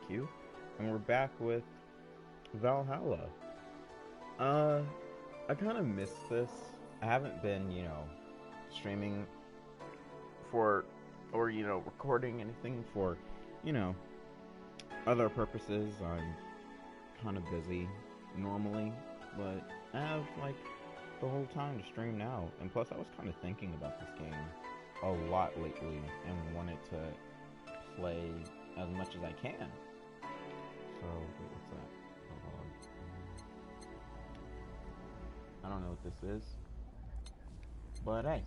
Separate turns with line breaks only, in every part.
you. And we're back with Valhalla. I kind of missed this. I haven't been, streaming for, or, recording anything for, you know, other purposes. I'm kind of busy normally, but I have, like, the whole time to stream now. And plus, I was kind of thinking about this game a lot lately and wanted to play as much as I can. So, wait, what's that? Hold on. I don't know what this is. But hey.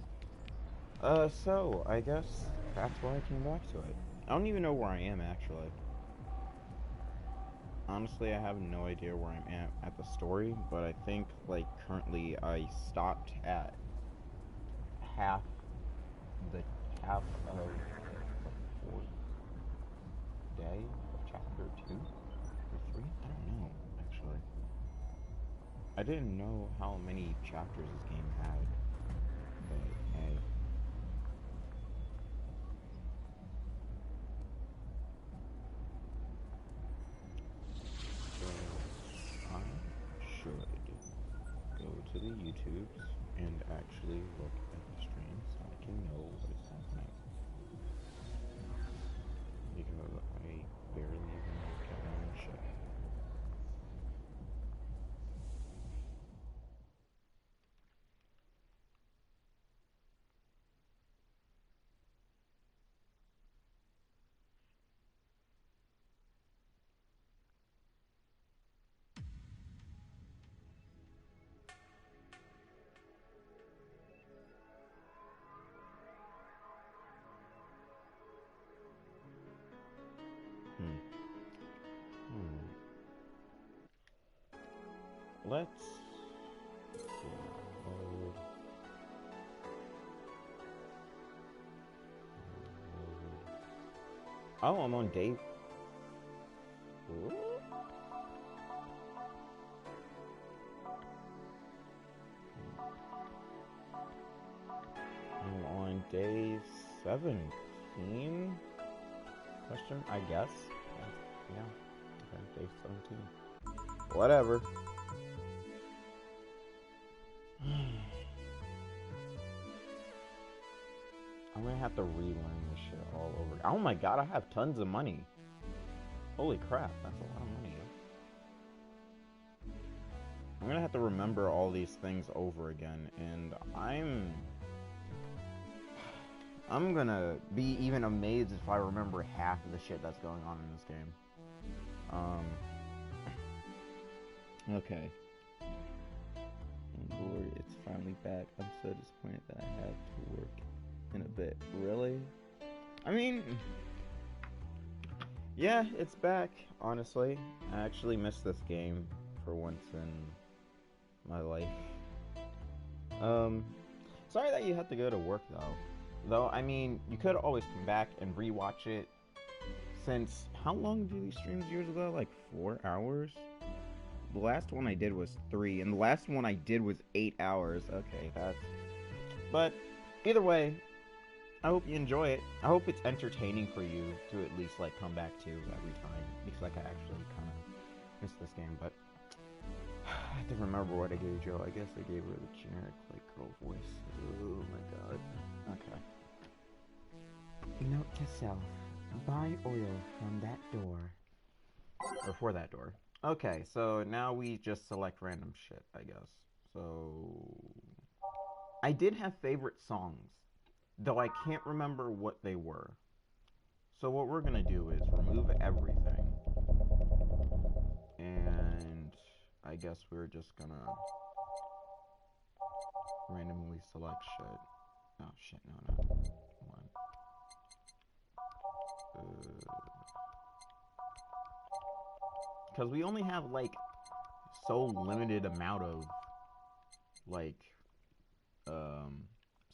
So, I guess that's why I came back to it. I don't even know where I am, actually. Honestly, I have no idea where I'm at the story, but I think, like, currently I stopped at half the half of the fourth day of chapter 2 or 3? I don't know, actually. I didn't know how many chapters this game had, but hey. So, I should go to the YouTubes and actually look at the stream so I can know what is happening. Because I barely even look at my own shit. Let's load. Oh, I'm on day. Ooh. I'm on day 17? Question, I guess. Yeah. Okay, day 17. Whatever. I'm gonna have to relearn this shit all over. Oh my god, I have tons of money. Holy crap, that's a lot of money. I'm gonna have to remember all these things over again, and I'm gonna be even amazed if I remember half of the shit that's going on in this game. Okay. Lord, it's finally back. I'm so disappointed that I have to work in a bit. Really? I mean, yeah, it's back, honestly. I actually missed this game for once in my life. Sorry that you had to go to work, though. Though, I mean, you could always come back and rewatch it. Since, how long do these streams usually go? Like 4 hours? The last one I did was 3, and the last one I did was 8 hours. Okay, that's... But, either way, I hope you enjoy it. I hope it's entertaining for you to at least, like, come back to every time. Because, like, I actually kind of missed this game, but... I have to remember what I gave Joe. I guess I gave her the generic, like, girl voice. Oh my god. Okay. Note to self. Buy oil from that door. Or for that door. Okay, so now we just select random shit, I guess. So... I did have favorite songs, though I can't remember what they were. So what we're gonna do is remove everything. And I guess we're just gonna randomly select shit. Oh shit, no. Come on. Because we only have, like, so limited amount of, like,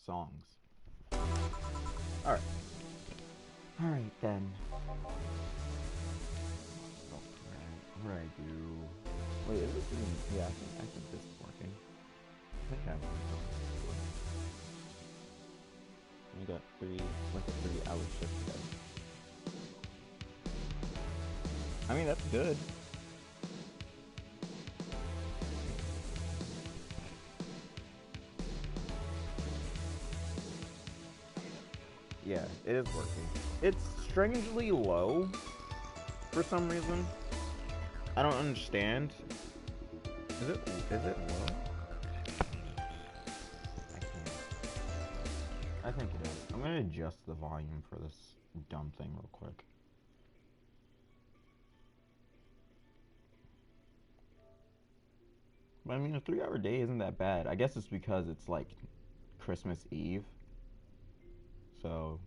songs. Alright. Alright, then. Oh, what do I do? Wait, is this even... Yeah, I think this is working. I think I have one. We got like a 3-hour shift today. I mean, that's good. Yeah, it is working. It's strangely low for some reason. I don't understand. Is it low? I can't. I think it is. I'm gonna adjust the volume for this dumb thing real quick. But I mean, a 3-hour day isn't that bad. I guess it's because it's like Christmas Eve. So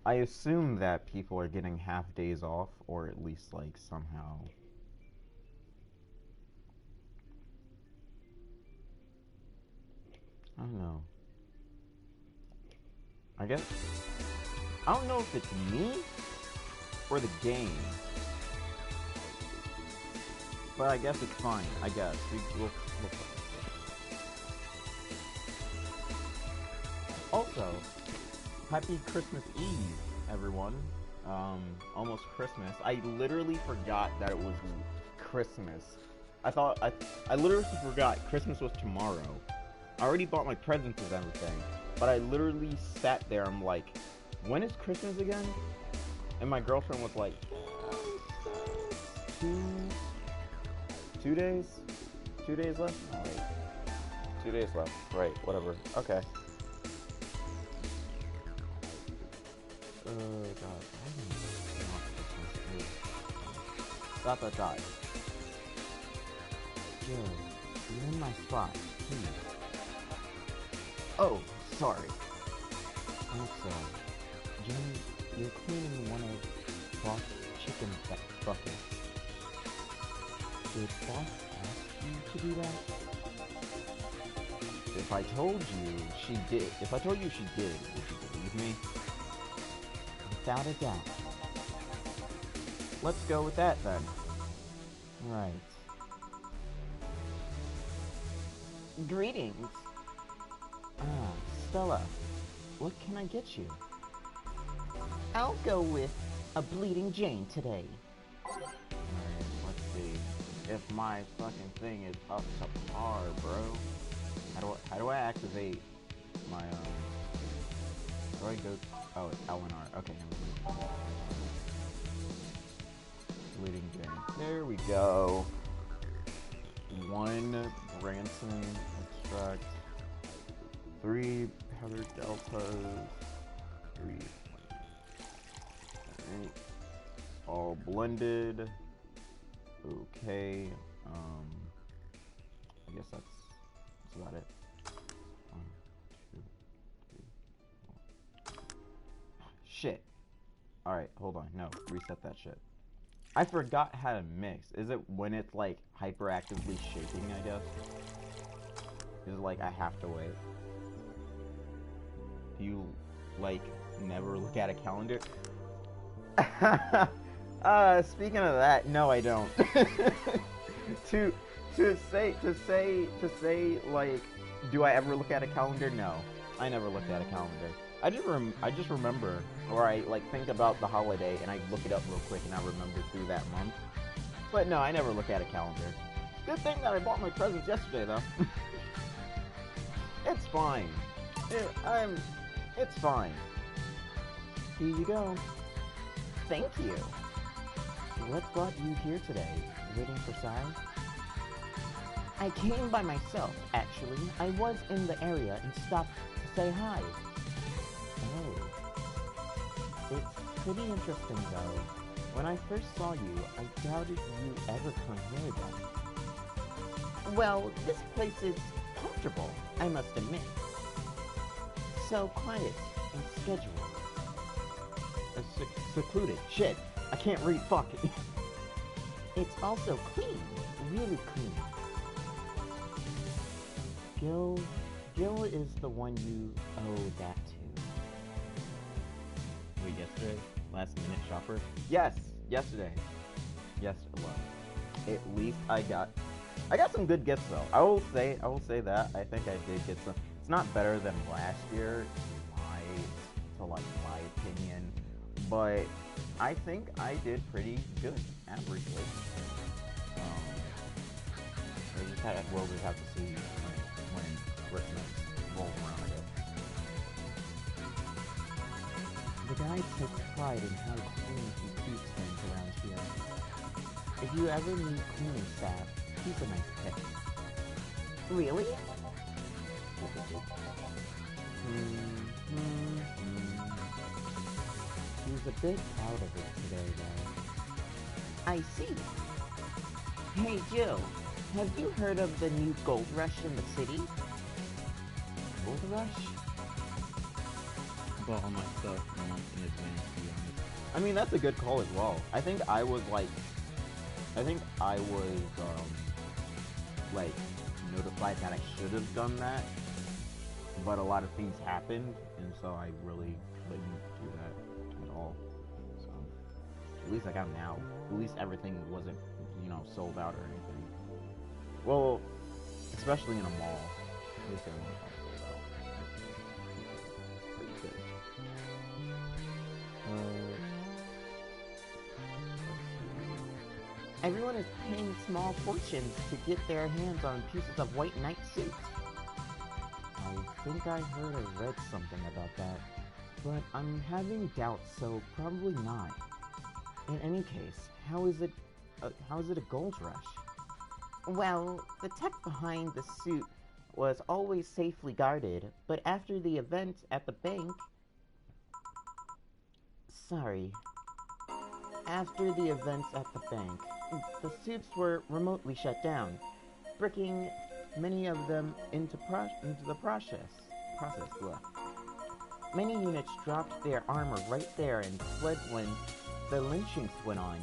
I assume that people are getting half days off, or at least like somehow. I don't know. I guess I don't know if it's me or the game, but I guess it's fine. I guess we'll also, happy Christmas Eve, everyone. Almost Christmas. I literally forgot that it was Christmas. I literally forgot Christmas was tomorrow. I already bought my presents and everything, but I literally sat there. I'm like, when is Christmas again? And my girlfriend was like, two days? 2 days left? Oh, wait. 2 days left. Right, whatever. Okay. Oh, God. Dot. Joe, you're in my spot. Please. Oh, sorry. Also, Jimmy, you're cleaning one of Boss' chicken buckets. Did Boss ask you to do that? If I told you she did, would you believe me? Without a doubt. Let's go with that then. Right. Greetings. Ah, Stella. What can I get you? I'll go with a Bleeding Jane today. Alright, let's see. If my fucking thing is up to par, bro. How do I activate my how do I go? Oh, it's LNR. Okay, never mind. Bleeding Jane. There we go. 1 Branson extract. 3 Heather Deltas. 3. Alright. All blended. Okay. I guess that's about it. 1, 2, 3, 4. Shit. Alright, hold on. No, reset that shit. I forgot how to mix. Is it when it's like hyperactively shaking, I guess? Is it like I have to wait? Do you like never look at a calendar? Speaking of that, no I don't. to say like, do I ever look at a calendar? No. I never looked at a calendar. I just remember, or I like think about the holiday and I look it up real quick and I remember through that month. But no, I never look at a calendar. Good thing that I bought my presents yesterday though. It's fine. It's fine. Here you go. Thank you. What brought you here today? Waiting for Sal? I came by myself, actually. I was in the area and stopped to say hi. Oh. It's pretty interesting, though. When I first saw you, I doubted you ever come here again. Well, this place is comfortable, I must admit. So quiet and scheduled. Secluded. Shit, I can't read. Fuck. It's also clean. Really clean. Gil is the one you owe that to. Wait, yesterday? Last minute shopper? Yes, yesterday. Yes, well, at least I got some good gifts though. I will say that. I think I did get some. It's not better than last year, my opinion. but I think I did pretty good, averagely. We'll just have to see when Christmas rolls around, I guess. The guy takes pride in how clean he keeps things around here. If you ever meet cleaning staff, he's a nice pick. Really? He's a bit out of it today, though. I see. Hey, Joe, have you heard of the new gold rush in the city? Gold rush?
I bought all my stuff months in advance, to be honest.
I mean, that's a good call as well. I think I was notified that I should have done that, but a lot of things happened, and so I really couldn't do that at all. So, at least I got them now. At least everything wasn't, sold out or anything. Well, especially in a mall. At least everything was sold out. Pretty good. Everyone is paying small fortunes to get their hands on pieces of White Knight suits. I think I heard or read something about that, but I'm having doubts, so probably not. In any case, how is it a gold rush? Well, the tech behind the suit was always safely guarded, but after the event at the bank... After the events at the bank, the suits were remotely shut down, bricking many of them into the process. Many units dropped their armor right there and fled when the lynchings went on.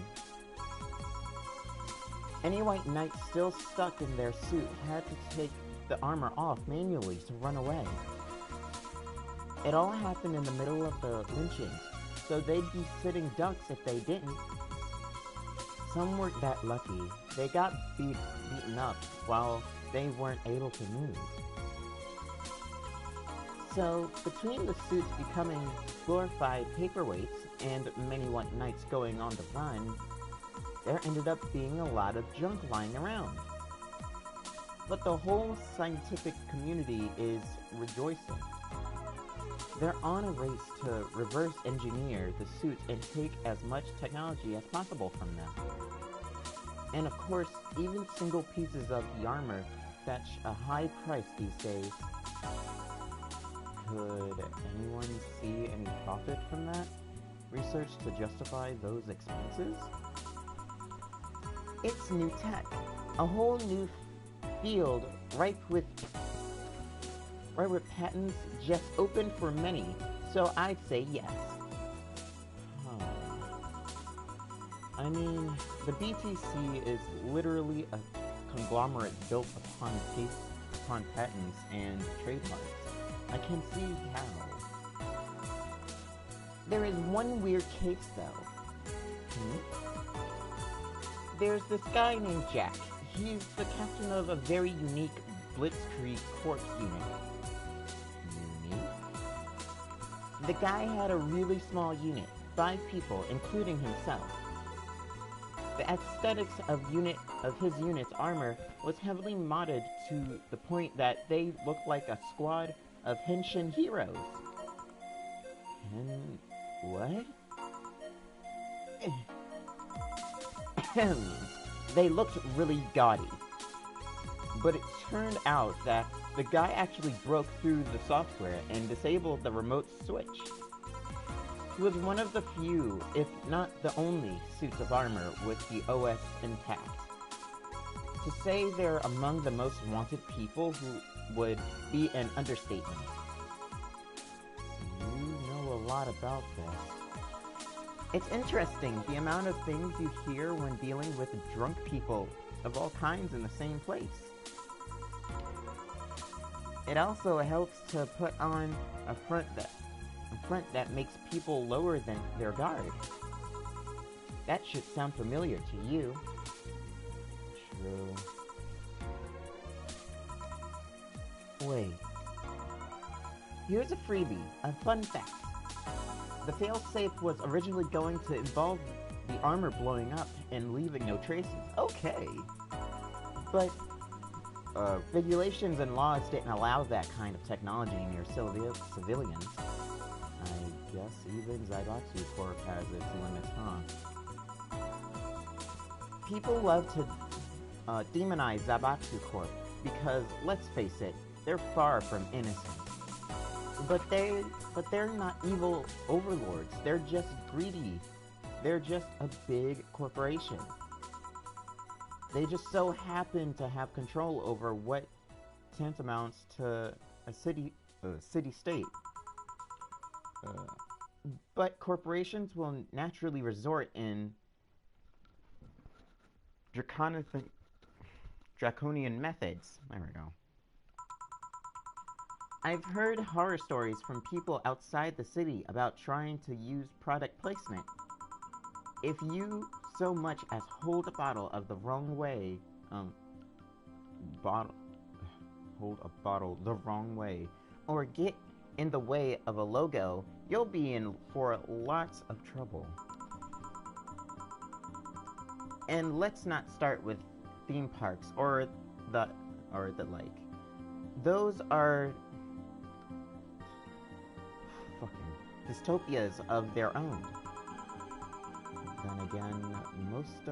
Any White Knight still stuck in their suit had to take the armor off manually to run away. It all happened in the middle of the lynchings, so they'd be sitting ducks if they didn't. Some weren't that lucky. They got beaten up while they weren't able to move. So, between the suits becoming glorified paperweights and many White Knights going on the run, there ended up being a lot of junk lying around. But the whole scientific community is rejoicing. They're on a race to reverse engineer the suits and take as much technology as possible from them. And of course, even single pieces of the armor fetch a high price these days. Could anyone see any profit from that? Research to justify those expenses? It's new tech. A whole new field ripe with patents just open for many, so I'd say yes. I mean, the BTC is literally a conglomerate built upon patents and trademarks. I can see how. There is one weird case, though. There's this guy named Jack. He's the captain of a very unique Blitzkrieg Corps unit. The guy had a really small unit, 5 people, including himself. The aesthetics of his unit's armor was heavily modded to the point that they looked like a squad of Henshin heroes. What? They looked really gaudy. But it turned out that the guy actually broke through the software and disabled the remote switch. He was one of the few, if not the only, suits of armor with the OS intact. To say they're among the most wanted people who would be an understatement. You know a lot about this. It's interesting the amount of things you hear when dealing with drunk people of all kinds in the same place. It also helps to put on a front that makes people lower than their guard. That should sound familiar to you. True. Wait. Here's a freebie, a fun fact. The failsafe was originally going to involve the armor blowing up and leaving no traces. Okay. But regulations and laws didn't allow that kind of technology near civilians. I guess even Zaibatsu Corp has its limits, huh? People love to demonize Zaibatsu Corp because, let's face it, they're far from innocent. But they're not evil overlords. They're just greedy. They're just a big corporation. They just so happen to have control over what tantamounts to a city-state. But corporations will naturally resort in draconian methods. There we go. I've heard horror stories from people outside the city about trying to use product placement. If you so much as hold a bottle of the wrong way, hold a bottle the wrong way, or get in the way of a logo, you'll be in for lots of trouble. And let's not start with theme parks or the like. Those are fucking dystopias of their own. Then again, most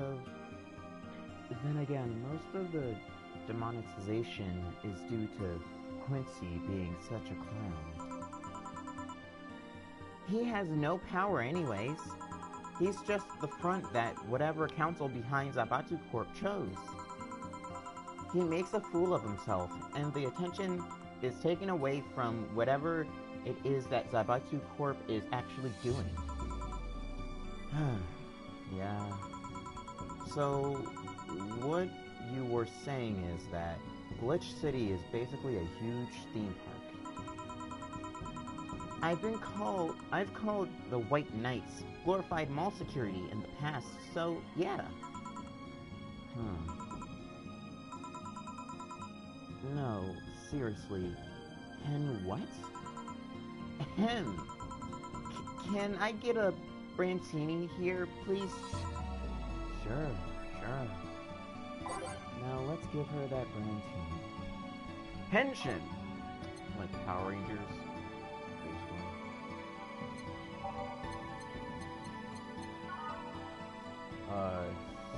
of the demonetization is due to Quincy being such a clown. He has no power anyways. He's just the front that whatever council behind Zaibatsu Corp chose. He makes a fool of himself, and the attention is taken away from whatever it is that Zaibatsu Corp is actually doing. Yeah. So, what you were saying is that Glitch City is basically a huge theme park. I've called the White Knights glorified mall security in the past, so yeah. No, seriously. Hen what? Ahem. Can I get a Brantini here, please? Sure. Now let's give her that Brantini. Henshin! Like Power Rangers, basically.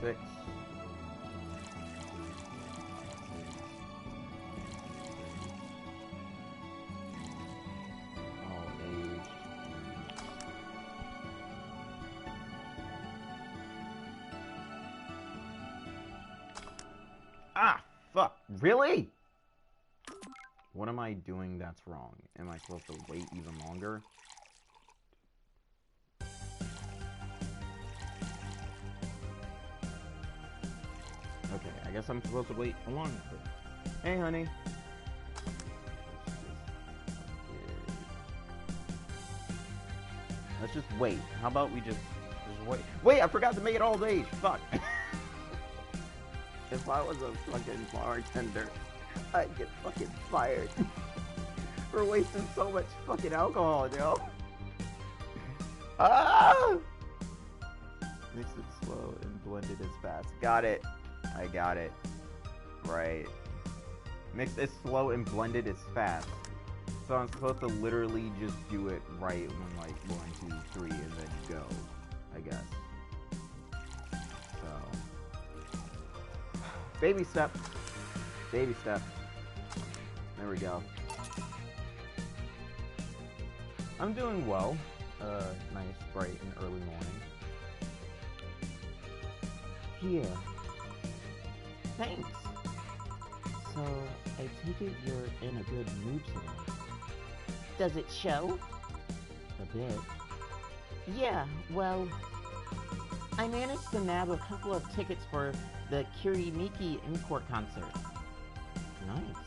6. All age. Ah, fuck. Really? What am I doing that's wrong? Am I supposed to wait even longer? Okay, I guess I'm supposed to wait longer. Hey, honey. Let's just wait. How about we just wait? Wait, I forgot to make it all age. Fuck. If I was a fucking bartender, I'd get fucking fired for wasting so much fucking alcohol, yo. Ah! Mix it slow and blend it as fast. Got it. I got it. Right. Mix it slow and blend it as fast. So I'm supposed to literally just do it right when like 1, 2, 3 and then go, I guess. So baby step. Baby step. There we go. I'm doing well. Nice, bright and early morning. Here. Thanks. So, I take it you're in a good mood today. Does it show? A bit. Yeah, well, I managed to nab a couple of tickets for the Kirimiki Import concert. Nice.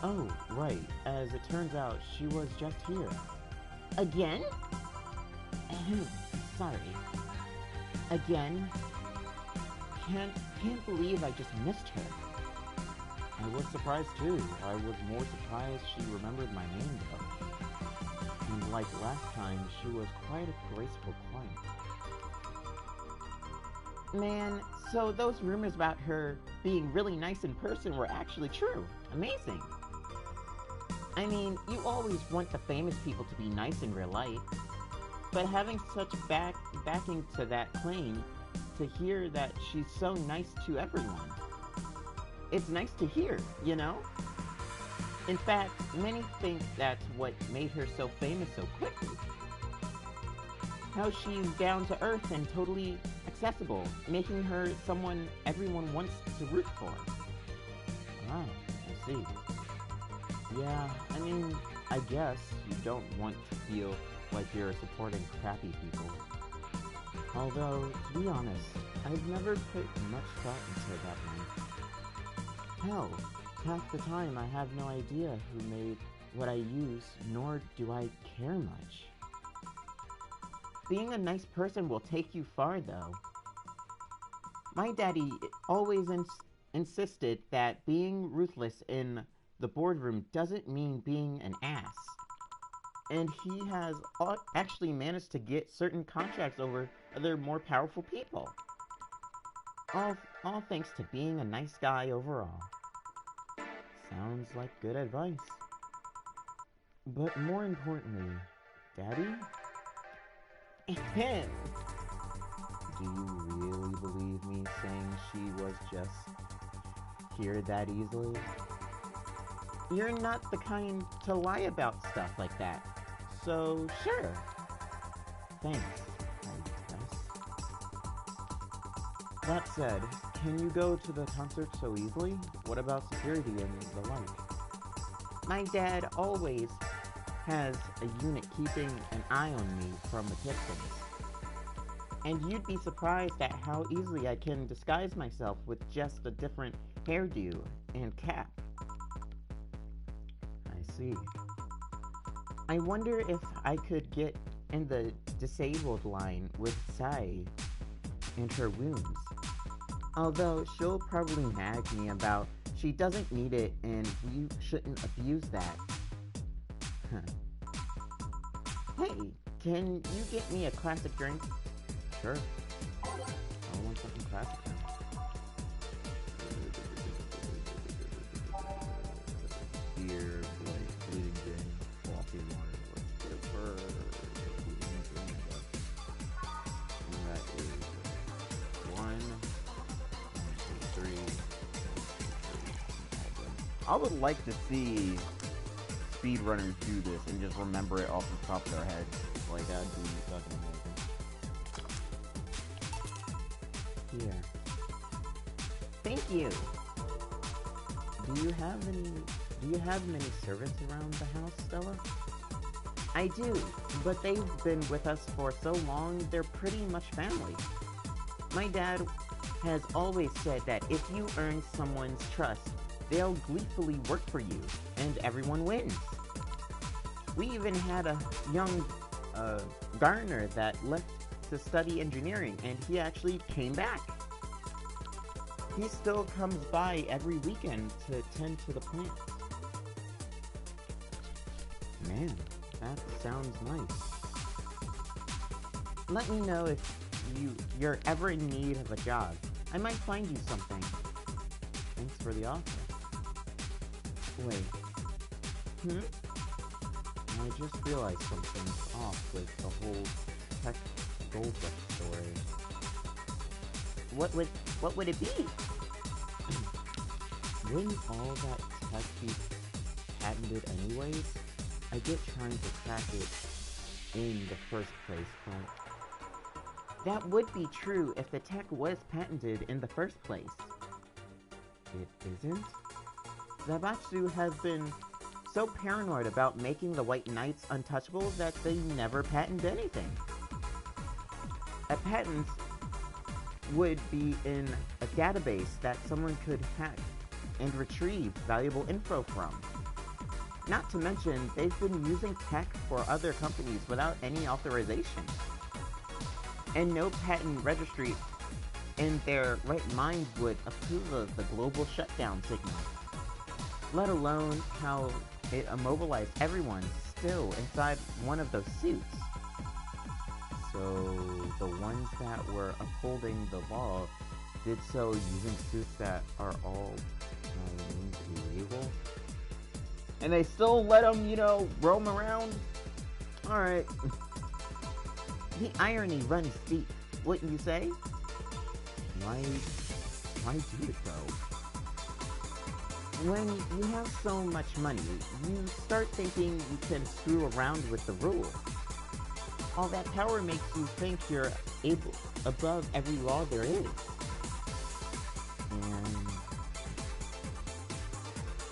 Oh, right. As it turns out, she was just here. Again? Sorry. Again? Can't believe I just missed her. I was surprised too. I was more surprised she remembered my name though. And like last time, she was quite a graceful client. Man, so those rumors about her being really nice in person were actually true. Amazing. I mean, you always want the famous people to be nice in real life, but having such backing to that claim, to hear that she's so nice to everyone, it's nice to hear, you know? In fact, many think that's what made her so famous so quickly. How she's down to earth and totally accessible, making her someone everyone wants to root for. Ah, I see. Yeah, I mean, I guess you don't want to feel like you're supporting crappy people. Although, to be honest, I've never put much thought into that one. Hell, half the time I have no idea who made what I use, nor do I care much. Being a nice person will take you far, though. My daddy always insisted that being ruthless in the boardroom doesn't mean being an ass. And he has actually managed to get certain contracts over other more powerful people. All thanks to being a nice guy overall. Sounds like good advice. But more importantly, Daddy? Ahem. Do you really believe me saying she was just here that easily? You're not the kind to lie about stuff like that. So, sure. Thanks, I guess. That said, can you go to the concert so easily? What about security and the like? My dad always has a unit keeping an eye on me from a distance. And you'd be surprised at how easily I can disguise myself with just a different hairdo and cap. I see. I wonder if I could get in the disabled line with Sai and her wounds. Although she'll probably nag me about she doesn't need it and we shouldn't abuse that. Huh. Hey, can you get me a classic drink? Sure. I want something classic now. Beer, bleeding green, coffee, water, skipper, and that is 1, 2, 3. I would like to see speedrunners do this and just remember it off the top of their head. Like, that'd be fucking amazing. Here. Thank you. Do you have many servants around the house, Stella? I do, but they've been with us for so long, they're pretty much family. My dad has always said that if you earn someone's trust, they'll gleefully work for you, and everyone wins. We even had a young gardener that left to study engineering, and he actually came back. He still comes by every weekend to tend to the plants. Man, that sounds nice. Let me know if you're ever in need of a job. I might find you something. Thanks for the offer. Wait. I just realized something's off with the whole tech gold rush story. What would it be? Wouldn't all that tech be patented anyways? I get trying to crack it in the first place, but that would be true if the tech was patented in the first place. It isn't? Zabatsu has been so paranoid about making the White Knights untouchable that they never patent anything. A patent would be in a database that someone could hack and retrieve valuable info from. Not to mention, they've been using tech for other companies without any authorization. And no patent registry in their right mind would approve of the global shutdown signal, let alone how it immobilized everyone still inside one of those suits. So the ones that were upholding the law did so using suits that are all illegal? And they still let them, roam around? Alright. The irony runs deep, wouldn't you say? Why do it though? When you have so much money, you start thinking you can screw around with the rules. All that power makes you think you're above every law there is.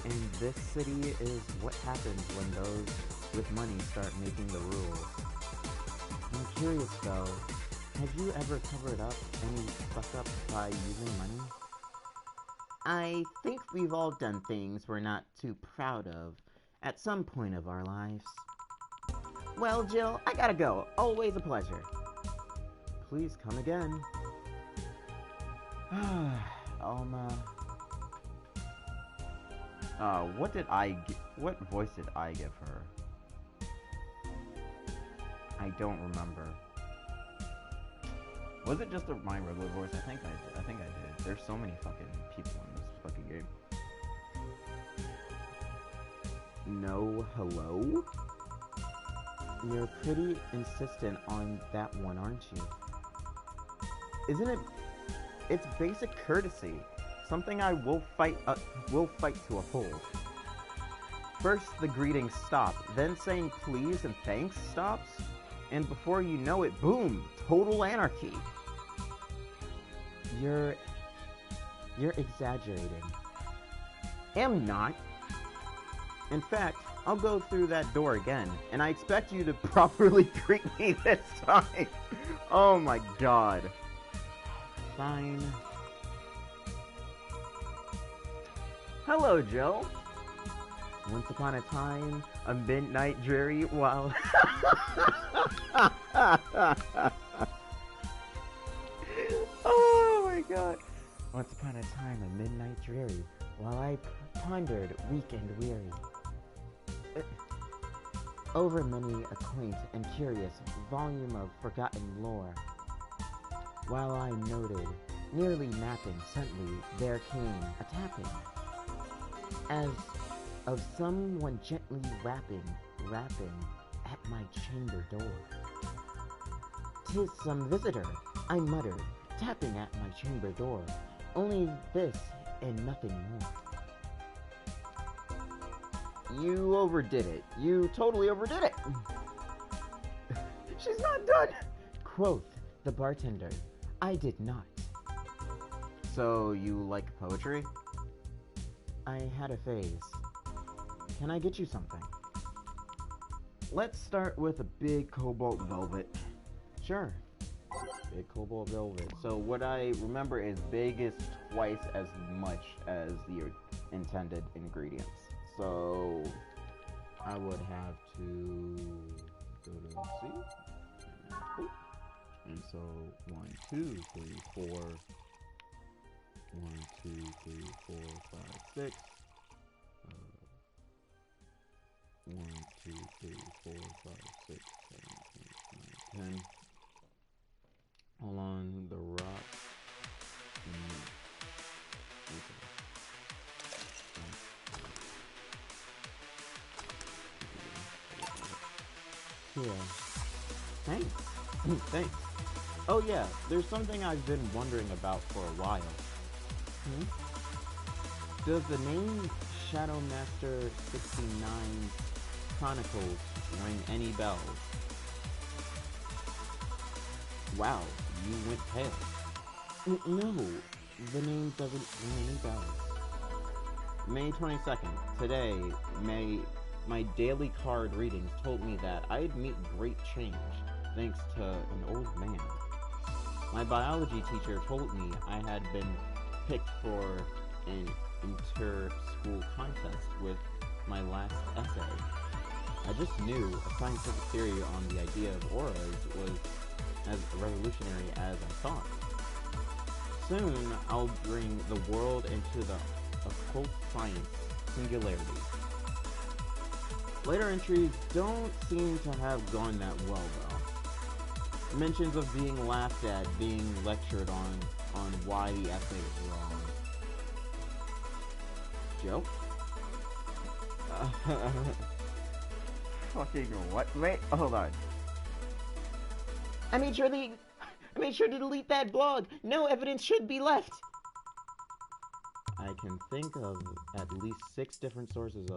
And this city is what happens when those with money start making the rules. I'm curious though, have you ever covered up any fuck-up by using money? I think we've all done things we're not too proud of at some point of our lives. Well, Jill, I gotta go. Always a pleasure. Please come again. What voice did I give her? I don't remember. Was it just my regular voice? I think I did. There's so many fucking people in this fucking game. No, hello? You're pretty insistent on that one, aren't you? Isn't it? It's basic courtesy. Something I will fight to uphold. First, the greetings stop. Then saying please and thanks stops. And before you know it, boom! Total anarchy. You're exaggerating. Am not. In fact, I'll go through that door again, and I expect you to properly greet me this time. Oh my god. Fine. Hello, Jill. Once upon a time, a midnight dreary while... Oh my god. Once upon a time, a midnight dreary while I pondered weak and weary over many a quaint and curious volume of forgotten lore. While I noted, nearly napping, suddenly there came a tapping, as of someone gently rapping at my chamber door. 'Tis some visitor, I muttered, tapping at my chamber door. Only this and nothing more. You overdid it. You totally overdid it. She's not done, quoth the bartender. I did not. So you like poetry? I had a phase. Can I get you something? Let's start with a big cobalt velvet. Sure. Big cobalt velvet. So what I remember is big is twice as much as the intended ingredients. So I would have to go to C. And so 1, 2, 3, 4. 1, 2, 3, 4, 5, 6. 1, 2, 3, 4, 5, 6, 7, 8, 9, 10. Along the rock. Yeah. Thanks. Thanks. Oh yeah, there's something I've been wondering about for a while. Does the name Shadowmaster 69 Chronicles ring any bells? Wow, you went pale. No, the name doesn't ring any bells. May 22nd, today, my daily card readings told me that I'd meet great change thanks to an old man. My biology teacher told me I had been picked for an inter-school contest with my last essay. I just knew a scientific theory on the idea of auras was as revolutionary as I thought. Soon, I'll bring the world into the occult science singularity. Later entries don't seem to have gone that well, though. Mentions of being laughed at, being lectured on why the essay is wrong. Joe? Fucking what? Wait, hold on. I made sure to delete that blog. No evidence should be left. I can think of at least 6 different sources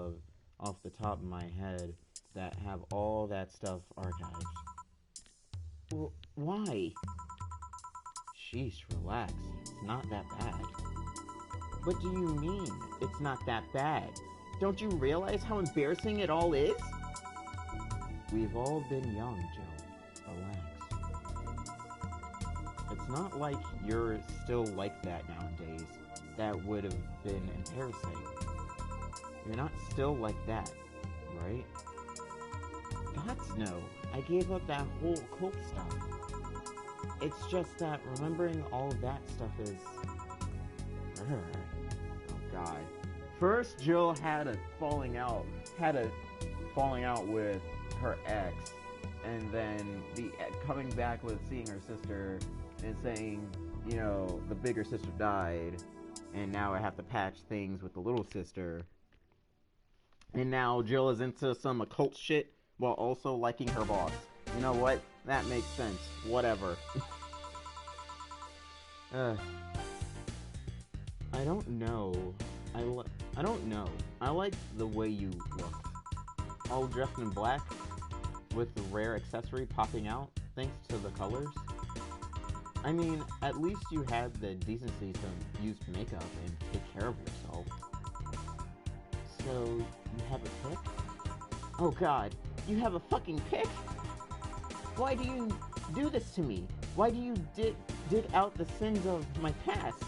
off the top of my head that have all that stuff archived. Why? Sheesh, relax. It's not that bad. What do you mean, it's not that bad? Don't you realize how embarrassing it all is? We've all been young, Joe. Relax. It's not like you're still like that nowadays. That would have been embarrassing. You're not still like that, right? Gods no. I gave up that whole cult stuff. It's just that remembering all that stuff is... Oh god. First, Jill had a falling out with her ex, and then coming back with seeing her sister and saying, you know, the bigger sister died, and now I have to patch things with the little sister. And now Jill is into some occult shit while also liking her boss. You know what? That makes sense. Whatever. I don't know. I don't know. I like the way you look. All dressed in black, with the rare accessory popping out, thanks to the colors. I mean, at least you had the decency to use makeup and take care of yourself. So, you have a pic? Oh god, you have a fucking pic? Why do you do this to me? Why do you dig out the sins of my past?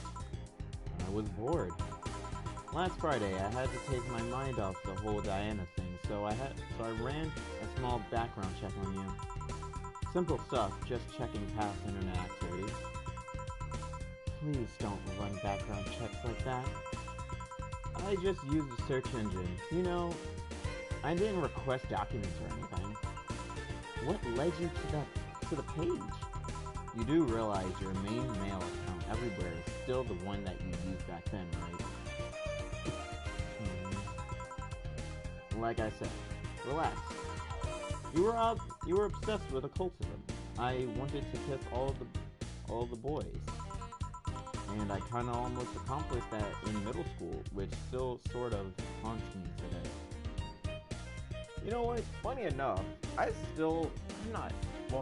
I was bored. Last Friday, I had to take my mind off the whole Diana thing, so I ran a small background check on you. Simple stuff, just checking past internet activities. Please don't run background checks like that. I just used a search engine. You know, I didn't request documents or anything. What led you to the page? You do realize your main mail account everywhere is still the one that you used back then, right? Like I said, relax. You were obsessed with occultism. I wanted to kiss all the boys. And I kinda almost accomplished that in middle school, which still sort of haunts me today. You know what? Funny enough, I'm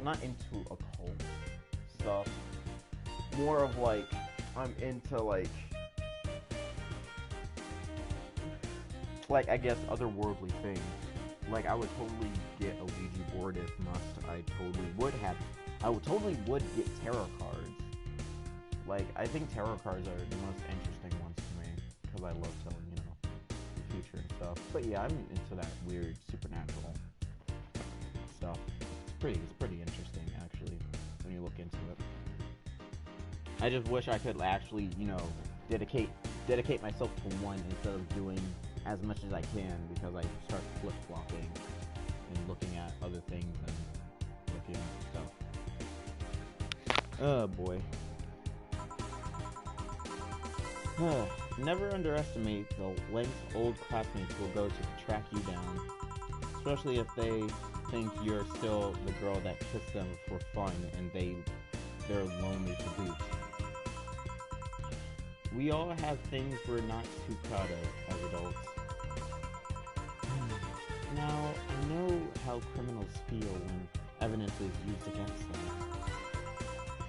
not into occult stuff. More of like, I'm into like I guess otherworldly things. Like I would totally get a Ouija board if must. I totally would get tarot cards. Like I think tarot cards are the most interesting ones to me because I love telling, you know, the future and stuff. But yeah, I'm into that weird supernatural stuff. It's pretty interesting actually when you look into it. I just wish I could actually, you know, dedicate myself to one instead of doing as much as I can, because I start flip-flopping and looking at other things and looking at stuff. Oh boy. Never underestimate the lengths old classmates will go to track you down, especially if they think you're still the girl that kissed them for fun and they're lonely to boot. We all have things we're not too proud of as adults. Now, I know how criminals feel when evidence is used against them.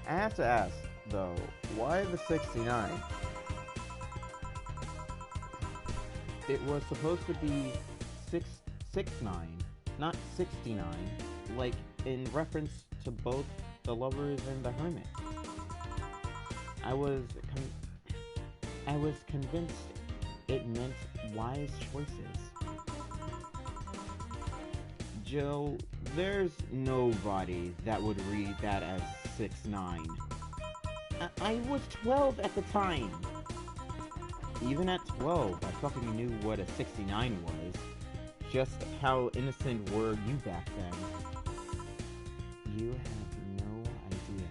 I have to ask, though, why the 69? It was supposed to be 669, not 69, like in reference to both the lovers and the hermit. I was convinced it meant wise choices. Joe, there's nobody that would read that as 6'9". I was 12 at the time. Even at 12, I fucking knew what a 69 was. just how innocent were you back then? You have no idea.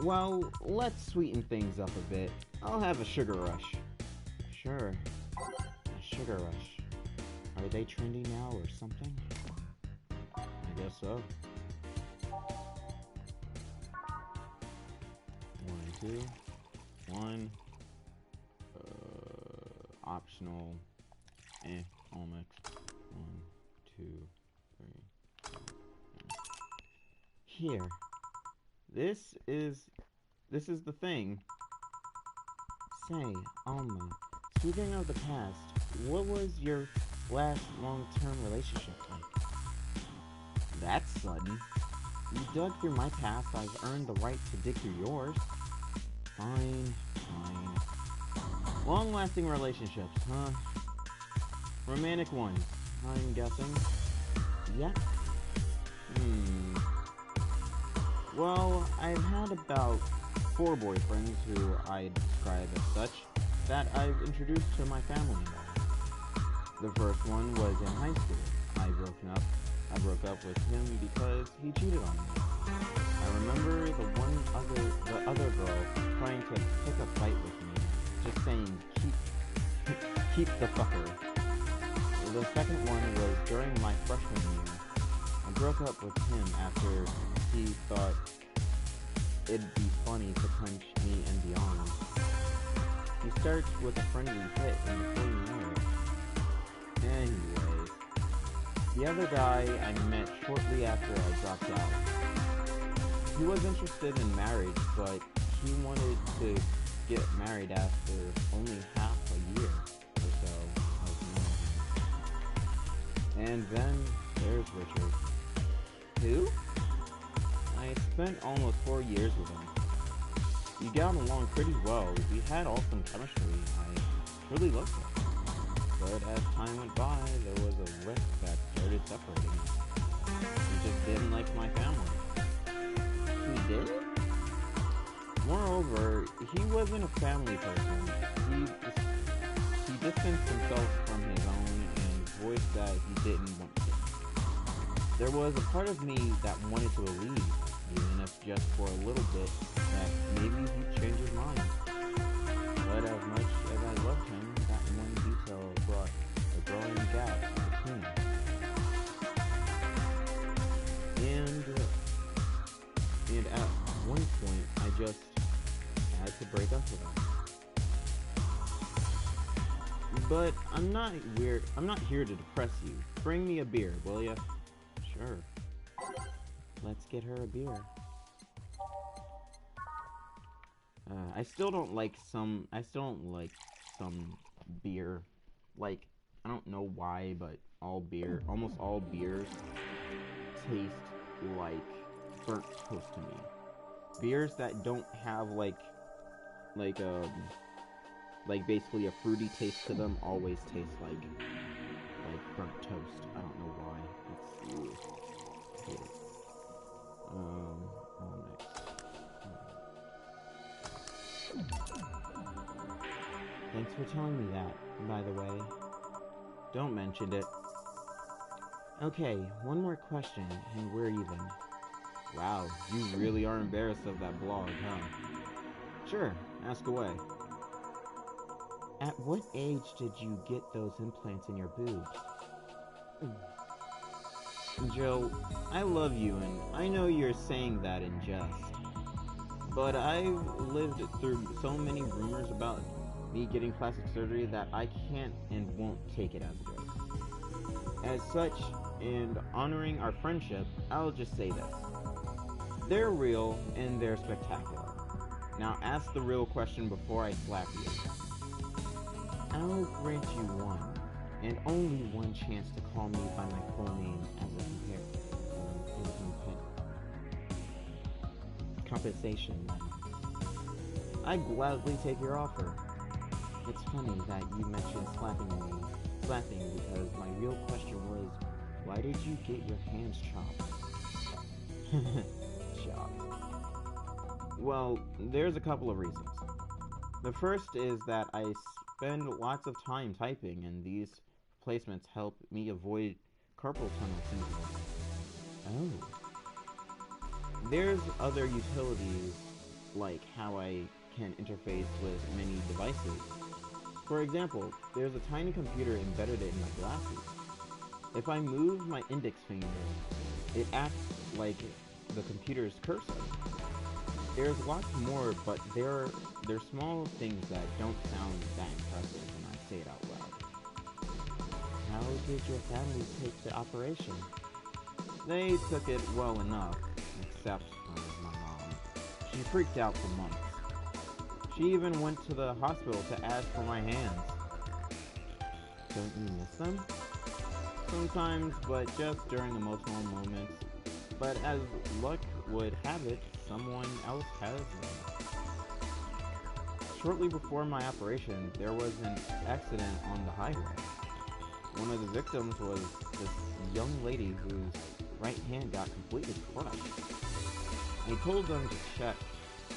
Well, let's sweeten things up a bit. I'll have a sugar rush. Sure, a sugar rush. Are they trendy now or something? I guess so. 1, 2, 1. Optional. All mixed. 1, 2, 3. Here. This is the thing. Say, Alma, speaking of the past, what was your last long-term relationship like? That's sudden. You dug through my past, I've earned the right to dig through yours. Fine, fine. Long-lasting relationships, huh? Romantic ones, I'm guessing. Yep. Well, I've had about 4 boyfriends who I describe as such that I've introduced to my family members. The first one was in high school. I broke up with him because he cheated on me. I remember the other girl trying to pick a fight with me, just saying, keep the fucker. The second one was during my freshman year. I broke up with him after he thought it'd be funny to punch me and beyond. He starts with a friendly hit and before you know it. Anyways, the other guy I met shortly after I dropped out. He was interested in marriage, but he wanted to get married after only half a year or so of knowing him. And then there's Richard. Who? I spent almost 4 years with him. We got along pretty well. We had awesome chemistry. I really loved him. But as time went by, there was a rift that started separating us. He just didn't like my family. He did? Moreover, he wasn't a family person. He distanced himself from his own and voiced that he didn't want to. There was a part of me that wanted to believe, even if just for a little bit, that maybe he'd change his mind. But as much as I loved him, that one detail brought a growing gap between us. And at one point, I just had to break up with him. But I'm not here to depress you. Bring me a beer, will ya? Sure. Let's get her a beer. I still don't like some beer. Like, I don't know why, but almost all beers taste like burnt toast to me. Beers that don't have like basically a fruity taste to them always taste like burnt toast. I don't know why. Thanks for telling me that, by the way. Don't mention it. Okay, one more question, and we're even. Wow, you really are embarrassed of that blog, huh? Sure, ask away. At what age did you get those implants in your boobs? Joe, I love you, and I know you're saying that in jest. But I've lived through so many rumors about me getting plastic surgery that I can't and won't take it as a joke. As such, and honoring our friendship, I'll just say this. They're real, and they're spectacular. Now ask the real question before I slap you. I'll grant you one, and only one chance to call me by my full name as a compensation. I gladly take your offer. It's funny that you mentioned slapping because my real question was, why did you get your hands chopped? Chopped. Well, there's a couple of reasons. The first is that I spend lots of time typing, and these placements help me avoid carpal tunnel syndrome. Oh. There's other utilities, like how I can interface with many devices. For example, there's a tiny computer embedded in my glasses. If I move my index finger, it acts like the computer's cursor. There's lots more, but they're small things that don't sound that impressive when I say it out loud. How did your family take the operation? They took it well enough, except for my mom. She freaked out for months. She even went to the hospital to ask for my hands. Don't you miss them? Sometimes, but just during emotional moments. But as luck would have it, someone else has them. Shortly before my operation, there was an accident on the highway. One of the victims was this young lady whose right hand got completely crushed. I told them to check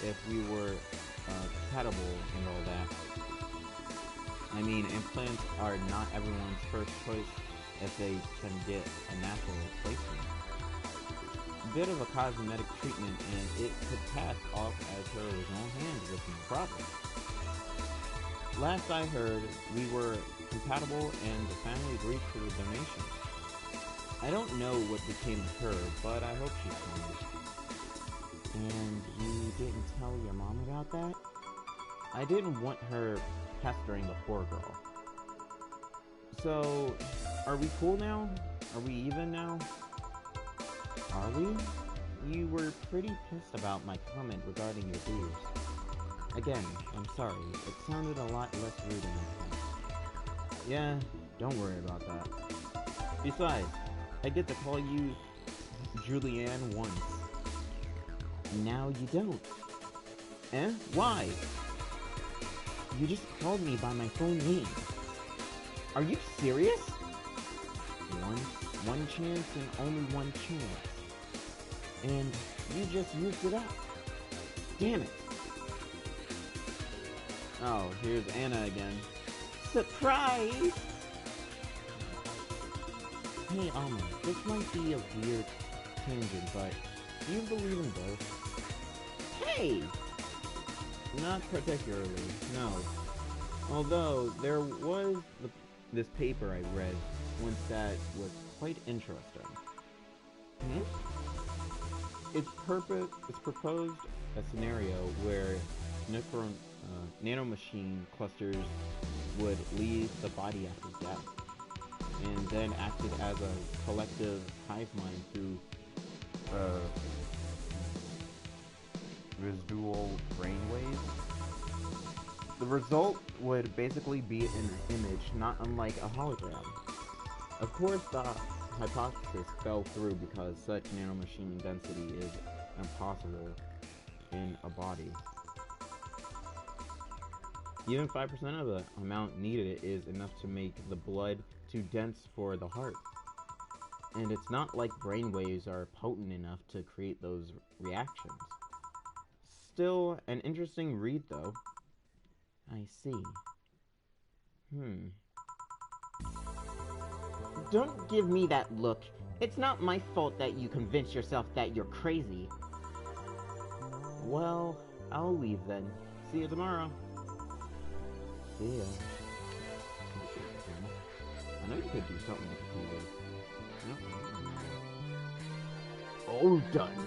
if we were compatible and all that. I mean, implants are not everyone's first choice if they can get a natural replacement. A bit of a cosmetic treatment and it could pass off as her original hand with no problem. Last I heard, we were compatible and the family agreed to the donation. I don't know what became of her, but I hope she's fine. And you didn't tell your mom about that? I didn't want her pestering the poor girl. So, are we cool now? Are we even now? Are we? You were pretty pissed about my comment regarding your boobs. Again, I'm sorry. It sounded a lot less rude than I thought. Yeah, don't worry about that. Besides, I get to call you Julianne once. Now you don't. Eh? Why? You just called me by my full name. Are you serious? One chance and only one chance. And you just used it up. Damn it. Oh, here's Anna again. Surprise! Hey, Alma, this might be a weird tangent, but do you believe in ghosts? Hey! Not particularly, no. Although, there was this paper I read once that was quite interesting. It's proposed a scenario where nanomachine clusters would leave the body after death, and then acted as a collective hive mind through residual brainwaves. The result would basically be an image not unlike a hologram. Of course, the hypothesis fell through because such nanomachine density is impossible in a body. Even 5% of the amount needed is enough to make the blood too dense for the heart. And it's not like brainwaves are potent enough to create those reactions. Still, an interesting read though. I see. Don't give me that look. It's not my fault that you convince yourself that you're crazy. Well, I'll leave then. See you tomorrow. See ya. I know you could do something with the TV. All done.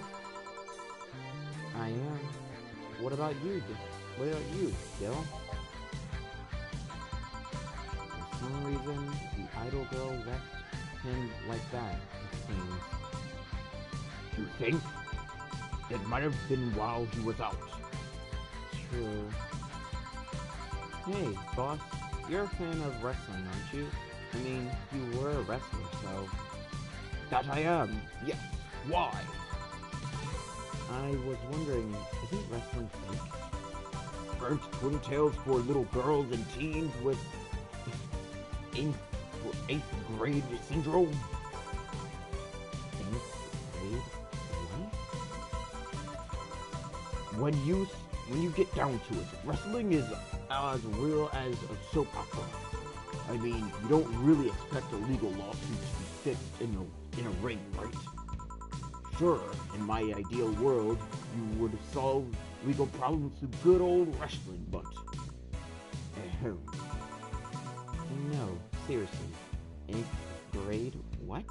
I am. What about you? Gil? For some reason, the idol girl left him like that, it seems. You think? It might have been while he was out. True. Hey, boss, you're a fan of wrestling, aren't you? I mean, you were a wrestler, so... That I am, yes. Why? I was wondering, isn't wrestling fake? Burnt twin tails for little girls and teens with 8th grade syndrome? 8th grade? What? When you get down to it, wrestling is as real as a soap opera. I mean, you don't really expect a legal lawsuit to be fixed in a ring, right? Sure, in my ideal world, you would solve legal problems through good old wrestling, but... Ahem. No, seriously. 8th grade? What?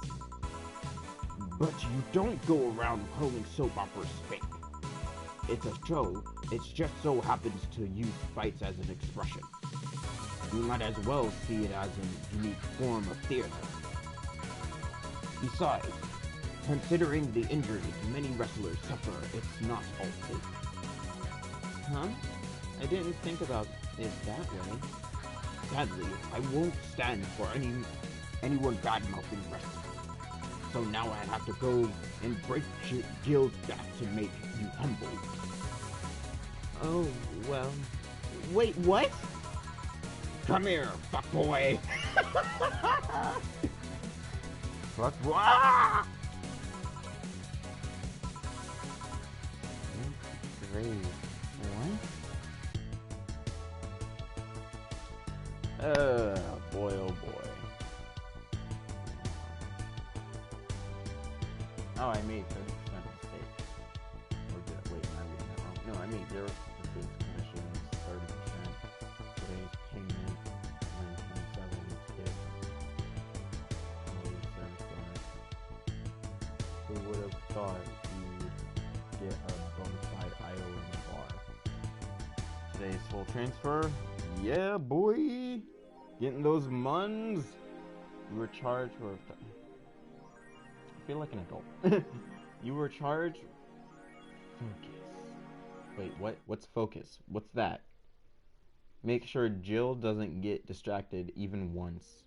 But you don't go around calling soap operas fake. It's a show. It just so happens to use fights as an expression. You might as well see it as a unique form of theater. Besides, considering the injuries many wrestlers suffer, it's not all fake. Huh? I didn't think about it that way. Sadly, I won't stand for anyone bad-mouthing wrestling. So now I have to go and break Gil's back to make you humble. Oh, well... Wait, what? Come here, fuckboy! Fuckboy! Ah! Great. What? Boy, oh boy. Oh, I made 30% mistake. Or did I? Wait, am I reading that wrong? No, I made 0% commissions, 30%. Today's payment, 927 tip. Holy service bonus. Who would have thought you'd get a bona fide IO in the bar? Today's full transfer. Yeah, boy! Getting those muns! You were charged for... I feel like an adult. You were charged... Focus. Wait, what? What's focus? What's that? Make sure Jill doesn't get distracted even once.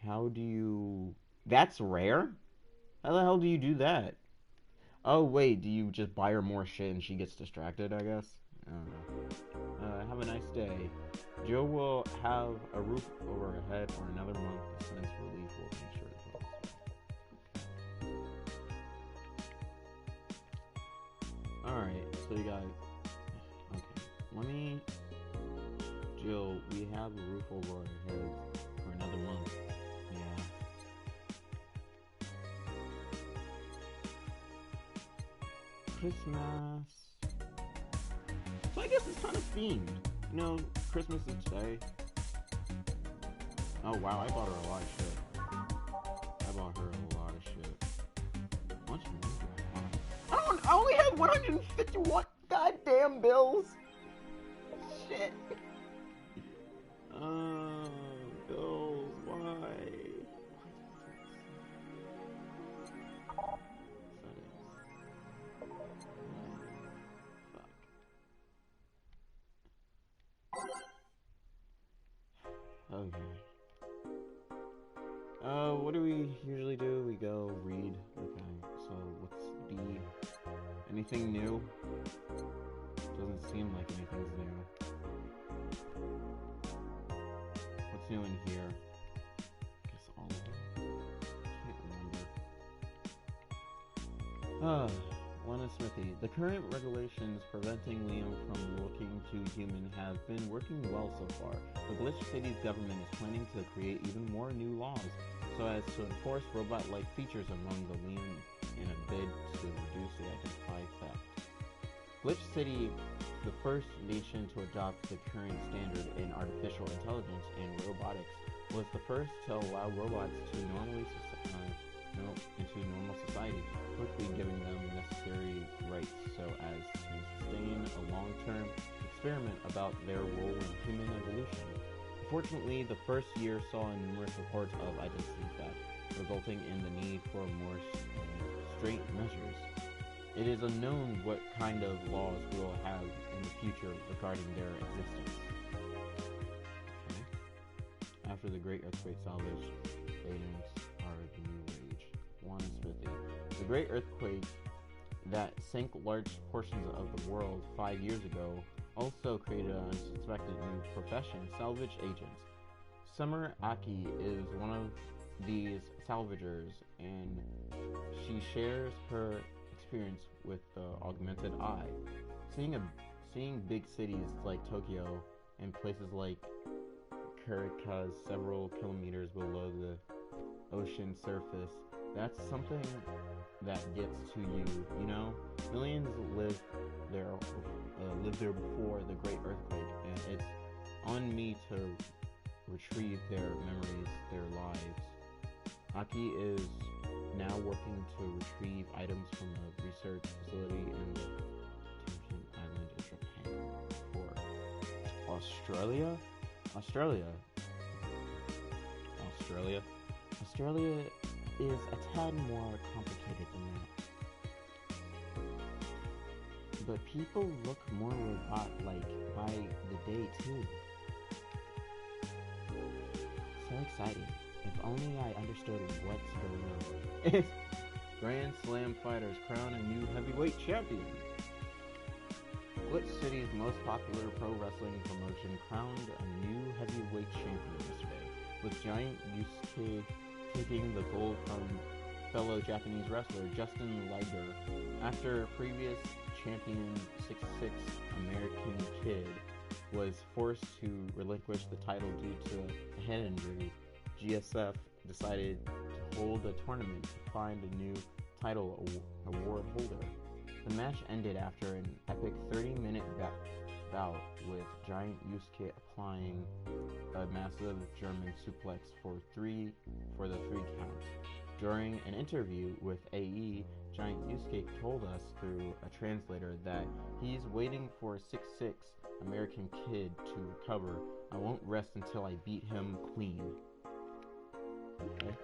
How do you... That's rare? How the hell do you do that? Oh, wait, do you just buy her more shit and she gets distracted, I guess? I don't know. Have a nice day. Jill will have a roof over her head for another month. The sentence relief will make sure it goes. Alright, so you got... Okay, let me... Jill, we have a roof over our heads for another month. Yeah. Christmas... So I guess it's kind of themed. You know, Christmas is today. Oh wow, I bought her a lot of shit. I bought her a lot of shit. How much money do I have? I only have 151 goddamn bills. Shit. Bills, why? Okay. What do we usually do? We go read. Okay, so what's B? Anything new? Doesn't seem like anything's new. What's new in here? I guess all of them. Can't remember. Lana Smithy. The current regulations preventing Liam from looking to human have been working well so far. The Glitch City's government is planning to create even more new laws so as to enforce robot-like features among the Liam in a bid to reduce the identified theft. Glitch City, the first nation to adopt the current standard in artificial intelligence and robotics, was the first to allow robots to into normal society, quickly giving them necessary rights so as to sustain a long-term experiment about their role in human evolution. Unfortunately, the first year saw numerous reports of identity theft, resulting in the need for more stringent measures. It is unknown what kind of laws we will have in the future regarding their existence. Okay. After the Great Earthquake salvage, ratings are the new rage. Lana Smithy. The Great Earthquake that sank large portions of the world 5 years ago also created an unsuspected new profession, salvage agents. Summer Aki is one of these salvagers, and she shares her experience with the augmented eye. Seeing big cities like Tokyo and places like Caracas, several kilometers below the ocean surface. That's something that gets to you, you know? Millions lived there before the Great Earthquake, and it's on me to retrieve their memories, their lives. Aki is now working to retrieve items from a research facility in the Tenjin Island of Japan for Australia? Australia is a tad more complicated than that. But people look more robot-like by the day, too. So exciting. If only I understood what's going on. Grand Slam fighters crown a new heavyweight champion. Glitch City's most popular pro wrestling promotion crowned a new heavyweight champion yesterday, with Giant Yusuke taking the gold from fellow Japanese wrestler Justin Liger after previous champion 6'6" American Kid was forced to relinquish the title due to a head injury. GSF decided to hold a tournament to find a new title award holder. The match ended after an epic 30-minute bout with Giant Yusuke applying a massive German suplex for the three counts. During an interview with AE, Giant Yusuke told us through a translator that he's waiting for 6'6" American Kid to recover. I won't rest until I beat him clean. Okay.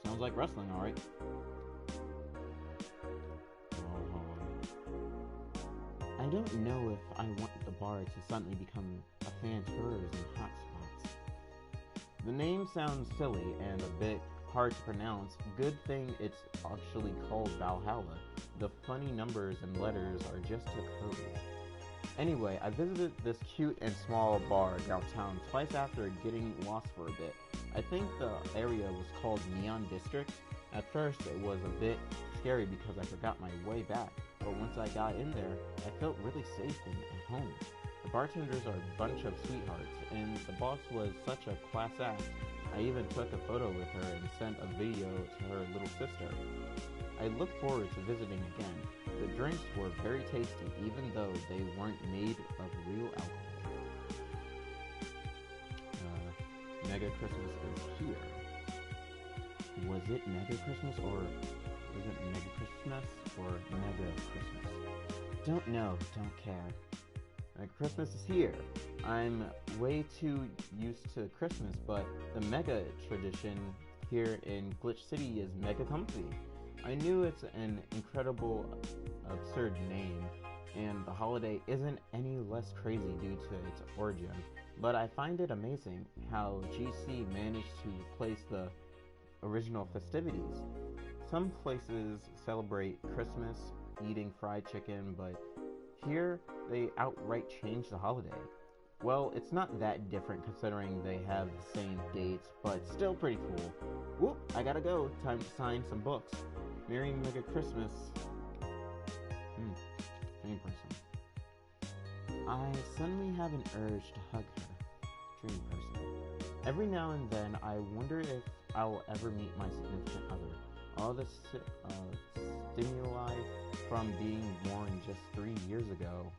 Sounds like wrestling, alright. I don't know if I want the bar to suddenly become a fan tours in hot spots. The name sounds silly and a bit hard to pronounce. Good thing it's actually called Valhalla. The funny numbers and letters are just a code. Anyway, I visited this cute and small bar downtown twice after getting lost for a bit. I think the area was called Neon District. At first, it was a bit scary because I forgot my way back, but once I got in there, I felt really safe and at home. The bartenders are a bunch of sweethearts, and the boss was such a class act. I even took a photo with her and sent a video to her little sister. I look forward to visiting again. The drinks were very tasty, even though they weren't made of real alcohol. Mega Christmas is here. Was it Mega Christmas or was it Mega Christmas or Mega Christmas? Don't know, don't care. Mega Christmas is here. I'm way too used to Christmas, but the Mega tradition here in Glitch City is mega comfy. I knew it's an incredible, absurd name, and the holiday isn't any less crazy due to its origin, but I find it amazing how GC managed to replace the original festivities. Some places celebrate Christmas eating fried chicken, but here they outright change the holiday. Well, it's not that different considering they have the same dates, but still pretty cool. Whoop, I gotta go. Time to sign some books. Merry Mega Christmas. Dream person. I suddenly have an urge to hug her. Dream person. Every now and then, I wonder if I'll ever meet my significant other. All the stimuli from being born just 3 years ago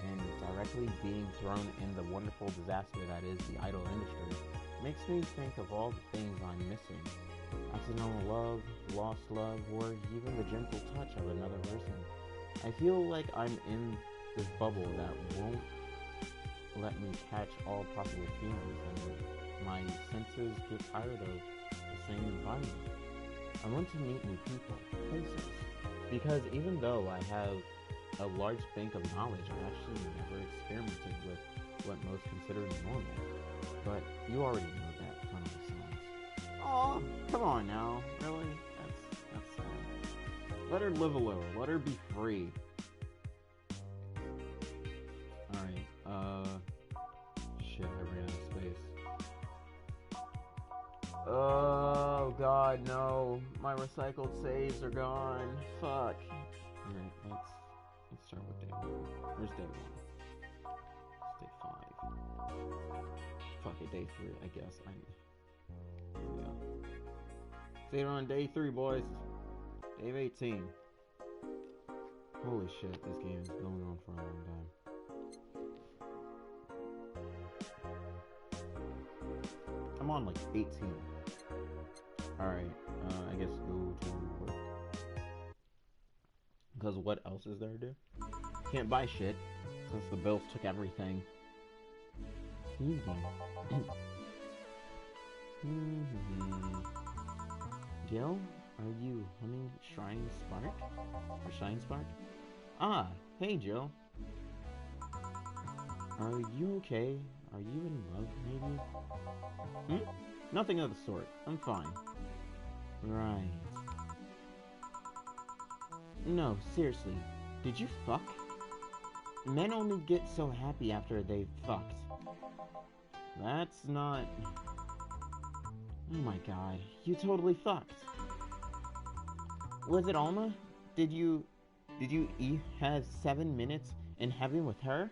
and directly being thrown in the wonderful disaster that is the idol industry makes me think of all the things I'm missing. Accidental love, lost love, or even the gentle touch of another person. I feel like I'm in this bubble that won't let me catch all possible feelings, and my senses get tired of the same environment. I want to meet new people, places, because even though I have a large bank of knowledge, I actually never experimented with what most consider normal. But you already know that from the songs. Aw, come on now, really? That's sad. Let her live a little, let her be free. Alright, shit, I ran out of space. Oh god, no. My recycled saves are gone. Fuck. Alright, let's start with day 1. Where's day 1? It's day 5. Fuck it, day 3, I guess. Here we go. See you on day 3, boys. Day 18. Holy shit, this game is going on for a long time. I'm on like 18. Alright, I guess go to work. Because what else is there to do? Can't buy shit, since the bills took everything. Gil, are you humming Shrine Spark? Or Shine Spark? Ah, hey Jill. Are you okay? Are you in love, maybe? Nothing of the sort. I'm fine. Right. No, seriously. Did you fuck? Men only get so happy after they've fucked. That's not... Oh my god, you totally fucked. Was it Alma? Did you have 7 minutes in heaven with her?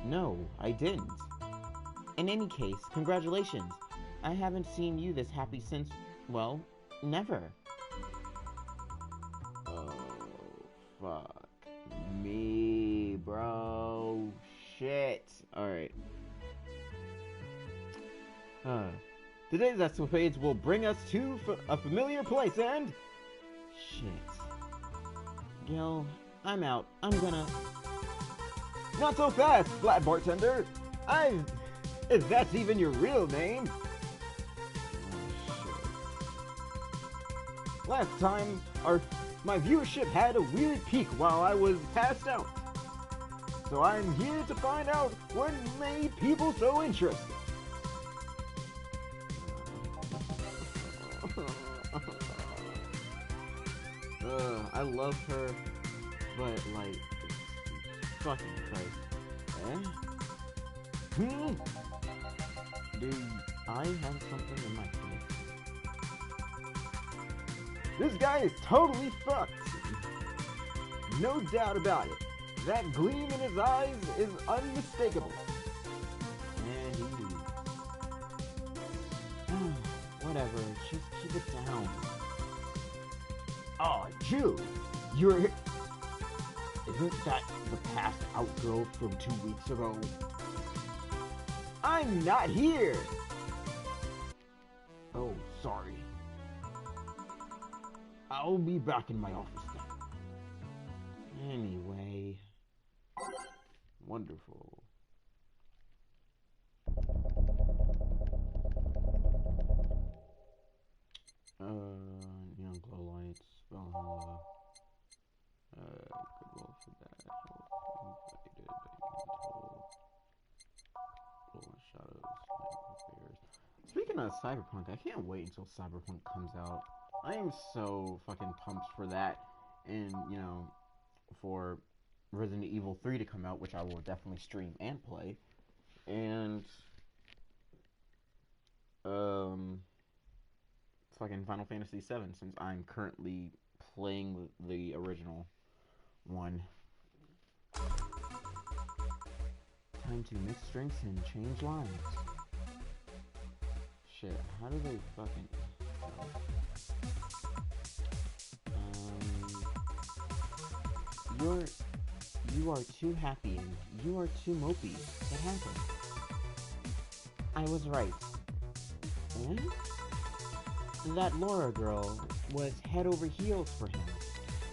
No, I didn't. In any case, congratulations. I haven't seen you this happy since, well, never. Oh, fuck me, bro. Shit. Alright. Today's escapades will bring us to a familiar place and... Shit. Gil, I'm out. I'm gonna... Not so fast, Flat Bartender! If that's even your real name! Oh, shit. Last time, my viewership had a weird peak while I was passed out. So I'm here to find out what made people so interested. I love her, but like, fucking Christ. Do I have something in my face? This guy is totally fucked. No doubt about it. That gleam in his eyes is unmistakable. And he leaves. Whatever, just keep it down. Aw, Jude, you're here. Isn't that the passed out girl from 2 weeks ago? I'm not here! Oh, sorry. I'll be back in my office then. Anyway. Wonderful. Neon glow lights, Valhalla. Goodwill for that. Shadows, affairs. Speaking of Cyberpunk, I can't wait until Cyberpunk comes out. I am so fucking pumped for that, and you know, for Resident Evil 3 to come out, which I will definitely stream and play, and fucking Final Fantasy 7, since I'm currently playing the original one. Time to mix drinks and change lines. Shit, how do they fucking... You are too happy and you are too mopey. What happened? I was right. Eh? That Laura girl was head over heels for him.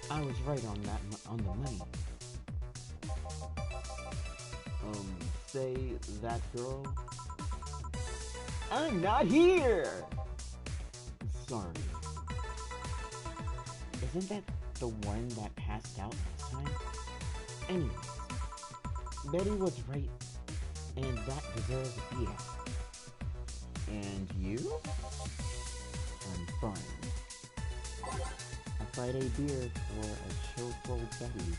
I was right on the money. Say that girl? I'm not here! Sorry. Isn't that the one that passed out last time? Anyways, Betty was right, and that deserves a beat out. And you? I'm fine. A Friday beer for a chillful Betty.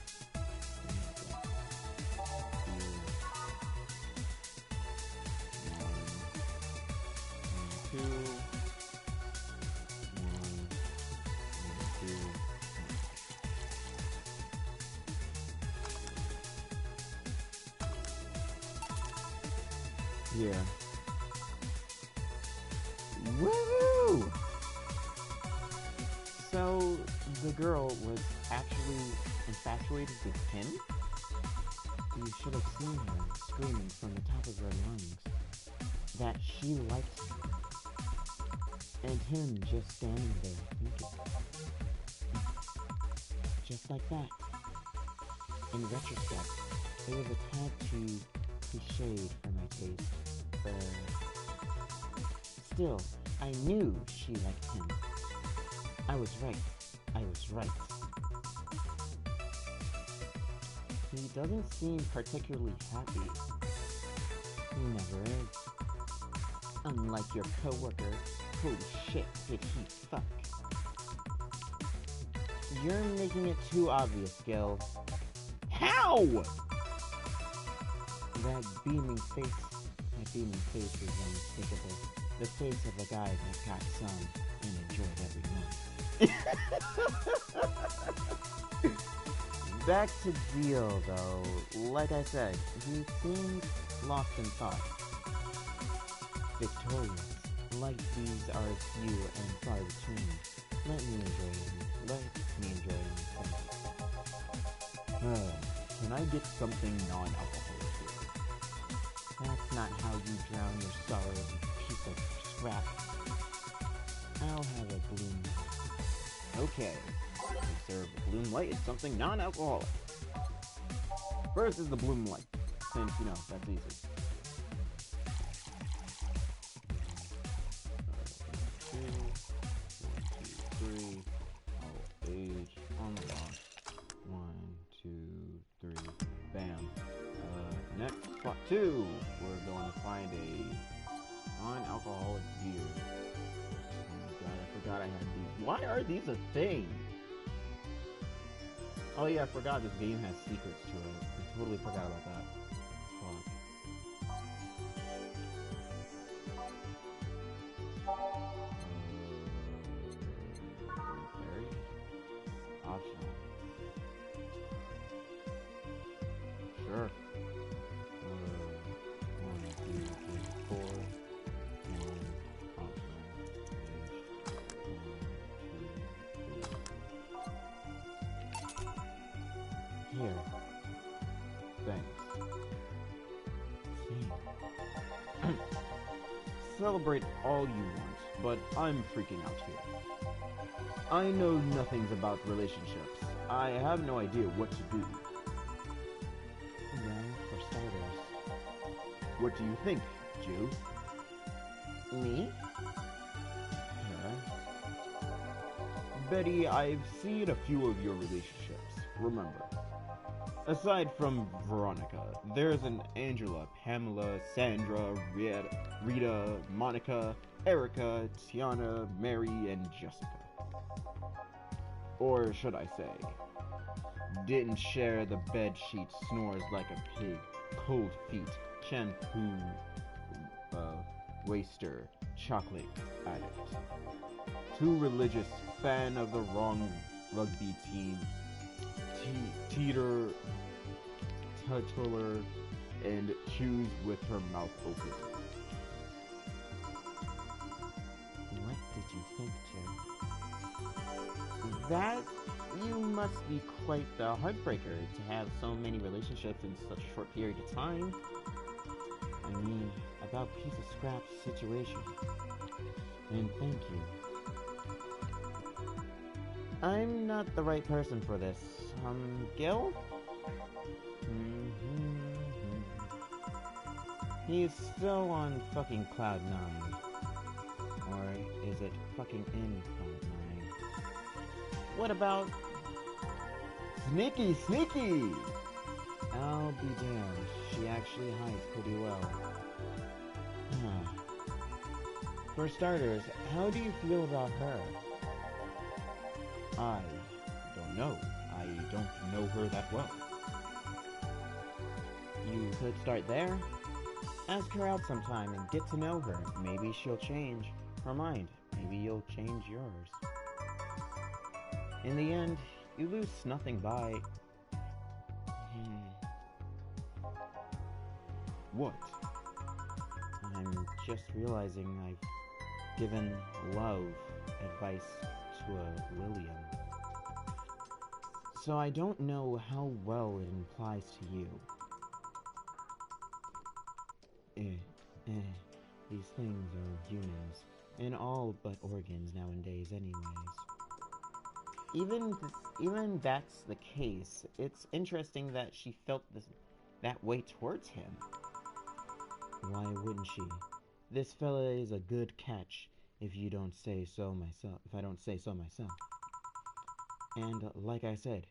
Yeah. Woo! So the girl was actually infatuated with him? You should have seen her screaming from the top of her lungs that she liked him. And him just standing there thinking. Just like that. In retrospect, it was a tad too cliched for my taste. Still, I knew she liked him. I was right. I was right. He doesn't seem particularly happy. He never is. Unlike your coworker, holy shit, did he fuck. You're making it too obvious, Gil. How? That beaming face is unmistakable. The face of a guy that got some and enjoyed every month. Back to Deal, though. Like I said, he seemed lost in thought. Victorious. Like these are few and far between. Let me enjoy myself. Can I get something non-alcoholic here? That's not how you drown your sorrow, you piece of scrap. I'll have a Bloom Light. Okay. Serve a Bloom Light is something non-alcoholic. First is the Bloom Light, since, you know, that's easy. 1, 2, 3. I'll age on the lock. 1, 2, 3. Bam. Next, spot 2. We're going to find a non-alcoholic beer. Oh my god, I forgot I had these. Why are these a thing? Oh yeah, I forgot this game has secrets to it. I totally forgot about that. Fuck. Berry? Optional. Sure. 1, 2, 3, 4. 1, optional. Here. Thanks. Celebrate all you want, but I'm freaking out here. I know nothing about relationships. I have no idea what to do. Well, for starters. What do you think, Jew? Me? Yeah. Betty, I've seen a few of your relationships. Remember. Aside from Veronica, there's an Angela, Pamela, Sandra, Rita, Monica, Erica, Tiana, Mary, and Jessica. Or should I say, didn't share the bed sheet, snores like a pig, cold feet, shampoo, waster, chocolate addict. Too religious, fan of the wrong rugby team, teeter, tutular, and chews with her mouth open. What did you think, Joe? That you must be quite the heartbreaker to have so many relationships in such a short period of time. I mean, about piece of scrap situation. And thank you. I'm not the right person for this. Gil? He's still on fucking Cloud 9. Or is it fucking in Cloud 9? What about... Sneaky! I'll be damned. She actually hides pretty well. For starters, how do you feel about her? I don't know. I don't know her that well. You could start there. Ask her out sometime and get to know her. Maybe she'll change her mind. Maybe you'll change yours. In the end, you lose nothing by... What? just realizing I've given love advice to a Lillian. So I don't know how well it implies to you. These things are humans, and all but organs nowadays anyways. Even that's the case, it's interesting that she felt that way towards him. Why wouldn't she? This fella is a good catch, if you don't say so myself. If I don't say so myself. And like I said,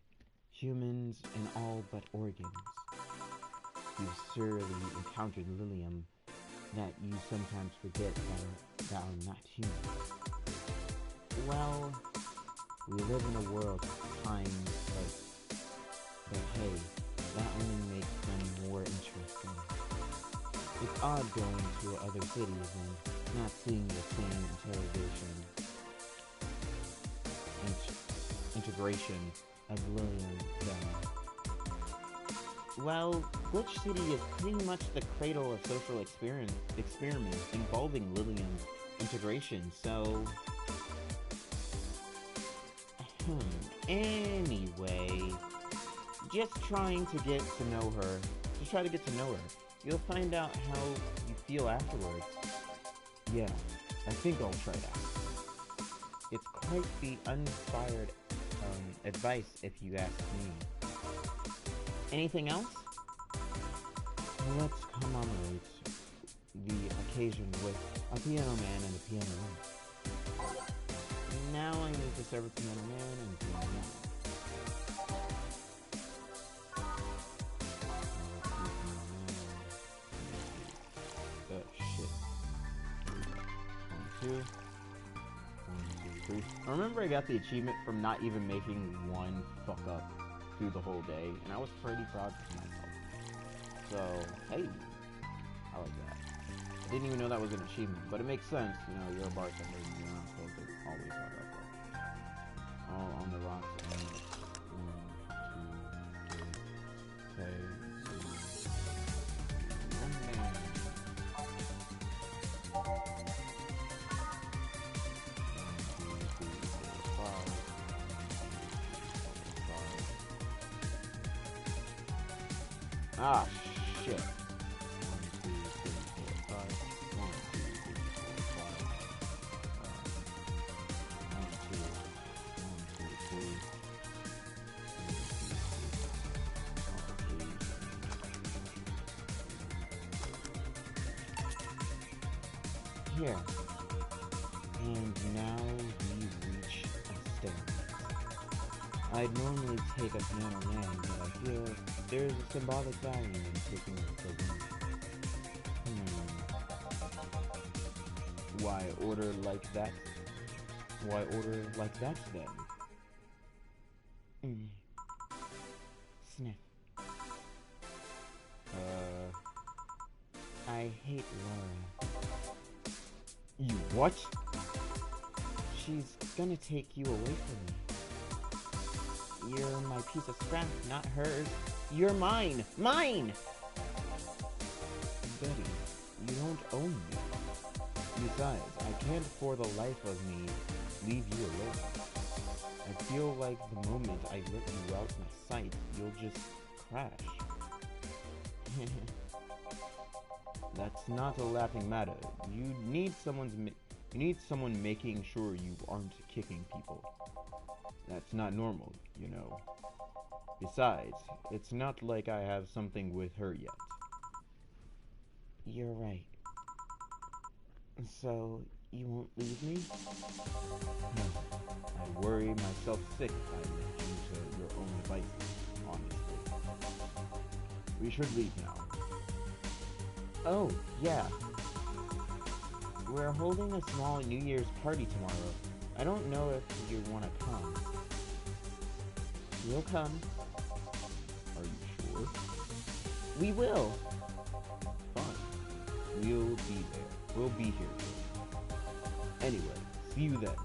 humans and all but organs. You've surely encountered Lilium that you sometimes forget that are not human. Well, we live in a world of time, but hey, that only makes them more interesting. It's odd going to other cities and not seeing the same integration of Lilium then. Well, Glitch City is pretty much the cradle of social experiments involving Lilium integration, so... Anyway, just trying to get to know her. Just try to get to know her. You'll find out how you feel afterwards. Yeah, I think I'll try that. It's quite the uninspired advice, if you ask me. Anything else? Let's commemorate the occasion with a piano man and a piano woman. Now I need to serve a piano man and a piano woman. I remember I got the achievement from not even making one fuck up through the whole day, and I was pretty proud of myself. So, hey, I like that. I didn't even know that was an achievement, but it makes sense, you know, you're a bartender, you're not supposed to always fuck up. All on the rocks, and 1, 2, 3, okay. Ah, shit. 1, 2, 3, 4, 5. 1, 2, 3, 4, 5. 1, 2, 1, 2, 3. Here. And now we reach a stalemate. I'd normally take a piano man, but I feel there's a symbolic value in taking the woman. Why order like that? Why order like that then? Sniff. I hate Laura. You what? She's gonna take you away from me. You're my piece of scrap, not hers. You're mine! Mine! Betty, you don't own me. Besides, I can't for the life of me leave you alone. I feel like the moment I let you out my sight, you'll just crash. That's not a laughing matter. You need someone making sure you aren't kicking people. That's not normal, you know. Besides, it's not like I have something with her yet. You're right. So, you won't leave me? I'd worry myself sick if I left you to your own devices, honestly. We should leave now. Oh, yeah. We're holding a small New Year's party tomorrow. I don't know if you want to come. We'll come. Are you sure? We will. Fine. We'll be there. We'll be here. Anyway, see you then.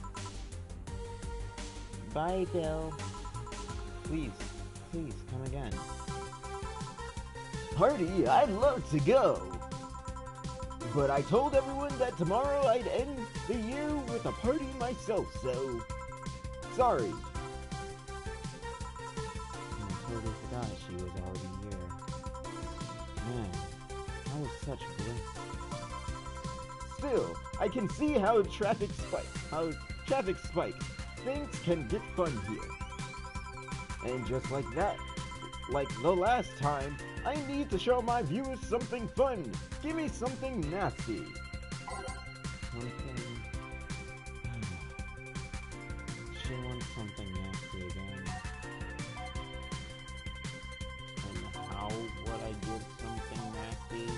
Bye, Bill. Please come again. Party? I'd love to go. But I told everyone that tomorrow I'd end the year with a party myself, so sorry. I totally forgot she was already here. Man, that was such bliss. Still, I can see how traffic spikes. Things can get fun here. And just like that, like the last time, I need to show my viewers something fun. Give me something nasty. She wants something nasty again. And how would I give something nasty?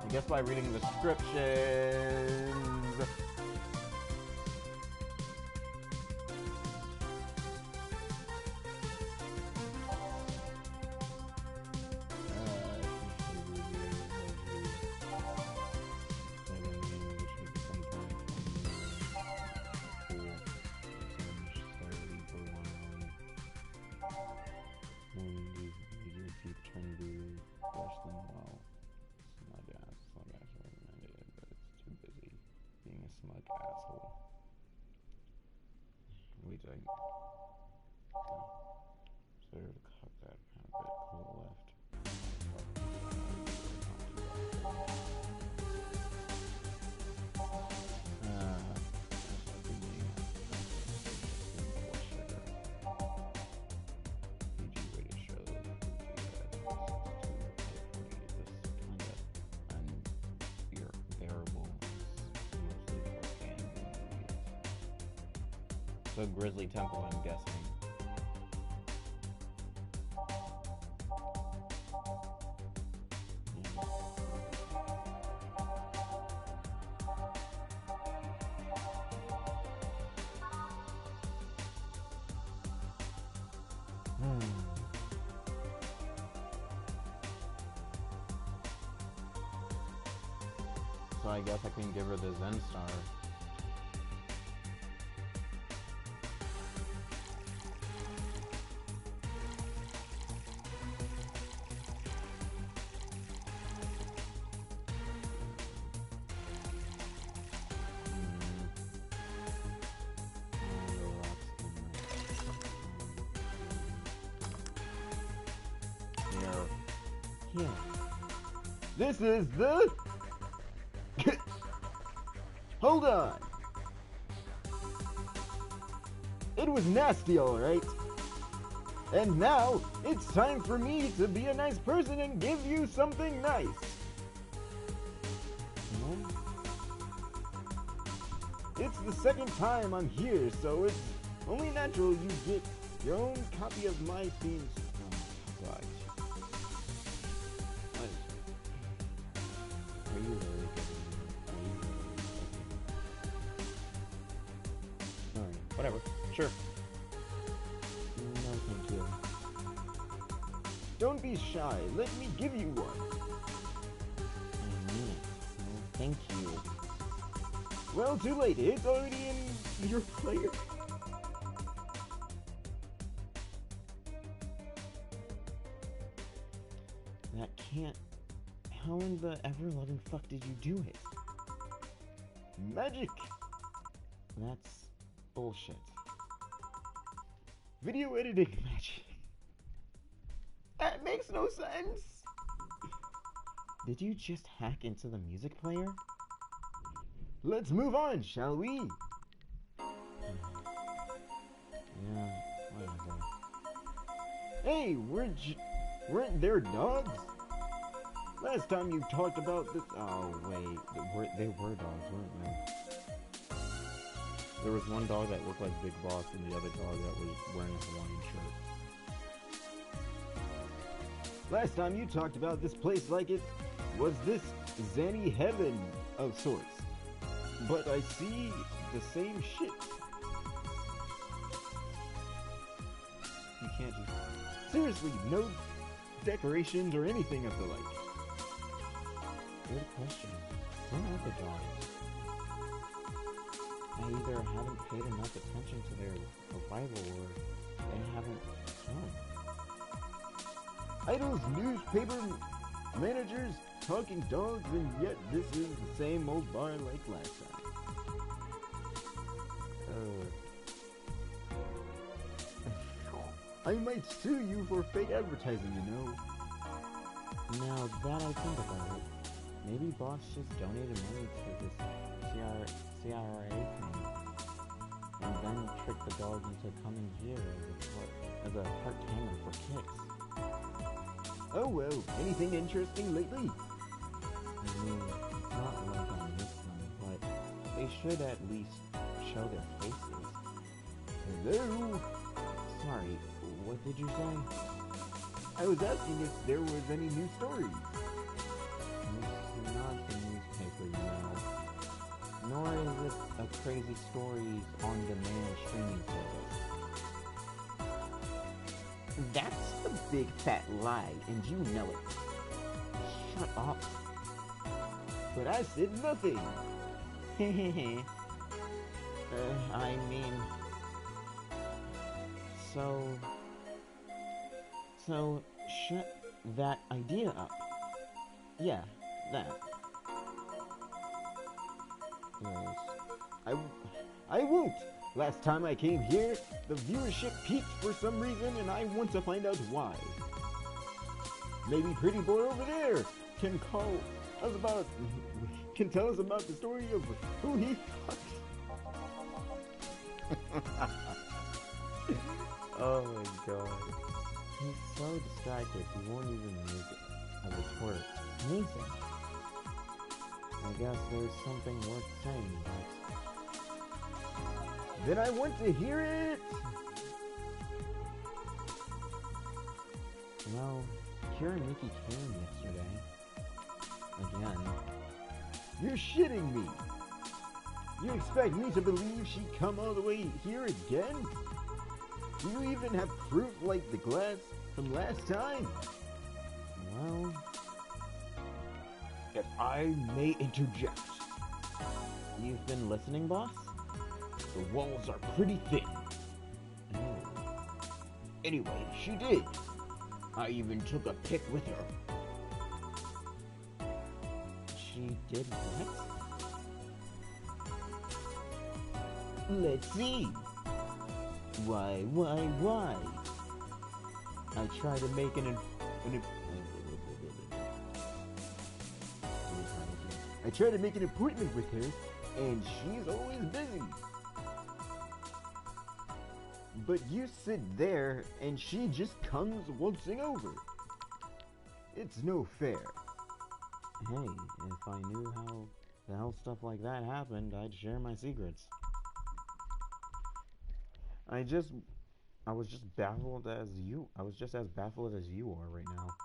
I guess by reading the descriptions. Asshole. Wait, so to cut that a bit to the left. So Grizzly Temple, I'm guessing. So I guess I can give her the Zen Star. Here. This is the... Hold on. It was nasty, alright. And now, it's time for me to be a nice person and give you something nice. It's the second time I'm here, so it's only natural you get your own copy of my theme. Oh, God. Are you really good? Alright, whatever. Sure. No, thank you. Don't be shy. Let me give you one. I mean it. No, thank you. Well, too late. It's already in your player. That can't... How in the ever-loving fuck did you do it? Magic! That's bullshit. Video editing magic. That makes no sense! Did you just hack into the music player? Let's move on, shall we? Yeah, whatever. Hey, weren't there dogs? Last time you talked about this... Oh, wait. They were dogs, weren't they? There was one dog that looked like Big Boss and the other dog that was wearing a Hawaiian shirt. Last time you talked about this place like it was this zany heaven of sorts. But I see the same shit. You can't just... Seriously, no decorations or anything of the like. Good question. Where are the dogs? I either haven't paid enough attention to their arrival or they haven't come. Idols, newspaper managers, talking dogs, and yet this is the same old bar like last time. I might sue you for fake advertising, you know.
Now that I think about it, maybe boss just donated money to this CRA thing, and then tricked the dog into coming here as a part-timer for kicks.
Oh well, anything interesting lately?
I mean, it's not like on this one, but they should at least show their faces.
Hello?
Sorry, what did you say?
I was asking if there was any new stories.
It's not the newspaper, you know. Nor is it a crazy stories on-demand streaming service.
That's a big fat lie, and you know it.
Shut up.
But I said nothing.
I mean... So, shut that idea up. Yeah, that.
Yes. I won't. Last time I came here, the viewership peaked for some reason, and I want to find out why. Maybe pretty boy over there can tell us about the story of who he fucked.
Oh my god. He's so distracted he won't even use it as a twerk. Amazing. I guess there's something worth saying, but...
Then I want to hear it!
Well, Kira and Nikki came yesterday. Again.
You're shitting me! You expect me to believe she'd come all the way here again? Do you even have proof like the glass from last time?
Well...
If I may interject.
You've been listening, boss?
The walls are pretty thin.
Oh.
Anyway, she did. I even took a pic with her.
She did what?
Let's see. Why? I try to make I try to make an appointment with her, and she's always busy. But you sit there, and she just comes waltzing over. It's no fair.
Hey, if I knew how the hell stuff like that happened, I'd share my secrets. I was just baffled as you. I was just as baffled as you are right now.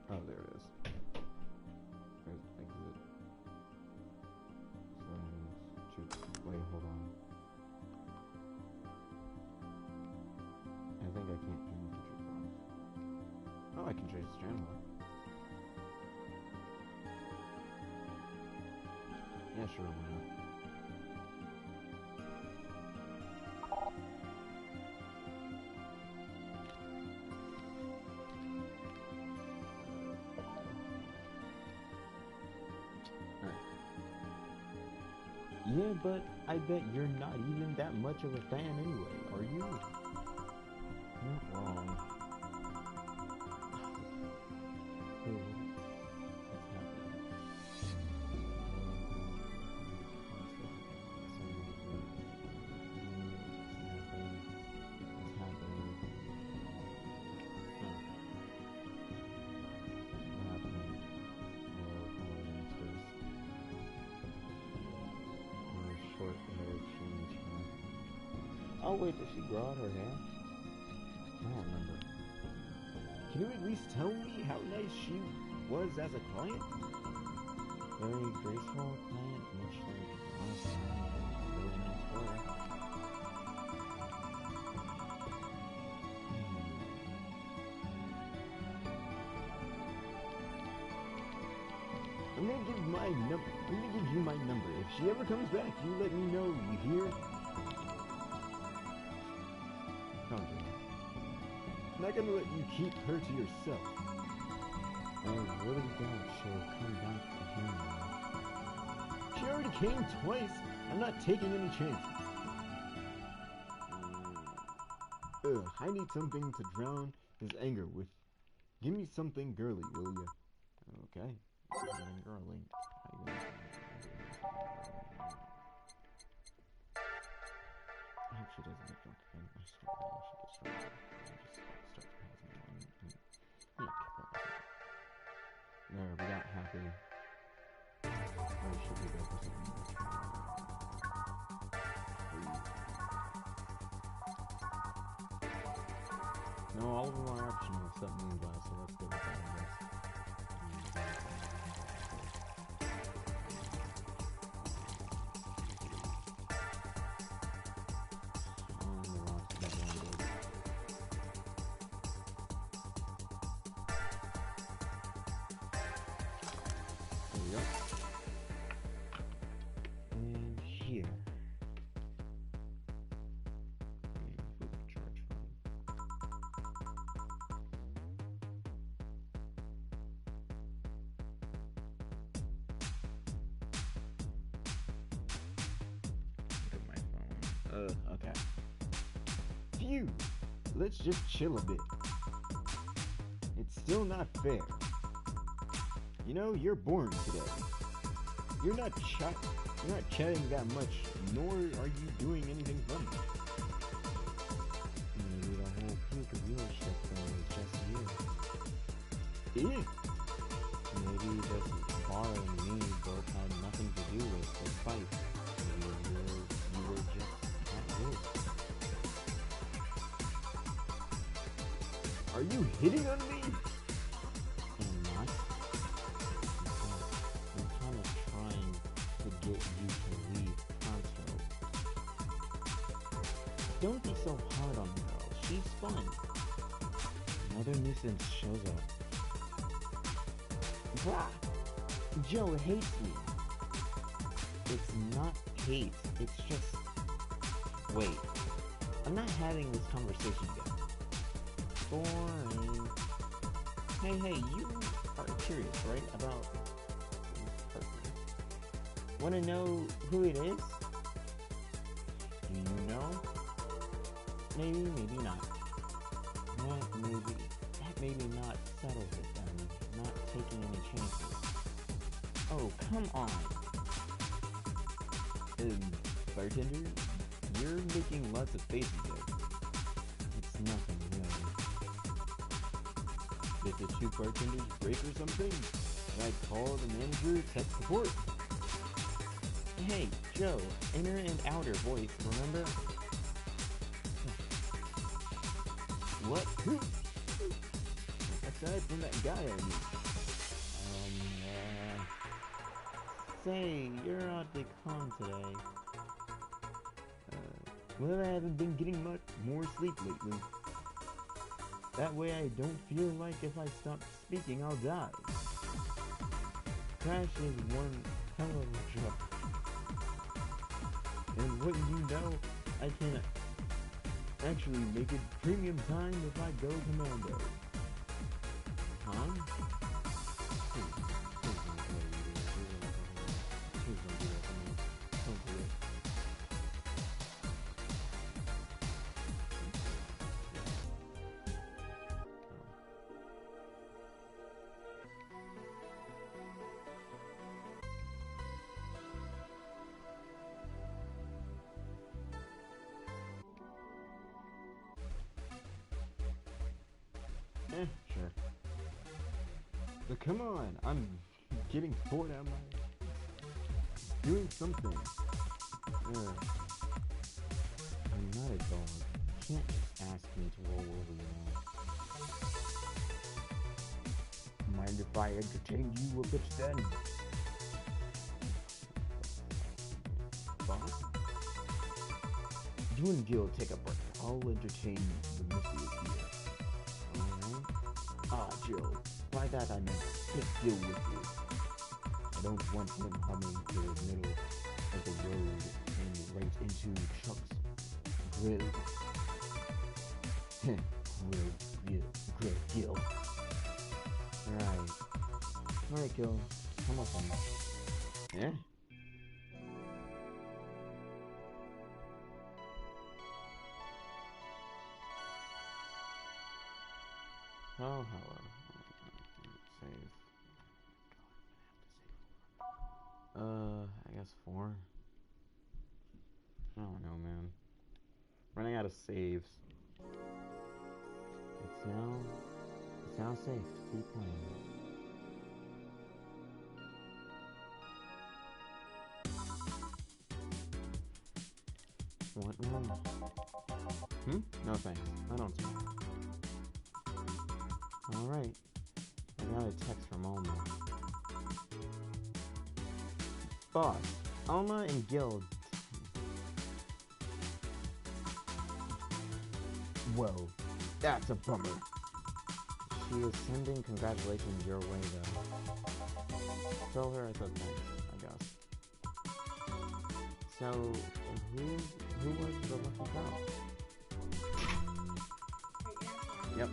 Oh, there it is. There's exit. Wait, hold on.
I think I can't change the jukebox.
Oh, I can change the channel.
Yeah, sure, why not? Yeah, but I bet you're not even that much of a fan anyway, are you? Not wrong. Oh wait, did she grow out her hair? I don't remember.
Can you at least tell me how nice she was as a client?
Very graceful client, much like last time. Really nice girl.
Let me give you my number. If she ever comes back, you let me know. You hear? Come on. I'm not gonna let you keep her to yourself.
I really doubt she'll come back again now.
She already came twice. I'm not taking any chances. I need something to drown his anger with. Give me something girly, will you? Okay.
Something girly.
I hope she doesn't get drunk again. I just don't know if she gets drunk. I just start to there, we got happy. Or should we go for something more? No, all of them are optional except Moonblast, so let's go with that, I guess. Okay. Phew! Let's just chill a bit. It's still not fair. You know, you're boring today. You're not chatting that much, nor are you doing anything funny.
Maybe the whole peak of viewership thing is just you.
Yeah.
Maybe just Bar and me both had nothing to do with this fight. Maybe you were just
are you hitting on me?
I'm not. I'm kind of trying to get you to leave Conto. Don't be so hard on the girl. She's fun. Another nuisance shows up. Blah! Joe hates me. It's not hate. It's just... Wait. I'm not having this conversation yet. Boring. Hey, you are curious, right? About this partner. Wanna know who it is? Do you know? Maybe, maybe not. That maybe not settles it then. Not taking any chances. Oh, come on.
Bartender? You're making lots of faces there.
It's nothing, really.
Did the two bartenders break or something? Can I call the manager, tech support?
Hey, Joe, inner and outer voice, remember?
What? Who? Aside from that guy I mean.
Say, you're oddly calm today.
Well, I haven't been getting much more sleep lately. That way I don't feel like if I stop speaking, I'll die. Crash is one hell of a job. And wouldn't you know, I can actually make it premium time if I go commando. Huh? Sure. But come on, I'm getting bored out of my... doing something.
I'm not a dog. You can't just ask me to roll over you.
Mind if I entertain you a bit then? Boss? You and Gil take a break. I'll entertain the missile here.
Alright?
Ah, Jill. By that I meant take Gil with you. I don't want him humming to the middle of the road and right into Chuck's grill. Grill Gil.
Right. Alright, Gil. Come with him.
Yeah.
Oh, hello. Save. I guess 4. I don't know, man. Running out of saves. It's now safe to keep playing. What room? No thanks. I don't smoke. Alright. I got a text from Alma. Boss, Alma and Gil.
Whoa, that's a bummer.
She is sending congratulations your way, though. Tell her I said thanks, I guess. So, who was the lucky girl?
Yep.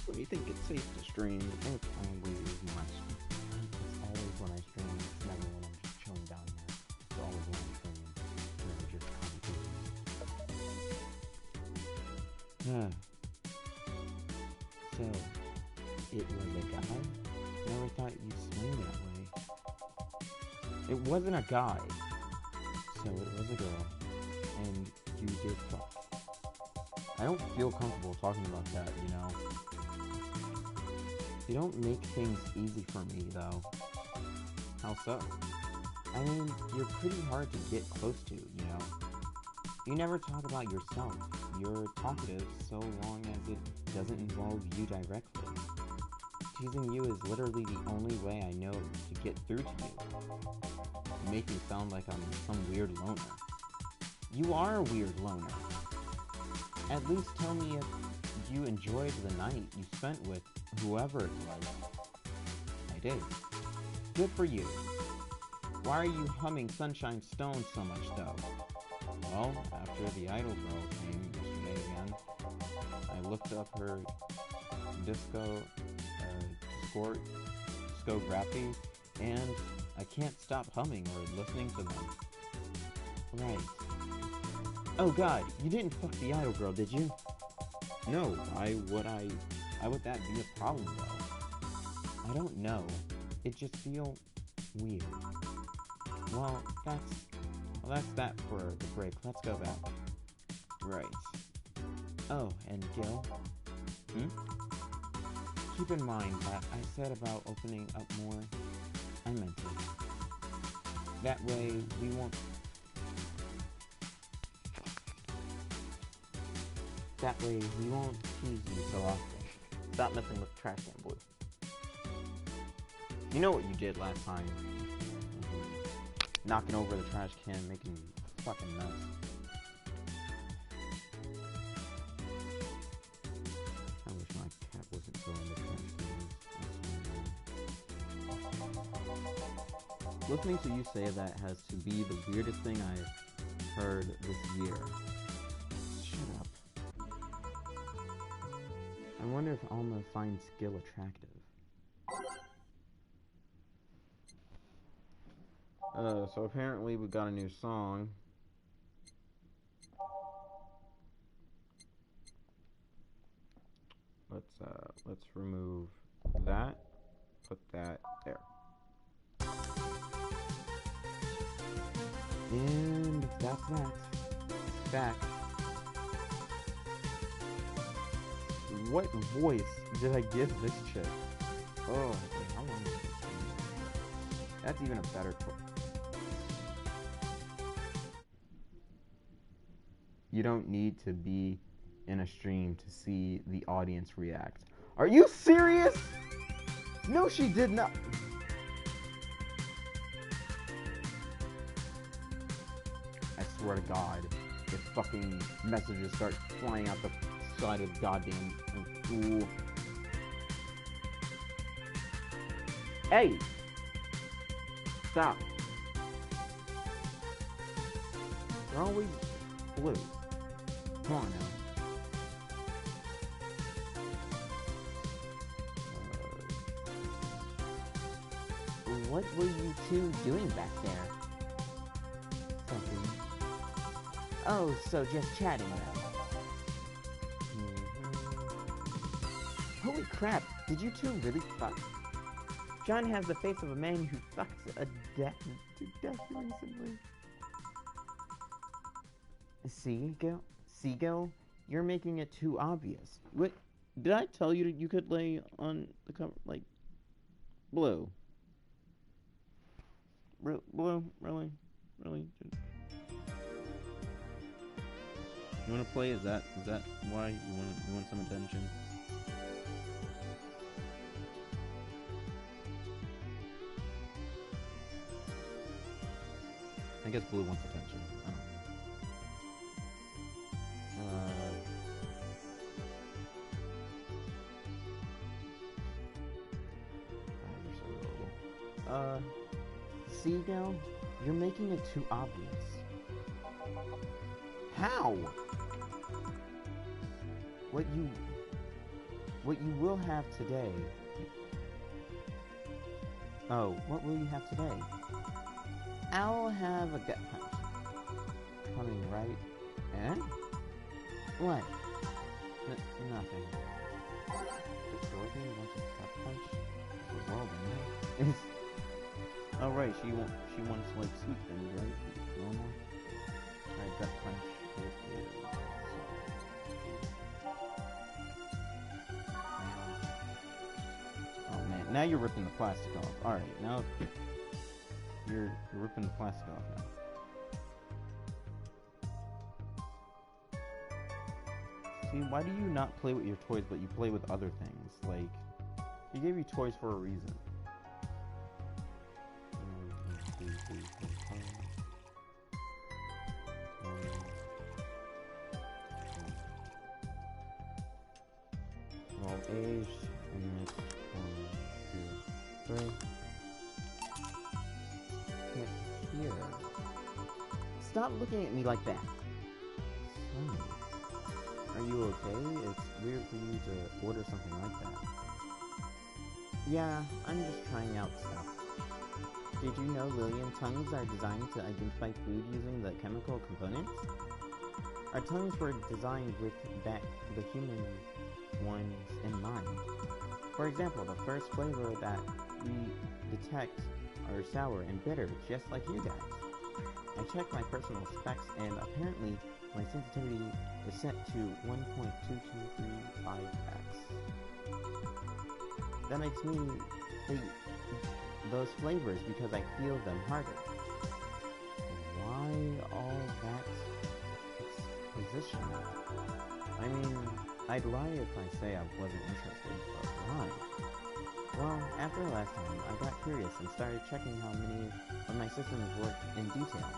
When you think it's safe to stream, it's always my stream.
It's always when I stream. It's never when I'm just chilling down here. It's always when I'm streaming. Never just commentating. So, it was a guy? Never thought you'd swing that way. It wasn't a guy. So it was a girl. And you did fuck. I don't feel comfortable talking about that, you know? You don't make things easy for me, though.
How so?
I mean, you're pretty hard to get close to, you know? You never talk about yourself. You're talkative so long as it doesn't involve you directly. Teasing you is literally the only way I know to get through to you. You make me sound like I'm some weird loner. You are a weird loner. At least tell me if you enjoyed the night you spent with whoever it was. I did. Good for you. Why are you humming Sunshine Stone so much, though? Well, after the idol girl came yesterday again, I looked up her discography, and I can't stop humming or listening to them. Right. Oh god, you didn't fuck the idol girl, did you?
No, why would that be a problem, though?
I don't know. It just feels weird. Well, that's that for the break. Let's go back.
Right.
Oh, and Gil? Keep in mind that I said about opening up more. I meant it. That way, we won't tease you so often.
Stop messing with the trash can, boy. You know what you did last time. Knocking over the trash can, making
fucking nuts. I wish my cat wasn't throwing the trash cans. Listening to you say that has to be the weirdest thing I've heard this year. Shut up. I wonder if Alma finds skill attractive.
So apparently we got a new song. Let's remove that. Put that there.
And that's that. It's back. What voice did I give this chick? Oh, wait, how long is this? That's even a better question. You don't need to be in a stream to see the audience react. Are you serious? No, she did not. I swear to God, if fucking messages start flying out the side of the goddamn fool. Hey! Stop. They're always blue. Come on now. What were you two doing back there? Something. Oh, so just chatting then. Holy crap, did you two really fuck? John has the face of a man who fucks to death recently. Seagull, you're making it too obvious.
What? Did I tell you that you could lay on the cover, like, blue? Blue? Really? Really? You want to play? Is that why you want some attention? I guess blue wants attention. I don't know.
Seagull, you're making it too obvious.
How?
What you will have today. Oh, what will you have today? I'll have a gut punch. Coming right. Eh? What? Nothing. Did Dorothy want a gut punch? The world, isn't it?
Oh right, she wants like sweet things, right? Normal. Alright, gut punch. Oh man, now you're ripping the plastic off. Alright, now you're ripping the plastic off now. See, why do you not play with your toys but you play with other things? Like, he gave you toys for a reason. Well, age, and 1, 2, 3. Here. Stop looking at me like that. Are you okay? It's weird for you to order something like that. Yeah, I'm just trying out stuff. Did you know Lillian tongues are designed to identify food using the chemical components? Our tongues were designed with the human ones in mind. For example, the first flavor that we detect are sour and bitter, just like you guys. I checked my personal specs, and apparently my sensitivity is set to 1.2235x. That makes me hate those flavors because I feel them harder. Why all that exposition? I mean, I'd lie if I say I wasn't interested, but why? Well, after last time, I got curious and started checking how many of my systems worked in detail.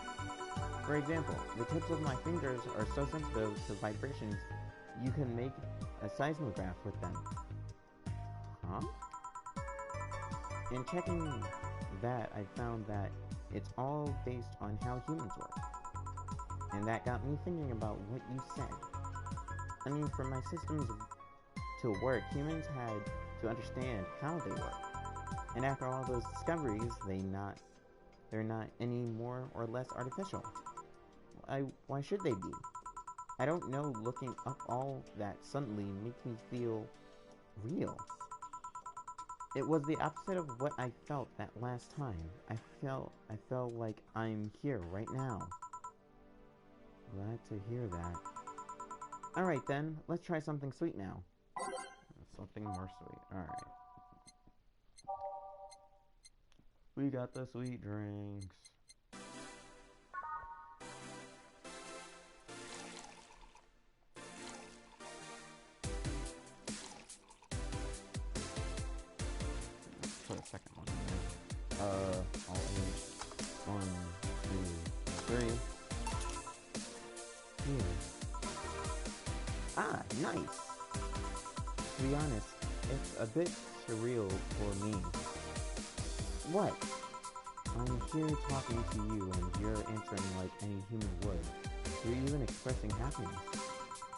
For example, the tips of my fingers are so sensitive to vibrations, you can make a seismograph with them. Huh? In checking that, I found that it's all based on how humans work. And that got me thinking about what you said. I mean, for my systems to work, humans had to understand how they work. And after all those discoveries, they're not any more or less artificial. Why should they be? I don't know, looking up all that suddenly makes me feel real. It was the opposite of what I felt that last time. I felt like I'm here right now. Glad to hear that. Alright then, let's try something sweet now. Something more sweet. Alright. We got the sweet drinks. Let's put a second one in there. I'll use 1, 2, 3. Here. Ah, nice! To be honest, it's a bit surreal for me. What? I'm here talking to you and you're answering like any human would. You're even expressing happiness.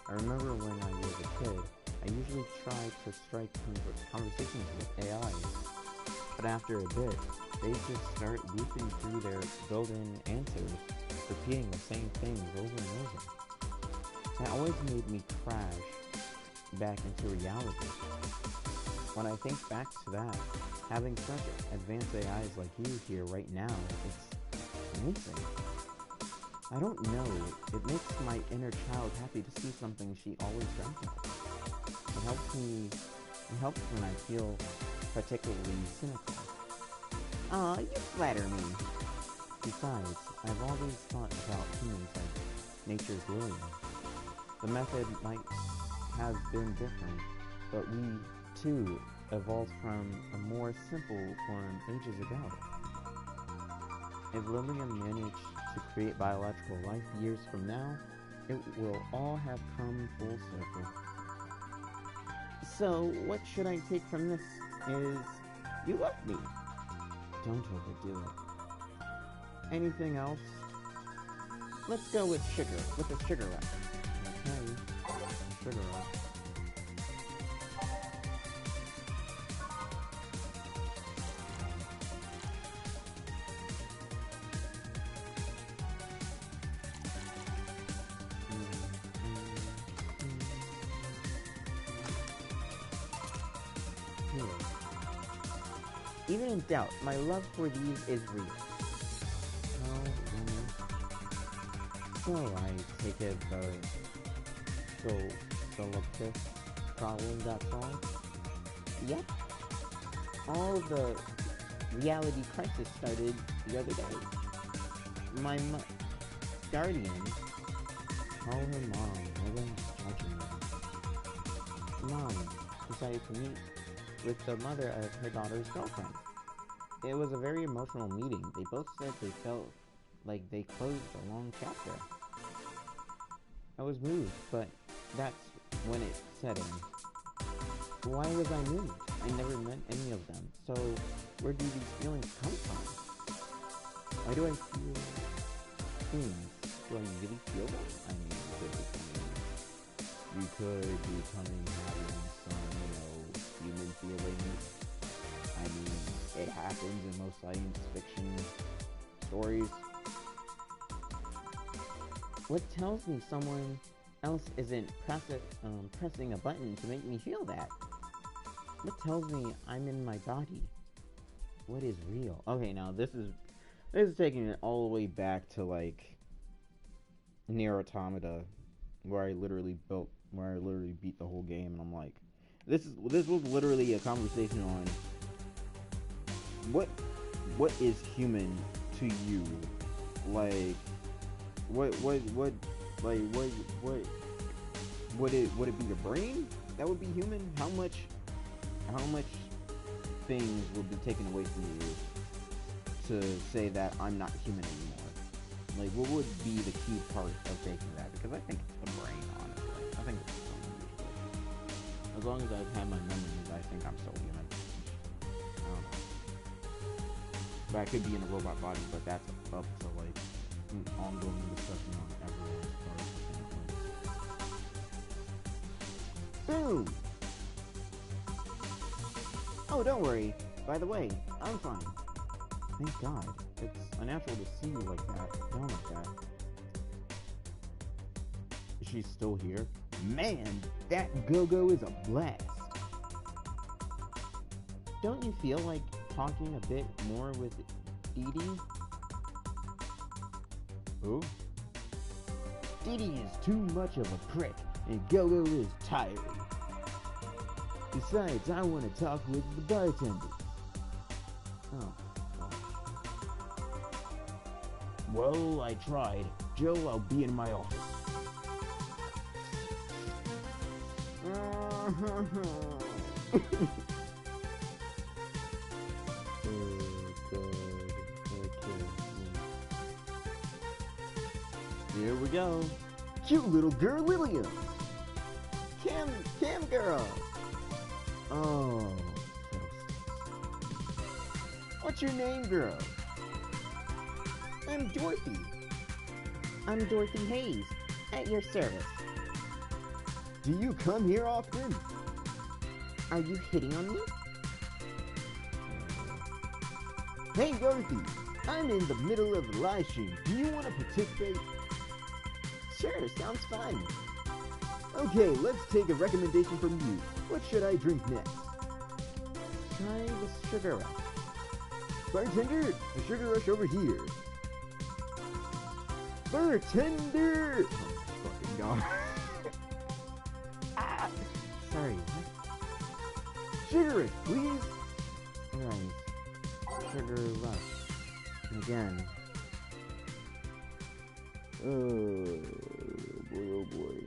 I remember when I was a kid, I usually tried to strike conversations with AI. But after a bit, they just start looping through their built-in answers, repeating the same things over and over. That always made me crash back into reality. When I think back to that, having such advanced AIs like you here right now, it's amazing. I don't know, it makes my inner child happy to see something she always dreamt of. It helps when I feel particularly cynical. Aw, you flatter me. Besides, I've always thought about humans as nature's William. The method might have been different, but we, too, evolved from a more simple form ages ago. If Lilium managed to create biological life years from now, it will all have come full circle. So, what should I take from this is, you love me. Don't overdo it. Anything else? Let's go with a sugar rush. Okay, sugar rush. Even in doubt, my love for these is real. So I take it the problem that's solved? Yep. All the reality crisis started the other day. My guardian, call her Mom, no one's judging me. Mom decided to meet with the mother of her daughter's girlfriend. It was a very emotional meeting. They both said they felt like they closed a long chapter. I was moved, but that's when it set in. Why was I moved? I never met any of them. So, where do these feelings come from? Why do I feel things? Do I really feel them? I mean, you could be having some, human feelings. I mean, it happens in most science fiction stories. What tells me someone else isn't pressing a button to make me feel that? What tells me I'm in my body? What is real? Okay, now this is taking it all the way back to like Nier Automata, where I literally beat the whole game, and I'm like, this was literally a conversation on what is human to you, like would it be your brain that would be human? How much things would be taken away from you to say that I'm not human anymore?
Like, what would be the key part of baking that? Because I think it's the brain, honestly. I think it's something usually. As long as I've had my memories, I think I'm still human. I don't know. But I could be in a robot body, but that's up to, like, an ongoing discussion on everyone's part.
Boom! Oh, don't worry. By the way, I'm fine.
Thank God. It's unnatural to see you like that, down like that. She's still here?
Man, that go-go is a blast.
Don't you feel like talking a bit more with Dee Dee?
Who?
Dee Dee is too much of a prick, and Go-Go is tiring. Besides, I want to talk with the bartender.
Oh, gosh.
Well, I tried. Joe, I'll be in my office.
Here we go.
Cute little girl Lilium. Cam girl. Oh. What's your name, girl?
I'm Dorothy. I'm Dorothy Hayes, at your service.
Do you come here often?
Are you hitting on me?
Hey, Dorothy. I'm in the middle of the live stream. Do you want to participate?
Sure, sounds fun.
Okay, let's take a recommendation from you. What should I drink next?
Try the sugar rush.
Bartender, a sugar rush over here. Bartender! Oh my fucking god.
Ah! Sorry,
Sugar rush, please.
Right. Sugar rush. And again.
Oh boy, oh boy.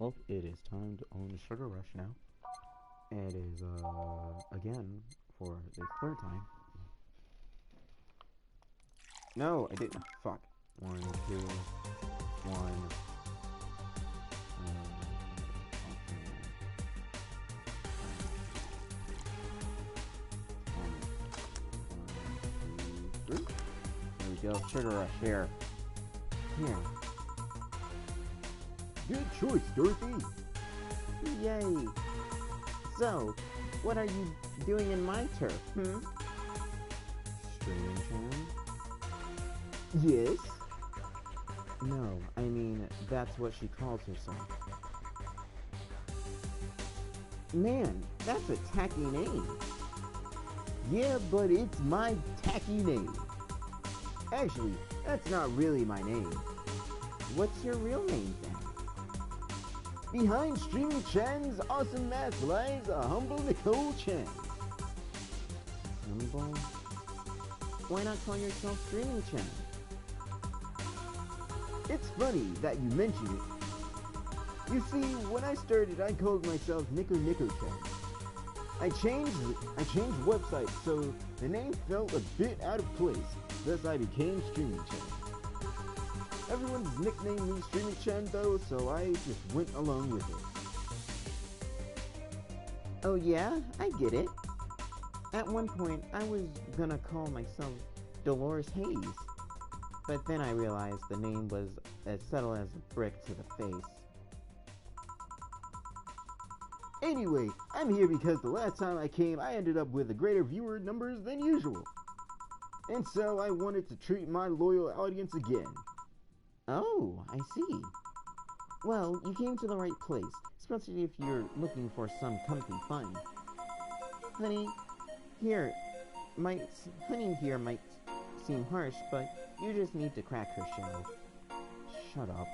Well, it is time to own a sugar rush now. It is, again, for the third time. No, I didn't. Fuck. 1, 2, 1. There we go. Sugar rush here. Here.
Good choice, Dorothy.
Yay. So, what are you doing in my turf,
Streaming channel?
Yes?
No, I mean, that's what she calls herself.
Man, that's a tacky name. Yeah, but it's my tacky name. Actually, that's not really my name.
What's your real name then?
Behind Streaming Chan's awesome mask lies a humble Nicole Chan.
Humble? Why not call yourself Streaming Chan?
It's funny that you mention it. You see, when I started, I called myself Nico Chan. I changed websites, so the name felt a bit out of place. Thus, I became Streaming Chan. Everyone's nicknamed me Streaming Chan though, so I just went along with it.
Oh yeah, I get it. At one point, I was gonna call myself Dolores Hayes, but then I realized the name was as subtle as a brick to the face.
Anyway, I'm here because the last time I came, I ended up with a greater viewer numbers than usual. And so I wanted to treat my loyal audience again.
Oh, I see. Well, you came to the right place, especially if you're looking for some comfy fun. Honey here might seem harsh, but you just need to crack her shell.
Shut up.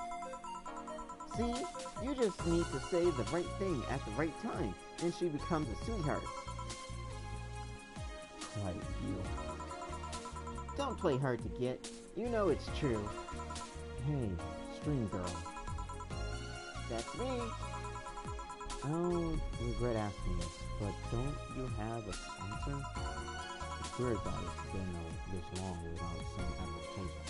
See? You just need to say the right thing at the right time, and she becomes a sweetheart.
Quiet, you.
Don't play hard to get. You know it's true.
Hey, stream girl.
That's me.
I don't regret asking this.
But don't you have a sponsor? I swear to God, it's been this long without some advertisement.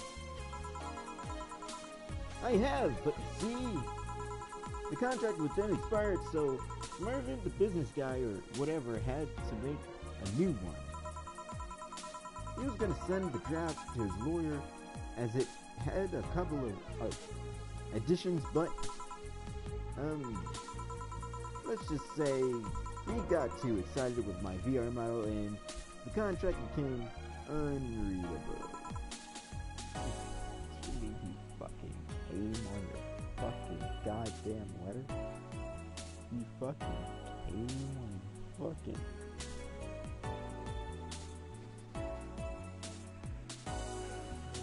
I have, but see, the contract was then expired, so Marvin, the business guy or whatever, had to make a new one. He was going to send the draft to his lawyer as it had a couple of additions, but let's just say he got too excited with my VR model and the contract became unreadable.
You fucking aim on your fucking goddamn letter? You fucking aim on your fucking...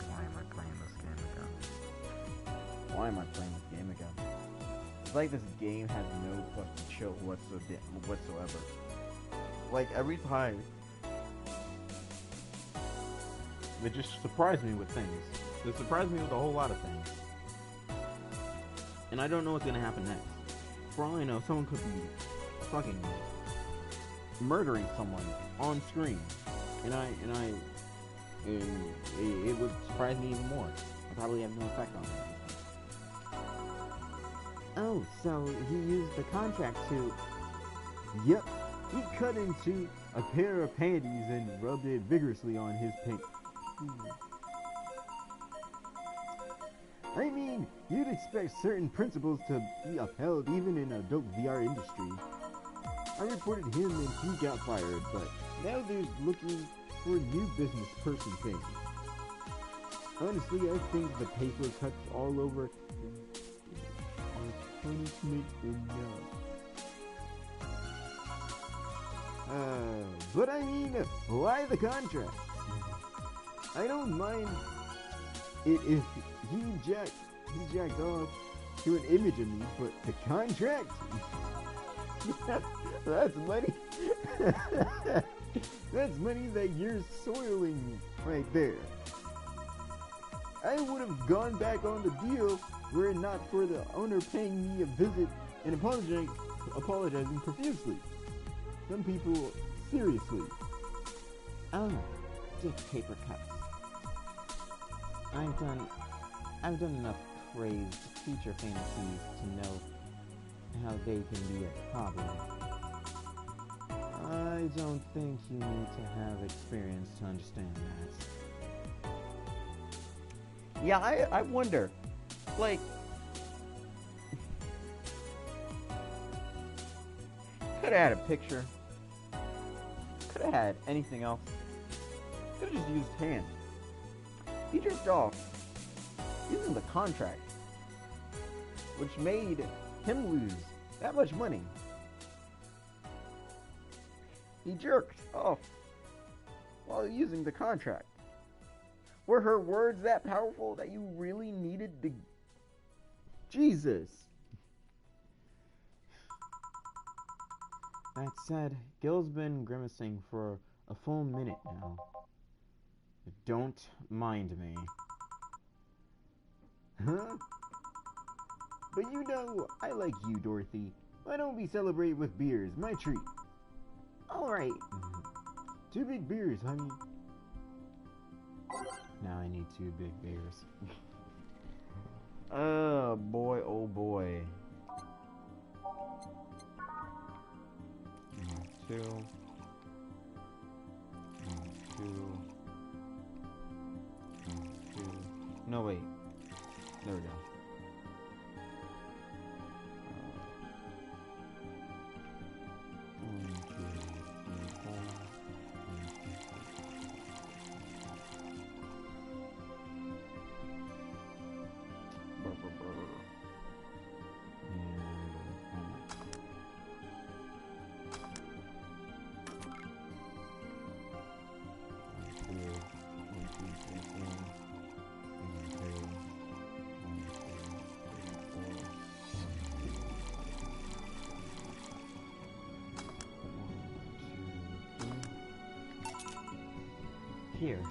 Why am I playing this game again?
Why am I playing this game again? It's like this game has no fucking chill whatsoever. Like every time,
They just surprise me with things. They surprise me with a whole lot of things. And I don't know what's gonna happen next. For all I know, someone could be fucking murdering someone on screen. And it would surprise me even more. I'll probably have no effect on it.
oh, so he used the contract to... Yep, he cut into a pair of panties and rubbed it vigorously on his pink. I mean, you'd expect certain principles to be upheld even in adult VR industry. I reported him and he got fired, but now there's looking for a new business person thing. Honestly, I think the paper cuts all over are punishment enough. But I mean, why the contract? I don't mind it if he jacked off to an image of me, but the contract? That's money. That's money that you're soiling right there. I would have gone back on the deal were it not for the owner paying me a visit and apologizing profusely. Some people, seriously.
Oh, dick paper cuts. I've done enough crazed future fantasies to know how they can be a problem. I don't think you need to have experience to understand that.
Yeah, I wonder. Like, could have had a picture. Could have had anything else. Could have just used hand. He jerked off using the contract, which made him lose that much money. He jerked off while using the contract. Were her words that powerful that you really needed to... Jesus.
That said, Gil's been grimacing for a full minute now. Don't mind me.
Huh? But you know, I like you, Dorothy. Why don't we celebrate with beers? My treat.
Alright.
2 big beers, honey.
Now I need 2 big beers.
Oh boy, oh boy. 2. 2. 2. No, wait. There we go.
Here.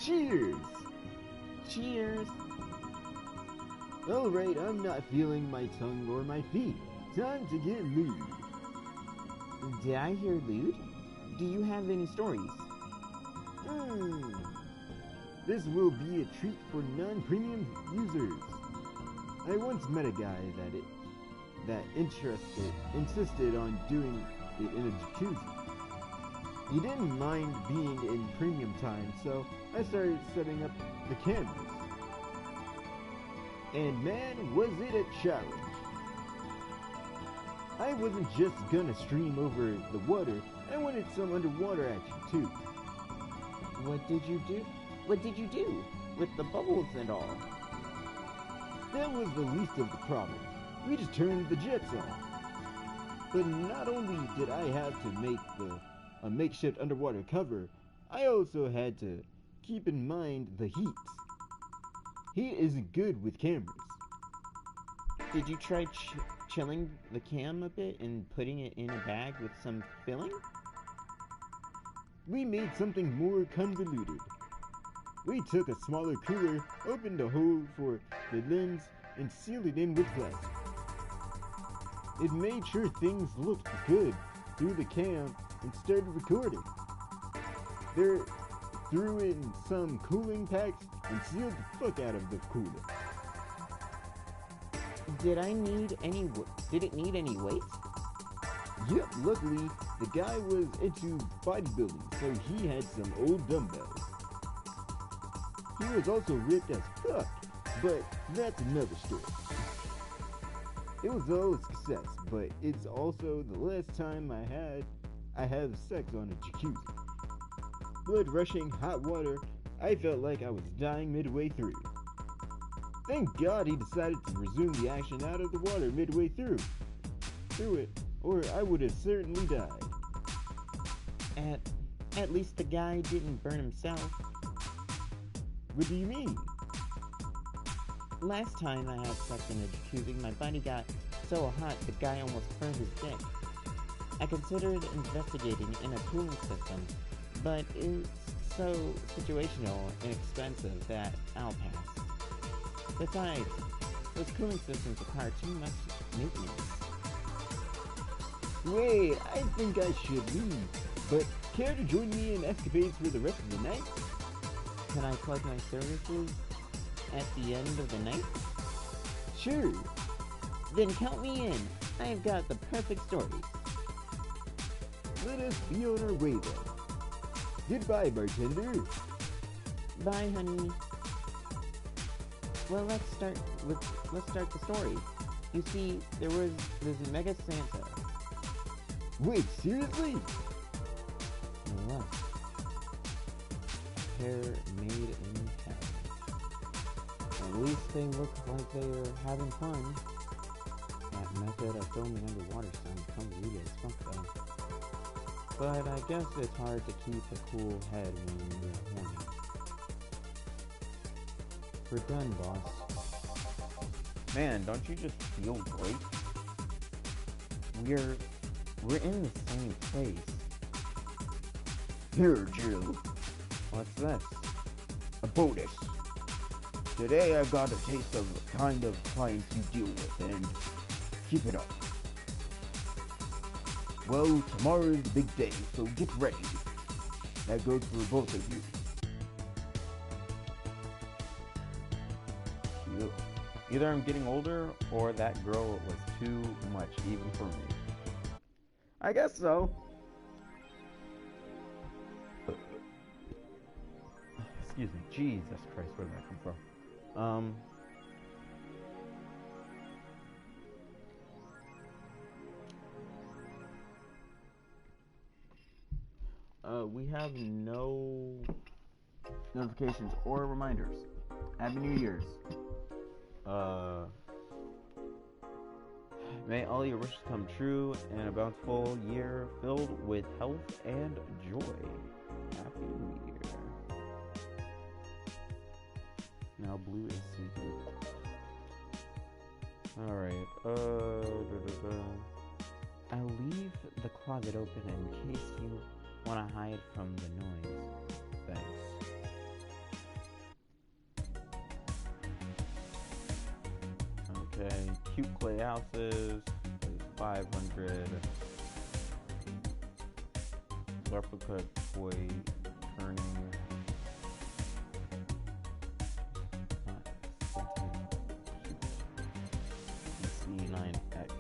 Cheers!
Cheers!
Alright, I'm not feeling my tongue or my feet. Time to get lewd.
Did I hear loot? Do you have any stories?
Hmm. This will be a treat for non-premium users. I once met a guy that insisted on doing it in a jacuzzi. He didn't mind being in premium time, so I started setting up the cameras. And man, was it a challenge. I wasn't just gonna stream over the water, I wanted some underwater action too.
What did you do? What did you do? With the bubbles and all?
That was the least of the problem. We just turned the jets on. But not only did I have to make a makeshift underwater cover, I also had to keep in mind the heat. Heat isn't good with cameras.
Did you try chilling the cam a bit and putting it in a bag with some filling?
We made something more convoluted. We took a smaller cooler, opened a hole for the lens, and sealed it in with plastic. It made sure things looked good through the cam and started recording. There, threw in some cooling packs and sealed the fuck out of the cooler.
Did it need any weights?
Yep, luckily, the guy was into bodybuilding, so he had some old dumbbells. He was also ripped as fuck, but that's another story. It was all a success, but it's also the last time I have sex on a jacuzzi. Blood rushing, hot water, I felt like I was dying midway through. Thank God he decided to resume the action out of the water midway through it, or I would have certainly died.
At least the guy didn't burn himself.
What do you mean?
Last time I had sex in a jacuzzi, my body got so hot the guy almost burned his dick. I considered investigating in a cooling system, but it's so situational and expensive that I'll pass. Besides, those cooling systems require too much maintenance.
Wait, I think I should leave, but care to join me in escapades for the rest of the night?
Can I plug my services at the end of the night?
Sure.
Then count me in. I've got the perfect story.
Let us be on our way then. Goodbye, bartender.
Bye, honey. Well, let's start the story. You see, there was this mega Santa.
Wait, seriously?
What? Hair made in heaven. At least they look like they are having fun. That method of filming underwater sounds convoluted as fuck though. But I guess it's hard to keep a cool head when you're horny. We're done, boss. Man, don't you just feel great? We're in the same place.
Here, Jill.
What's this?
A bonus. Today I got a taste of the kind of clients you deal with, and keep it up. Well, tomorrow is the big day, so get ready. That goes for both of you.
Either I'm getting older, or that girl was too much, even for me. I guess so. Excuse me. Jesus Christ, where did that come from? We have no notifications or reminders. Happy New Year's. May all your wishes come true and a bountiful year filled with health and joy. Happy New Year. Now blue is sinking. Alright, I'll leave the closet open in case you want to hide from the noise. Thanks. Okay, cute clay houses is 500. replica toy turning. C9X.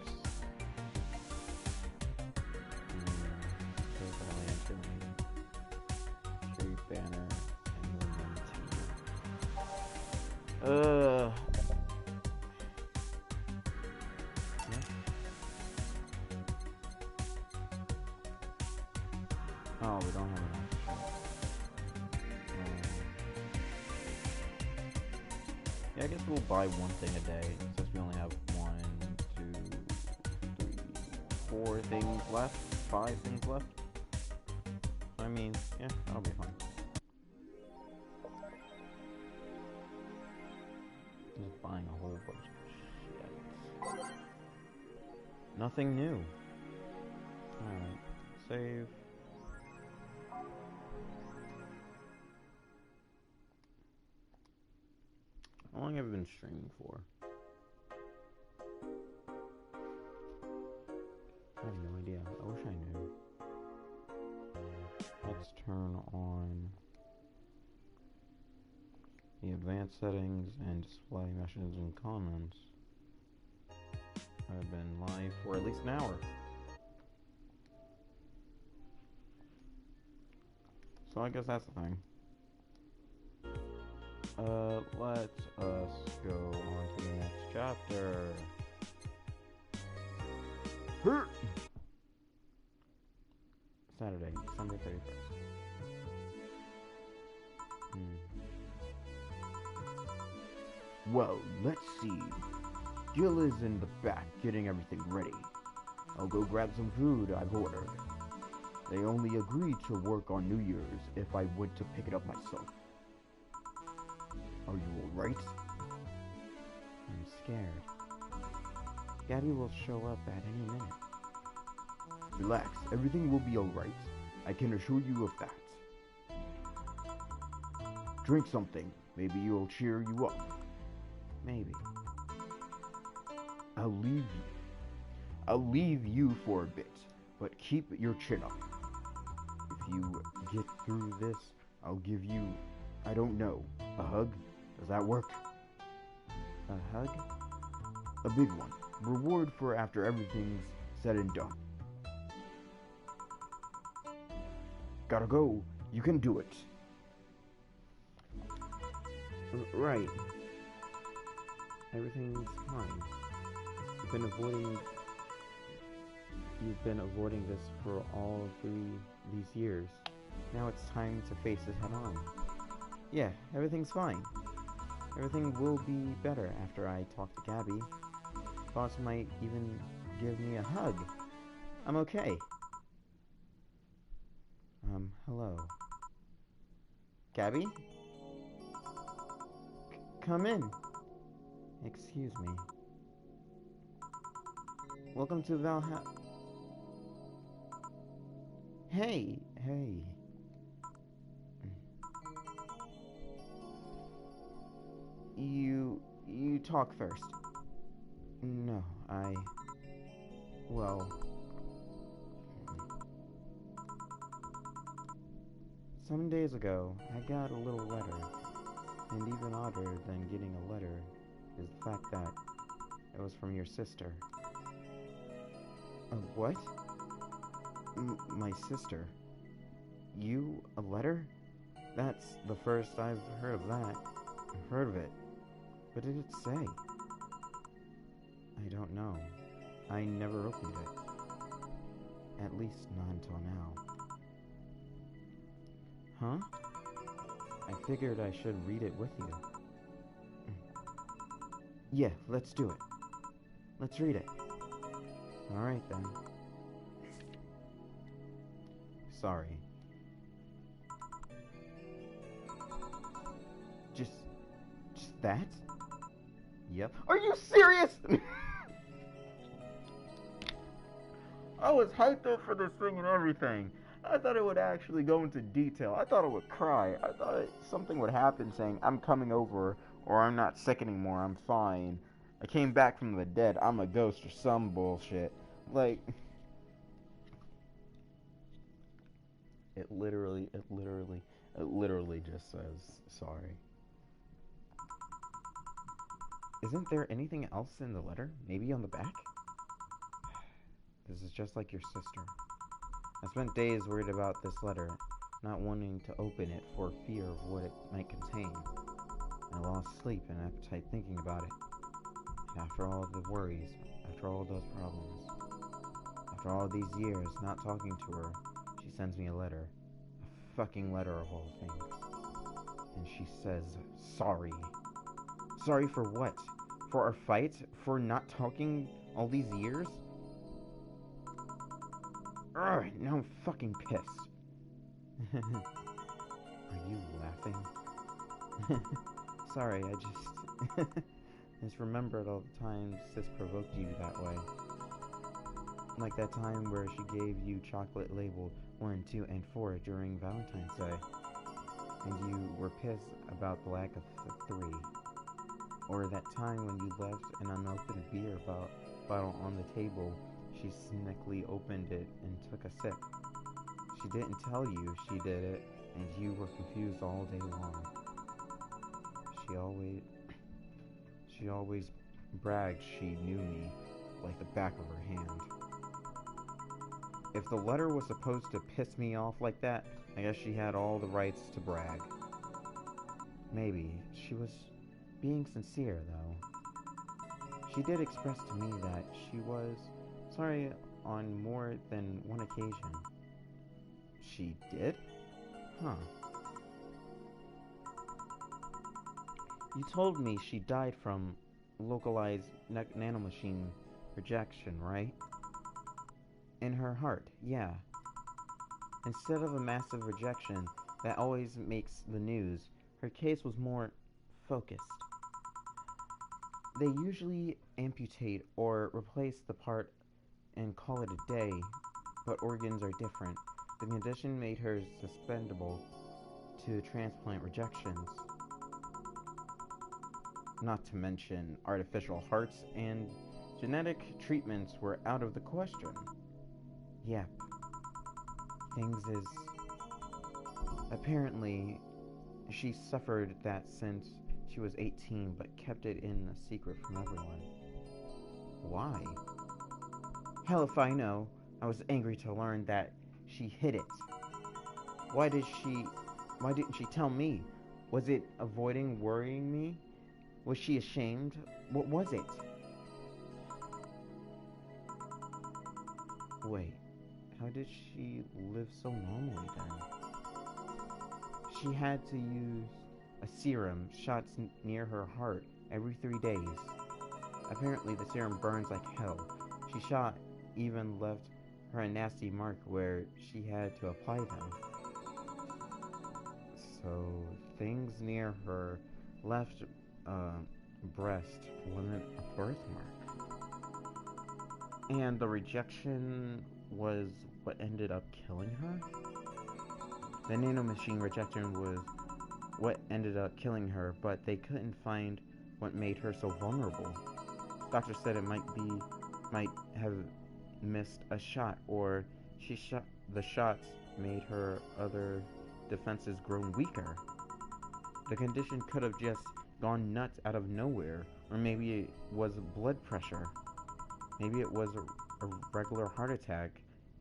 Tree banner and yeah. Oh, we don't have enough. Yeah, I guess we'll buy one thing a day since we only have 1, 2, 3, 4 things left, 5 things left. I mean, yeah, that'll be fine. Just buying a whole bunch of shit. Nothing new. Alright, save. How long have I been streaming for? I have no idea. I wish I knew. Let's turn on the advanced settings and display messages and comments. I've been live for at least an hour. So I guess that's the thing. Let us go on to the next chapter. Saturday, December 31st.
Well, let's see. Jill is in the back getting everything ready. I'll go grab some food I've ordered. They only agreed to work on New Year's if I went to pick it up myself. Are you alright?
I'm scared. Gabby will show up at any minute.
Relax, everything will be alright. I can assure you of that. Drink something. Maybe it'll cheer you up.
Maybe.
I'll leave you for a bit, but keep your chin up. If you get through this, I'll give you, I don't know, a hug? Does that work?
A hug?
A big one. Reward for after everything's said and done. Gotta go. You can do it.
Right. Everything's fine. You've been avoiding this for all these years. Now it's time to face it head on. Yeah, everything's fine. Everything will be better after I talk to Gabby. Boss might even give me a hug. I'm okay. Hello. Gabby? Come in. Excuse me. Welcome to Valhalla. Hey. You talk first. No, well... Some days ago, I got a little letter. And even odder than getting a letter is the fact that it was from your sister. What? My sister? You? A letter? That's the first I've heard of that. I've heard of it. What did it say? I don't know. I never opened it. At least not until now. Huh? I figured I should read it with you. Yeah, let's do it. Let's read it. Alright then. Sorry. Just that? Yep. Are you serious? I was hyped up for this thing and everything. I thought it would actually go into detail. I thought it would cry. I thought something would happen saying, I'm coming over, or I'm not sick anymore, I'm fine. I came back from the dead, I'm a ghost or some bullshit. Like...
It literally just says sorry. Isn't there anything else in the letter? Maybe on the back? This is just like your sister. I spent days worried about this letter, not wanting to open it for fear of what it might contain. I lost sleep and appetite thinking about it. And after all the worries, after all those problems, after all these years not talking to her, she sends me a letter. A fucking letter of all things. And she says, sorry. Sorry for what? For our fight? For not talking all these years? Ugh, now I'm fucking pissed. Are you laughing? Sorry, I just remembered all the times Sis provoked you that way. Like that time where she gave you chocolate labeled 1, 2, and 4 during Valentine's Day. And you were pissed about the lack of 3. Or that time when you left an unopened beer bottle on the table. She cynically opened it and took a sip. She didn't tell you she did it, and you were confused all day long. She always bragged she knew me like the back of her hand. If the letter was supposed to piss me off like that, I guess she had all the rights to brag. Maybe she was being sincere, though. She did express to me that she was sorry on more than one occasion. She did? Huh. You told me she died from localized nanomachine rejection, right? In her heart, yeah. Instead of a massive rejection that always makes the news, her case was more focused. They usually amputate or replace the part and call it a day, but organs are different. The condition made her susceptible to transplant rejections. Not to mention artificial hearts and genetic treatments were out of the question. Yep. Things is... Apparently, she suffered that since she was 18, but kept it in a secret from everyone. Why? Hell if I know. I was angry to learn that she hid it. Why didn't she tell me? Was it avoiding worrying me? Was she ashamed? What was it? Wait, how did she live so normally then? She had to use a serum shots near her heart every 3 days. Apparently the serum burns like hell. She shot even left her a nasty mark where she had to apply them. So things near her left breast wasn't a birthmark. And the rejection was what ended up killing her? The nanomachine rejection was what ended up killing her, but they couldn't find what made her so vulnerable. Doctor said it might have missed a shot, or the shots made her other defenses grown weaker. The condition could have just gone nuts out of nowhere, or maybe it was blood pressure. Maybe it was a regular heart attack,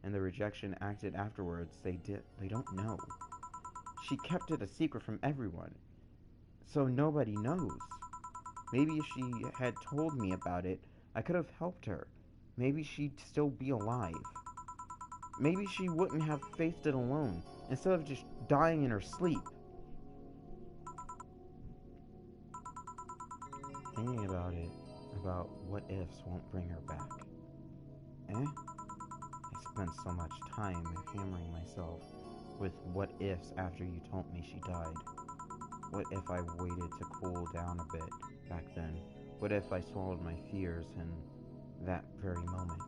and the rejection acted afterwards. They don't know. She kept it a secret from everyone, so nobody knows. Maybe if she had told me about it, I could have helped her. Maybe she'd still be alive. Maybe she wouldn't have faced it alone, instead of just dying in her sleep. Thinking about it, about what ifs won't bring her back. I spent so much time hammering myself with what ifs after you told me she died. What if I waited to cool down a bit back then? What if I swallowed my fears in that very moment?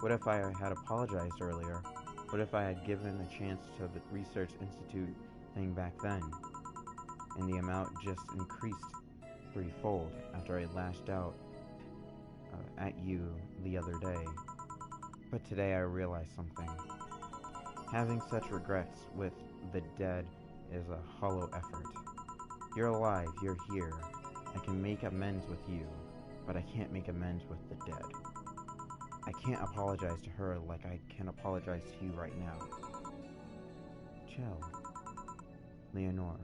What if I had apologized earlier? What if I had given a chance to the Research Institute thing back then? And the amount just increased threefold after I lashed out at you the other day. But today I realized something. Having such regrets with the dead is a hollow effort. You're alive, you're here. I can make amends with you, but I can't make amends with the dead. I can't apologize to her like I can apologize to you right now. Chill. Leonore.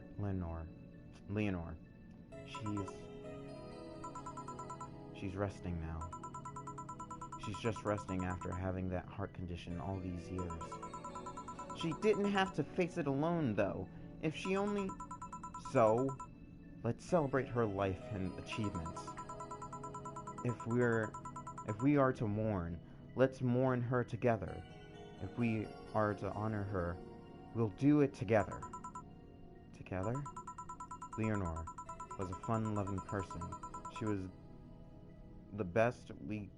She's resting now. She's just resting after having that heart condition all these years. She didn't have to face it alone, though. If she only... So, let's celebrate her life and achievements. If we are to mourn, let's mourn her together. If we are to honor her, we'll do it together. Together? Leonore was a fun-loving person. She was the best we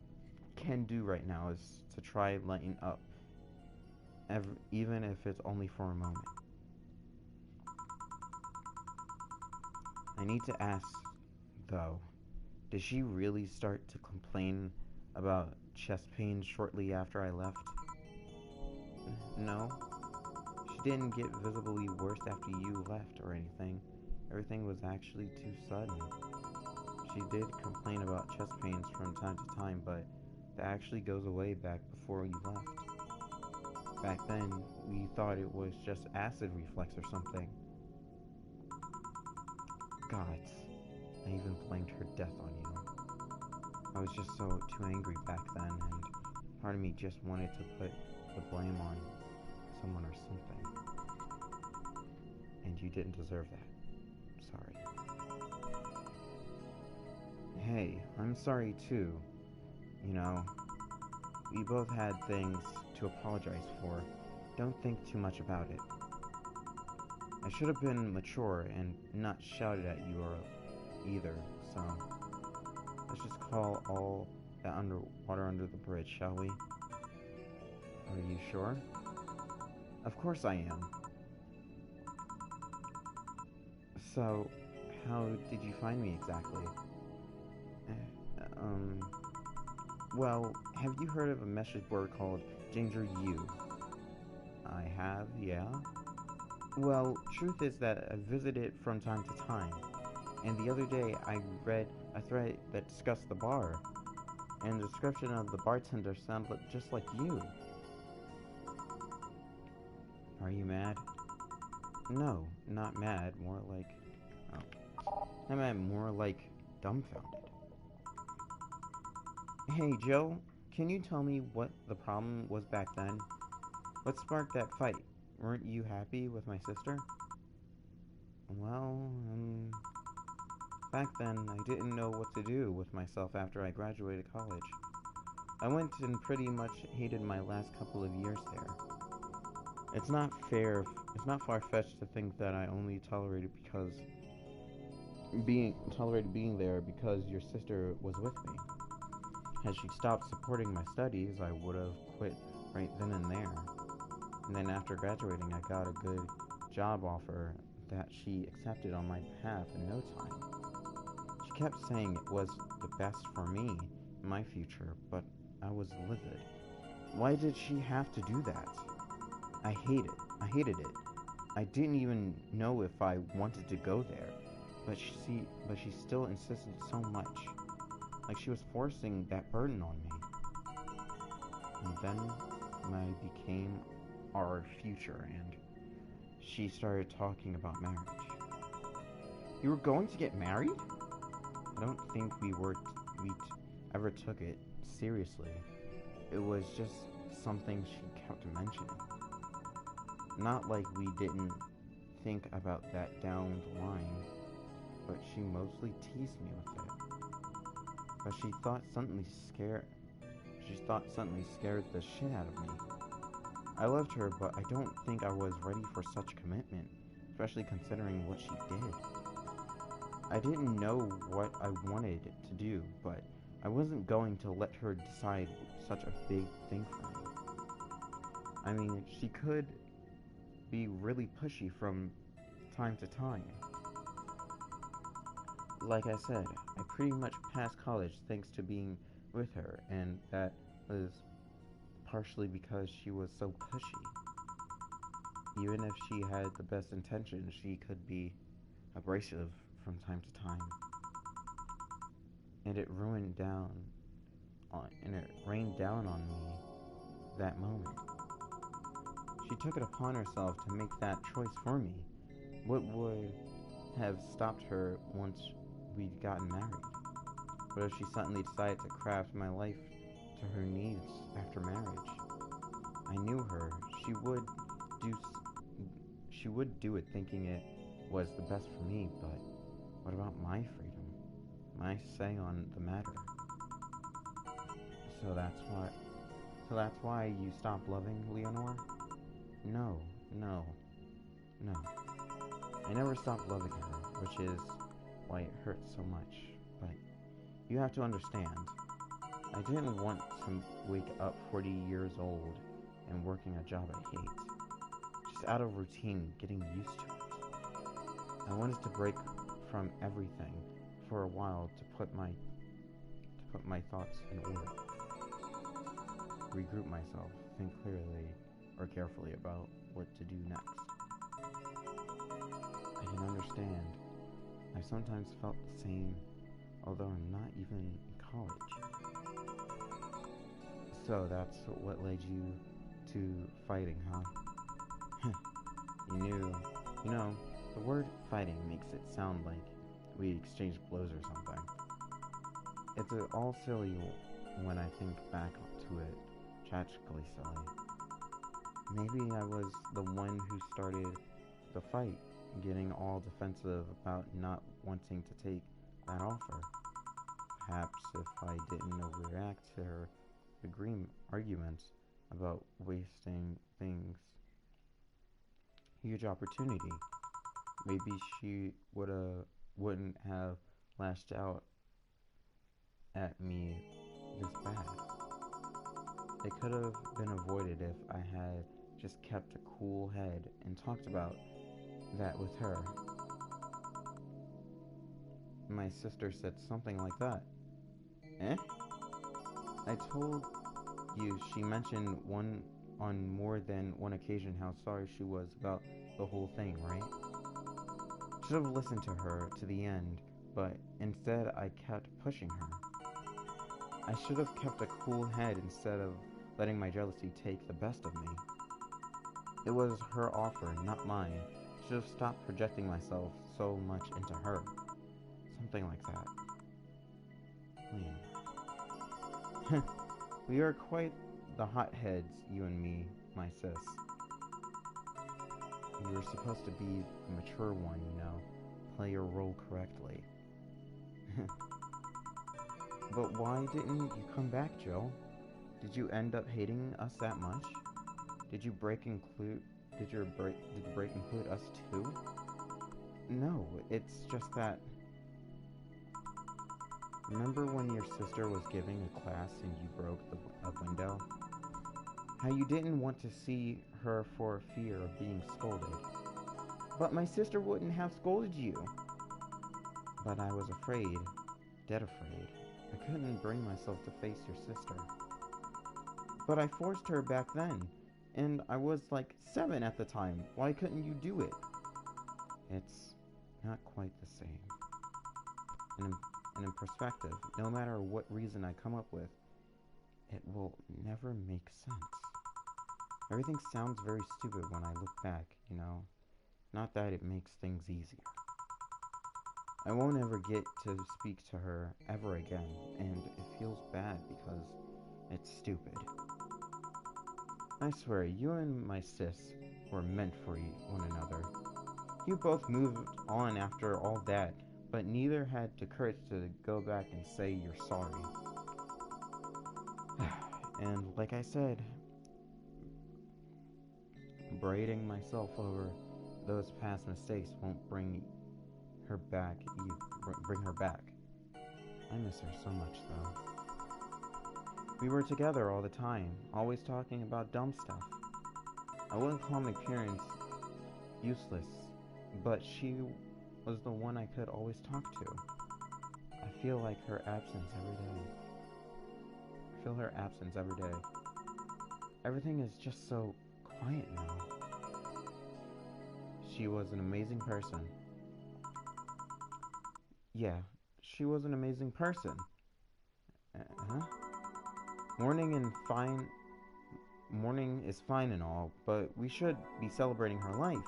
can do right now is to try lighten up, even if it's only for a moment. I need to ask, though, did she really start to complain about chest pains shortly after I left? No. She didn't get visibly worse after you left or anything. Everything was actually too sudden. She did complain about chest pains from time to time, but that actually goes away back before you left. Back then, we thought it was just acid reflux or something. Gods, I even blamed her death on you. I was just too angry back then, and part of me just wanted to put the blame on someone or something. And you didn't deserve that. Sorry. Hey, I'm sorry too. You know, we both had things to apologize for. Don't think too much about it. I should have been mature and not shouted at you or either, so let's just call all that water under the bridge, shall we? Are you sure? Of course I am. So, how did you find me exactly? Well, have you heard of a message board called Ginger U? I have, yeah. Well, truth is that I visit it from time to time, and the other day I read a thread that discussed the bar, and the description of the bartender sounded just like you. Are you mad? No, not mad, more like... Oh. I meant more like dumbfounded. Hey, Joe, can you tell me what the problem was back then? What sparked that fight? Weren't you happy with my sister? Well, back then I didn't know what to do with myself after I graduated college. I went and pretty much hated my last couple of years there. It's not far-fetched to think that I only tolerated being there because your sister was with me. Had she stopped supporting my studies, I would have quit right then and there. And then after graduating, I got a good job offer that she accepted on my behalf in no time. She kept saying it was the best for me and my future, but I was livid. Why did she have to do that? I hated it. I didn't even know if I wanted to go there, but she still insisted so much. Like she was forcing that burden on me. And then I became our future, and she started talking about marriage. You were going to get married? I don't think we ever took it seriously. It was just something she kept mentioning. Not like we didn't think about that down the line, but she mostly teased me with it. But she thought something scared the shit out of me. I loved her, but I don't think I was ready for such commitment, especially considering what she did. I didn't know what I wanted to do, but I wasn't going to let her decide such a big thing for me. I mean, she could be really pushy from time to time. Like I said, I pretty much passed college thanks to being with her, and that was partially because she was so pushy. Even if she had the best intentions, she could be abrasive from time to time. And it rained down on me that moment. She took it upon herself to make that choice for me. What would have stopped her once we'd gotten married? What if she suddenly decided to craft my life to her needs after marriage? I knew her. She would do it thinking it was the best for me, but what about my freedom? My say on the matter? So that's why you stopped loving Leonore? No, no, no. I never stopped loving her, which is why it hurts so much. But you have to understand, I didn't want to wake up 40 years old and working a job I hate. Just out of routine, getting used to it. I wanted to break from everything for a while to put my thoughts in order. Regroup myself, think clearly or carefully about what to do next. I can understand. I sometimes felt the same, although I'm not even in college. So that's what led you to fighting, huh? You know, the word fighting makes it sound like we exchanged blows or something. It's all silly when I think back to it, tragically silly. Maybe I was the one who started the fight, getting all defensive about not wanting to take that offer. Perhaps if I didn't overreact to her arguments about wasting things, huge opportunity, maybe she wouldn't have lashed out at me this bad. It could have been avoided if I had just kept a cool head and talked about that with her. My sister said something like that. Eh? I told you she mentioned on more than one occasion how sorry she was about the whole thing, right? Should have listened to her to the end, but instead I kept pushing her. I should have kept a cool head instead of letting my jealousy take the best of me. It was her offer, not mine. I should have stopped projecting myself so much into her. Something like that. Liam. We are quite the hotheads, you and me, my sis. You were supposed to be the mature one, play your role correctly. But why didn't you come back, Jill? Did you end up hating us that much? Did your break include us too? No, it's just that. Remember when your sister was giving a class and you broke a window? How you didn't want to see her for fear of being scolded. But my sister wouldn't have scolded you. But I was afraid, dead afraid. I couldn't bring myself to face your sister. But I forced her back then, and I was like 7 at the time. Why couldn't you do it? It's not quite the same. And in perspective, no matter what reason I come up with, it will never make sense. Everything sounds very stupid when I look back, Not that it makes things easier. I won't ever get to speak to her ever again, and it feels bad because it's stupid. I swear, you and my sis were meant for one another. You both moved on after all that, but neither had the courage to go back and say you're sorry. And like I said, braiding myself over those past mistakes won't bring her back. Bring her back. I miss her so much, though. We were together all the time, always talking about dumb stuff. I wouldn't call my parents useless, but she was the one I could always talk to. I feel her absence every day. Everything is just so quiet now.
she was an amazing person. Yeah, she was an amazing person. Huh? Mourning and fine. Mourning is fine and all, but we should be celebrating her life.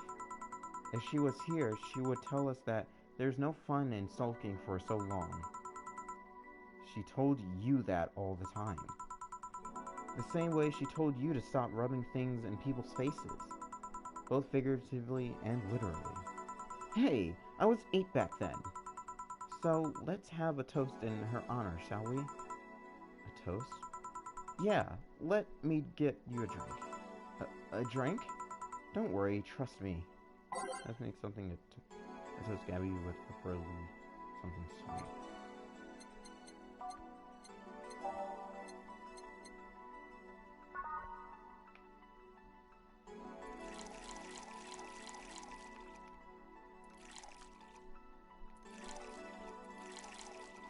If she was here, she would tell us that there's no fun in sulking for so long. She told you that all the time. The same way she told you to stop rubbing things in people's faces, both figuratively and literally. Hey, I was 8 back then. So let's have a toast in her honor, shall we? A toast? Yeah, let me get you a drink. A drink? Don't worry, trust me. Let's make something to toast Gabby with preferably something sweet.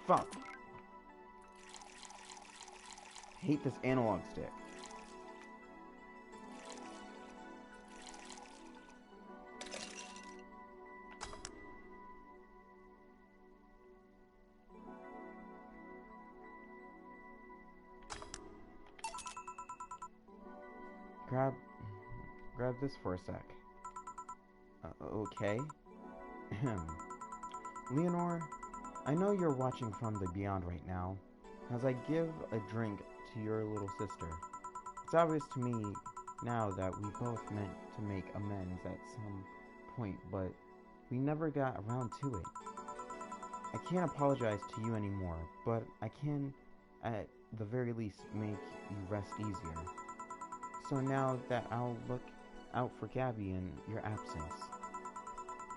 Fuck. Hate this analog stick. Grab this for a sec. Okay. Leonore, I know you're watching from the beyond right now, as I give a drink to your little sister. It's obvious to me now that we both meant to make amends at some point, but we never got around to it. I can't apologize to you anymore, but I can, at the very least, make you rest easier. So now that I'll look out for Gabby in your absence,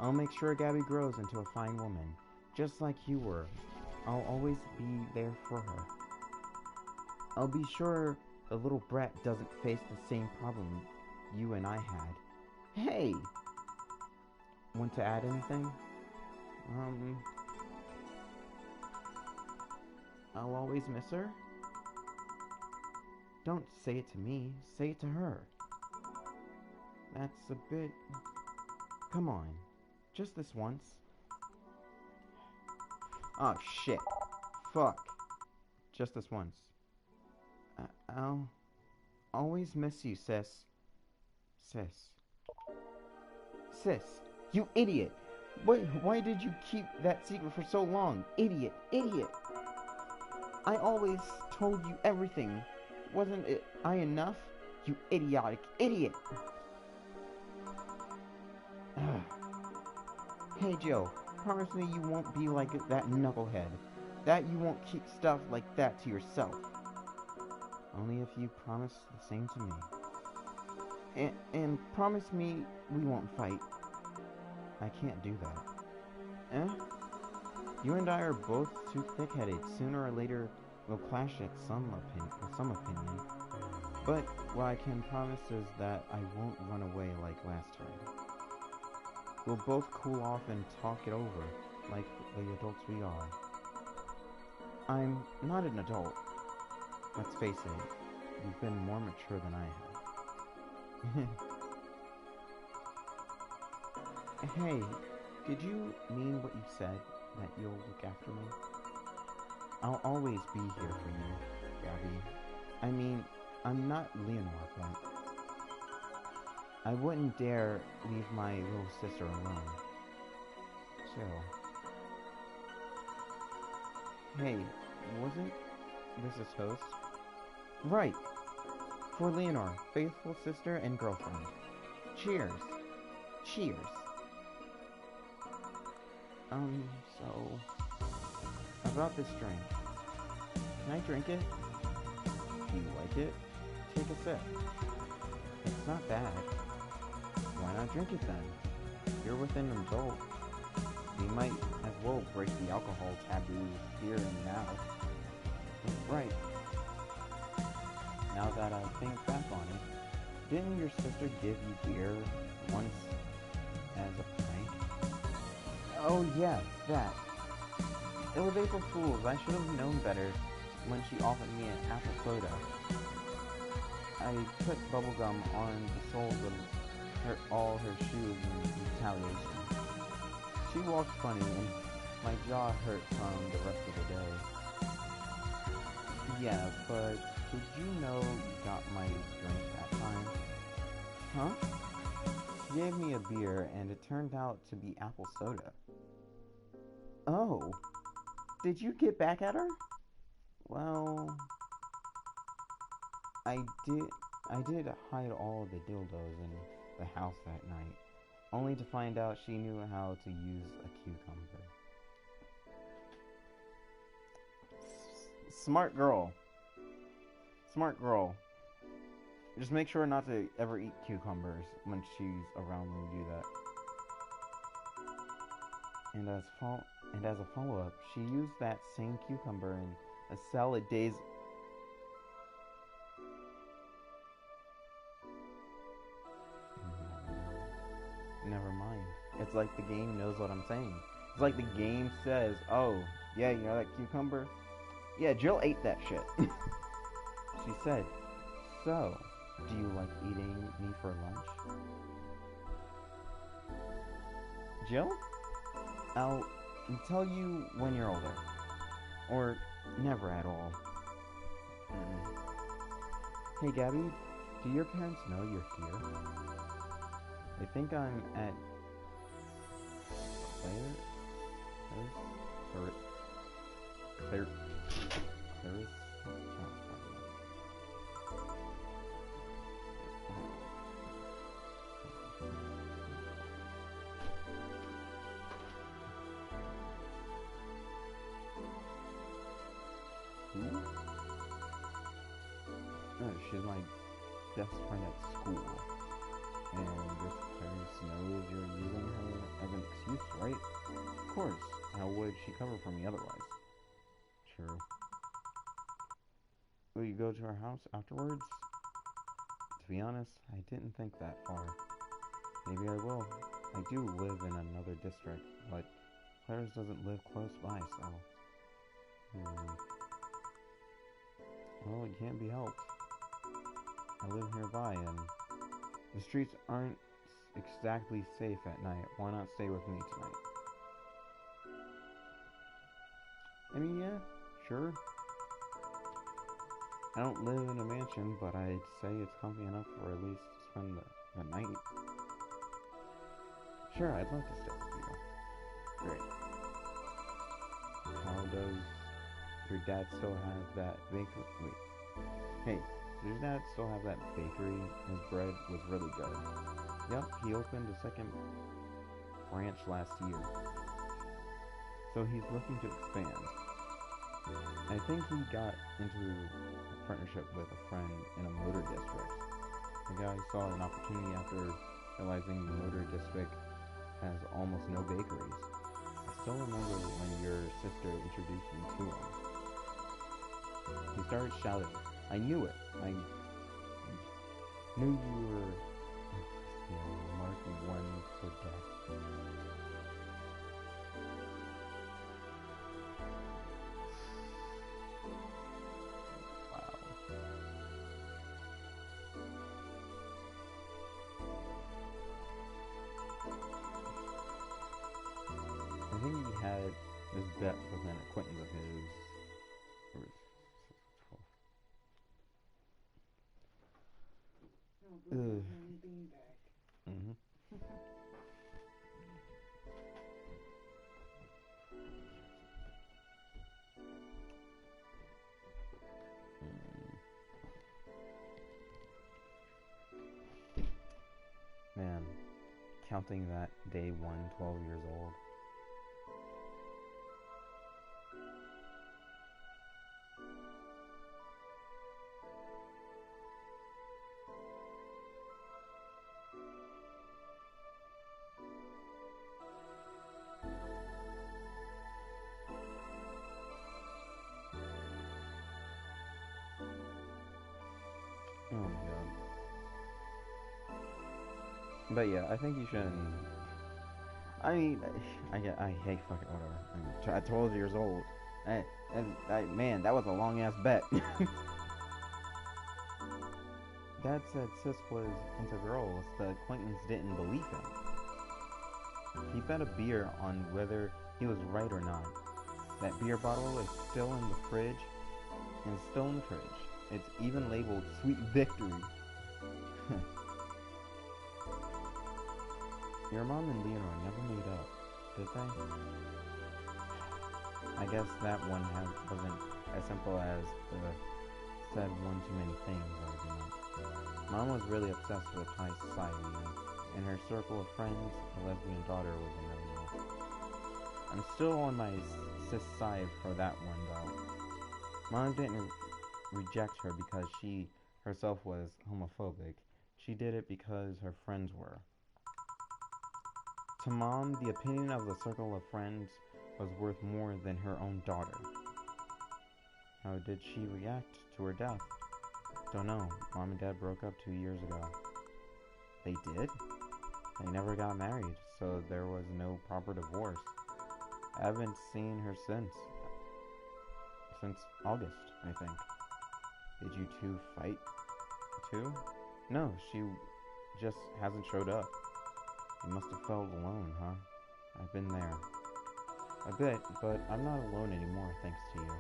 I'll make sure Gabby grows into a fine woman, just like you were. I'll always be there for her. I'll be sure the little brat doesn't face the same problem you and I had. Hey! Want to add anything? I'll always miss her? Don't say it to me, say it to her. That's a bit... Come on, just this once. Oh shit. Fuck. Just this once. I'll always miss you, sis. Sis, you idiot! Why did you keep that secret for so long? Idiot! I always told you everything. Wasn't I enough? You idiotic idiot! Hey Joe, promise me you won't be like that knucklehead. That you won't keep stuff like that to yourself. Only if you promise the same to me. And promise me we won't fight. I can't do that. You and I are both too thick-headed. Sooner or later, we'll clash at some opinion. But what I can promise is that I won't run away like last time. We'll both cool off and talk it over, like the adults we are. I'm not an adult. Let's face it, you've been more mature than I have. Hey, did you mean what you said, that you'll look after me? I'll always be here for you, Gabby. I mean, I'm not Leonore, but I wouldn't dare leave my little sister alone. Chill. Hey, wasn't this a toast? Right! For Leonore, faithful sister and girlfriend. Cheers! Cheers! So... about this drink. Can I drink it? Do you like it? Take a sip. It's not bad. Why not drink it then? You're within an adult. We might as well break the alcohol taboo here and now. Right. Now that I think back on it, didn't your sister give you beer once as a prank? Oh yeah, that. It was April Fool's. I should have known better when she offered me an apple soda. I put bubblegum on the soles of all her shoes in retaliation. She walked funny, and my jaw hurt from the rest of the day. Yeah, but did you know you got my drink that time? Huh? She gave me a beer, and it turned out to be apple soda. Oh, did you get back at her? Well, I did. I did hide all the dildos in the house that night, only to find out she knew how to use a cucumber. Smart girl. Smart girl. Just make sure not to ever eat cucumbers when she's around when you do that. And as a follow-up, she used that same cucumber in a salad days. Never mind. It's like the game knows what I'm saying. It's like the game says, "Oh, yeah, you know that cucumber? Yeah, Jill ate that shit." She said, "So, do you like eating me for lunch?" Jill? I'll tell you when you're older. Or never at all. Hey, Gabby, do your parents know you're here? They think I'm at Claire? Who? Oh, she's my best friend at school. And if Clarice knows you're using her as an excuse, right? Of course. How would she cover for me otherwise? True. Will you go to her house afterwards? To be honest, I didn't think that far. Maybe I will. I do live in another district, but Clarice doesn't live close by, so... Well, it can't be helped. I live nearby, and the streets aren't exactly safe at night. Why not stay with me tonight? I mean, yeah, sure. I don't live in a mansion, but I'd say it's comfy enough for at least to spend the night. Sure, I'd love to stay with you. Great. How does your dad still have that bakery? Wait. Hey, does your dad still have that bakery? His bread was really good. Yep, he opened a second branch last year. So he's looking to expand. I think he got into a partnership with a friend in a motor district. The guy saw an opportunity after realizing the motor district has almost no bakeries. I still remember when your sister introduced me to him. He started shouting, "I knew it! I knew you were marking one for death." Wow. I think he had this bet with an acquaintance of his. Mm-hmm. Man, counting that day one, 12 years old. Oh my god. But yeah, I think you shouldn't. I mean, I hate fucking whatever. I mean, at 12 years old, man, that was a long ass bet. Dad said Sis was into girls. The acquaintance didn't believe him. He bet a beer on whether he was right or not. That beer bottle is still in the fridge, and it's still in the fridge. It's even labeled Sweet Victory. Your mom and Leonore never made up, did they? I guess that one wasn't as simple as the said one too many things argument. Mom was really obsessed with high society, and in her circle of friends, a lesbian daughter was a no-no. I'm still on my sis side for that one, though. Mom didn't reject her because she herself was homophobic. She did it because her friends were. To Mom, the opinion of the circle of friends was worth more than her own daughter. How did she react to her death? Don't know. Mom and Dad broke up 2 years ago. They did? They never got married, so there was no proper divorce. I haven't seen her since August, I think. Did you two fight too? No, she just hasn't showed up. You must have felt alone, huh? I've been there. A bit, but I'm not alone anymore, thanks to you.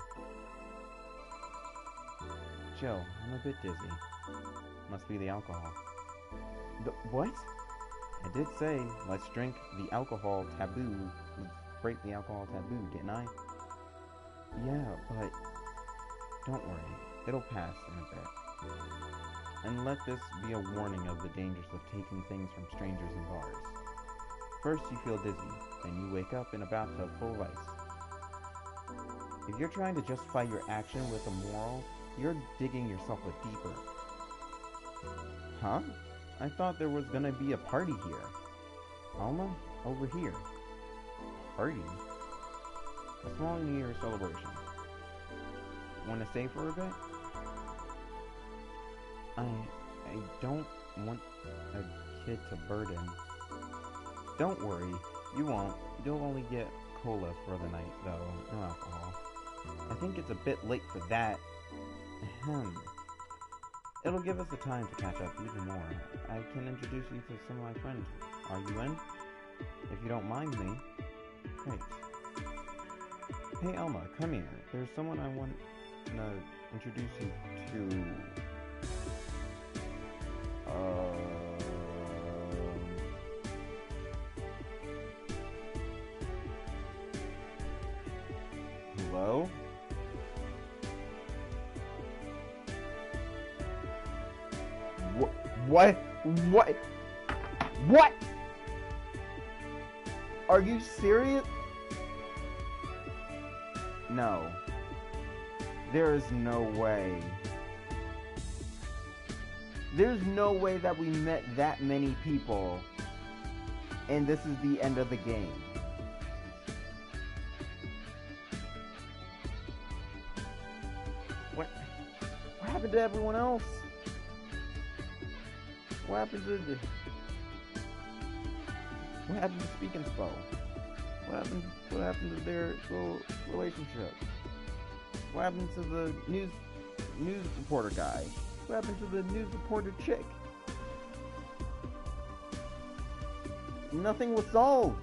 Joe, I'm a bit dizzy. Must be the alcohol. What? I did say, let's drink the alcohol taboo. Let's break the alcohol taboo, didn't I? Yeah, but don't worry. It'll pass in a bit. And let this be a warning of the dangers of taking things from strangers in bars. First you feel dizzy, then you wake up in a bathtub full of ice. If you're trying to justify your action with a moral, you're digging yourself a deeper. Huh? I thought there was gonna be a party here. Alma, over here. Party? A small New Year's celebration. Wanna stay for a bit? I don't want a kid to burden. Don't worry, you won't. You'll only get cola for the night, though. No alcohol. I think it's a bit late for that. Ahem. It'll give us the time to catch up even more. I can introduce you to some of my friends. Are you in? If you don't mind me. Great. Hey Elma, come here. There's someone I want to introduce you to. Hello?
What? What? Are you serious?
No. There is no way.
There's no way that we met that many people and this is the end of the game. What happened to everyone else? What happened to Speak and Spell? What happened to their little relationship? What happened to the news reporter guy? What happened to the news reporter chick? Nothing was solved.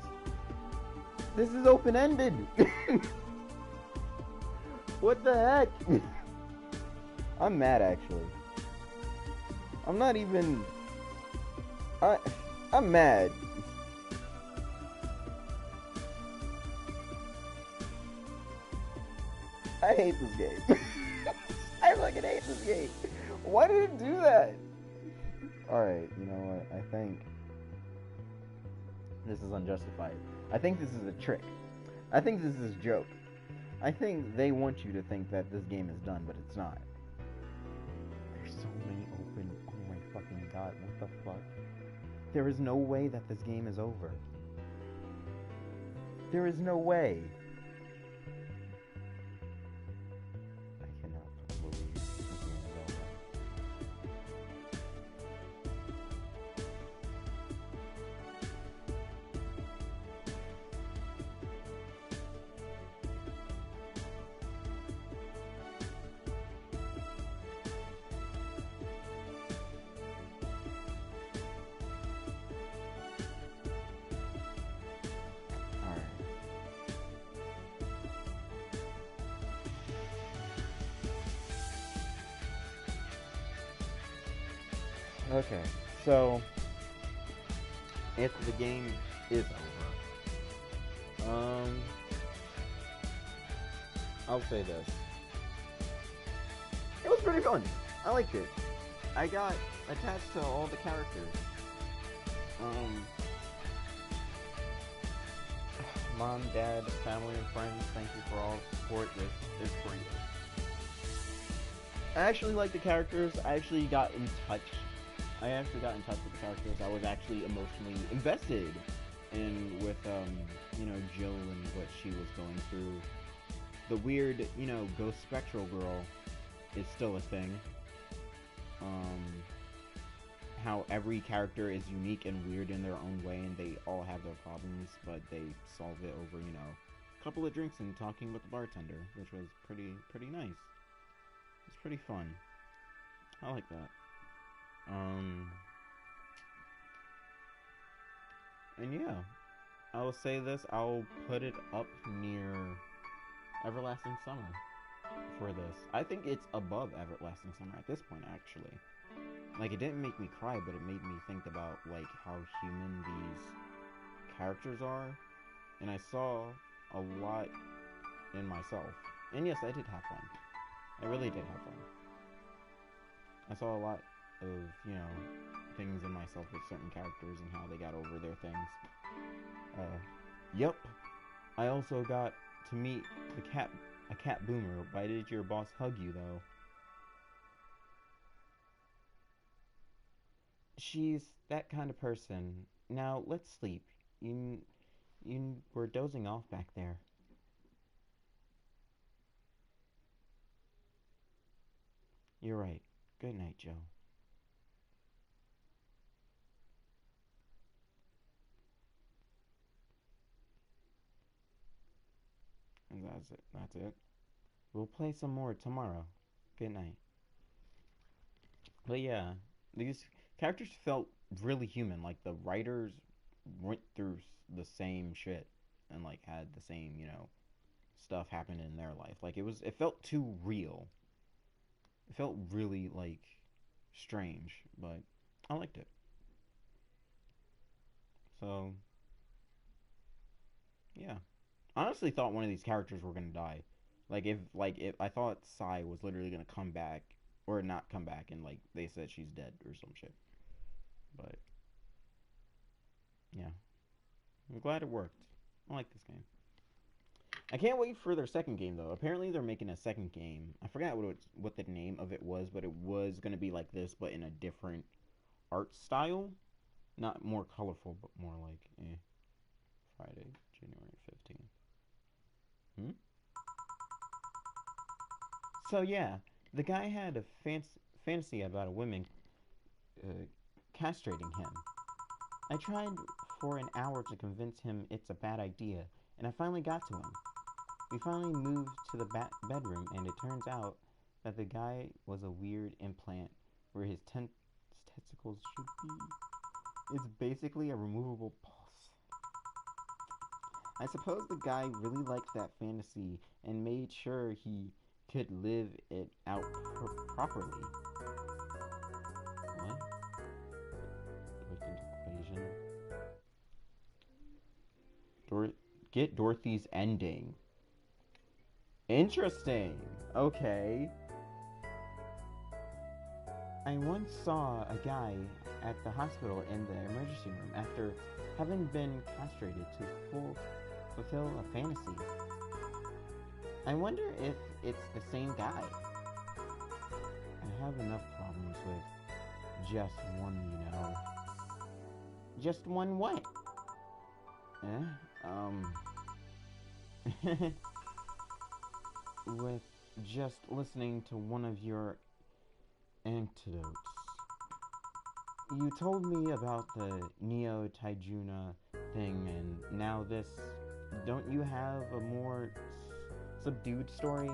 This is open-ended. What the heck? I'm mad, actually. I'm not even... I'm mad. I hate this game. I fucking hate this game. Why did it do that? Alright, you know what? I think this is unjustified. I think this is a trick. I think this is a joke. I think they want you to think that this game is done, but it's not. There's so many open... Oh my fucking god, what the fuck? There is no way that this game is over. There is no way. I cannot believe this game is over.
Okay, so if the game is over, I'll say this: it was pretty fun. I liked it. I got attached to all the characters. Um, Mom, Dad, family, and friends, thank you for all the support. This is for you. I actually like the characters. I actually got in touch. I actually got in touch with the characters. I was actually emotionally invested in with Jill and what she was going through. The weird, ghost spectral girl is still a thing. How every character is unique and weird in their own way, and they all have their problems, but they solve it over, a couple of drinks and talking with the bartender, which was pretty nice. It's pretty fun. I like that. And yeah, I will say this. I'll put it up near Everlasting Summer for this. I think it's above Everlasting Summer at this point, actually. Like, it didn't make me cry, but it made me think about, like, how human these characters are. And I saw a lot in myself. And yes, I did have fun. I really did have fun. I saw a lot of, things in myself with certain characters and how they got over their things. Yep. I also got to meet a cat boomer. Why did your boss hug you, though? She's that kind of person. Now, let's sleep. You were dozing off back there. You're right. Good night, Joe. And that's it. That's it. We'll play some more tomorrow. Good night. But yeah, these characters felt really human. Like, the writers went through the same shit and, like, had the same, stuff happen in their life. Like, it felt too real. It felt really, like, strange, but I liked it. So, yeah. I honestly thought one of these characters were gonna die. If I thought Sai was literally gonna come back, or not come back, and, like, they said she's dead or some shit. But, yeah. I'm glad it worked. I like this game. I can't wait for their second game, though. Apparently they're making a second game. I forgot what the name of it was, but it was going to be like this, but in a different art style. Not more colorful, but more like, Friday, January 15th. So, yeah. The guy had a fantasy about a woman castrating him. I tried for an hour to convince him it's a bad idea, and I finally got to him. We finally moved to the bedroom, and it turns out that the guy was a weird implant where his testicles should be. It's basically a removable pulse. I suppose the guy really liked that fantasy and made sure he could live it out properly. What? Put into equation. Get Dorothy's ending. Interesting. Okay. I once saw a guy at the hospital in the emergency room after having been castrated to fulfill a fantasy. I wonder if it's the same guy. I have enough problems with just one, Just one what? With just listening to one of your antidotes. You told me about the Neo Taijuna thing, and now this. Don't you have a more subdued story?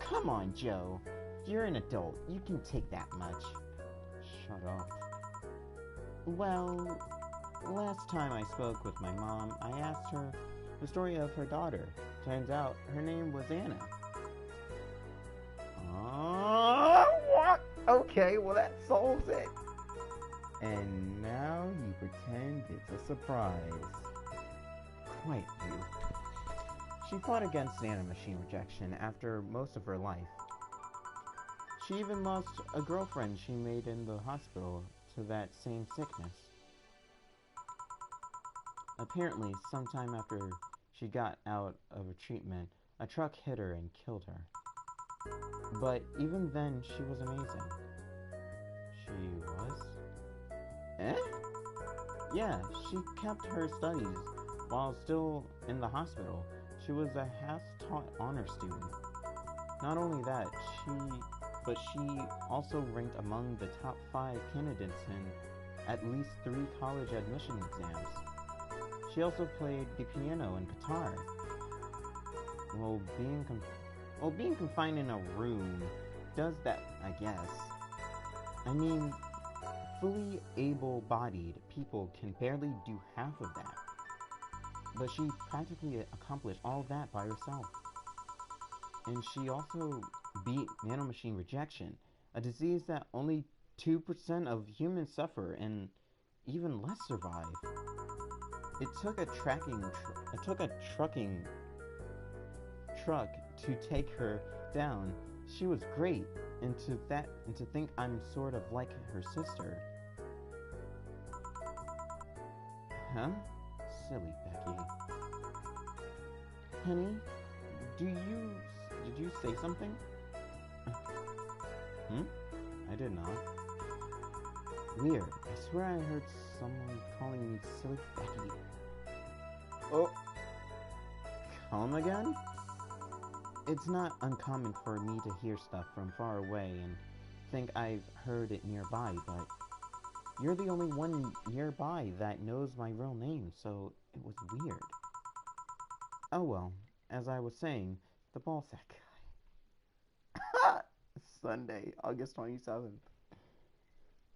Come on, Joe. You're an adult. You can take that much. Shut up. Well, last time I spoke with my mom, I asked her the story of her daughter. Turns out her name was Anna. What? Okay, well that solves it. And now you pretend it's a surprise. Quite you. She fought against nanomachine rejection after most of her life. She even lost a girlfriend she made in the hospital to that same sickness. Apparently, sometime after she got out of a treatment, a truck hit her and killed her. But even then, she was amazing. She was? Eh? Yeah, she kept her studies while still in the hospital. She was a half-taught honor student. Not only that, she also ranked among the top 5 candidates in at least 3 college admission exams. She also played the piano and guitar. Well, being confined in a room does that, I guess. I mean, fully able-bodied people can barely do half of that. But she practically accomplished all that by herself. And she also beat nanomachine rejection, a disease that only 2% of humans suffer and even less survive. It took a trucking truck to take her down. She was great, and to think I'm sort of like her sister. Huh? Silly Becky. Honey, did you say something? I did not. Weird. I swear I heard someone calling me Silly Becky. Oh. Come again? It's not uncommon for me to hear stuff from far away and think I've heard it nearby, but you're the only one nearby that knows my real name, so it was weird. Oh well, as I was saying, the ball sack guy. Sunday, August 27th.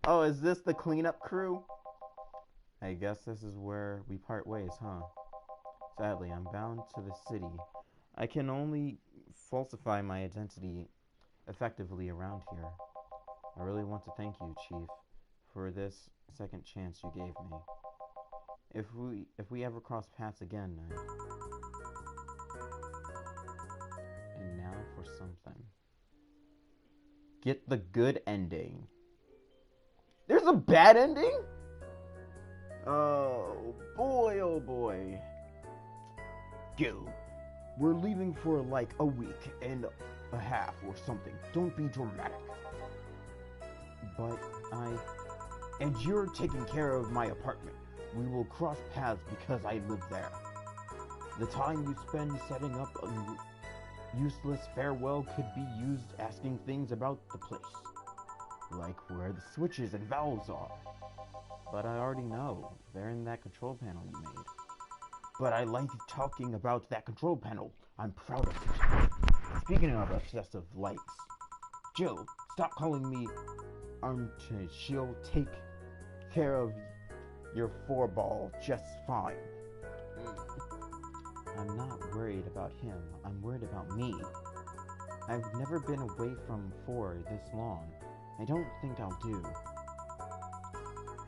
Oh, is this the cleanup crew? I guess this is where we part ways, huh? Sadly, I'm bound to the city. I can only falsify my identity effectively around here. I really want to thank you, Chief, for this second chance you gave me. If we ever cross paths again, and now for something. Get the good ending. There's a bad ending? Oh boy. Gil, we're leaving for like a week and a half or something. Don't be dramatic. But and you're taking care of my apartment. We will cross paths because I live there. The time you spend setting up a useless farewell could be used asking things about the place. Like where the switches and valves are. But I already know. They're in that control panel you made. But I like talking about that control panel. I'm proud of it. Speaking of obsessive likes, Jill, stop calling me Armchair. She'll take care of your 4-ball just fine. I'm not worried about him. I'm worried about me. I've never been away from 4 this long. I don't think I'll do.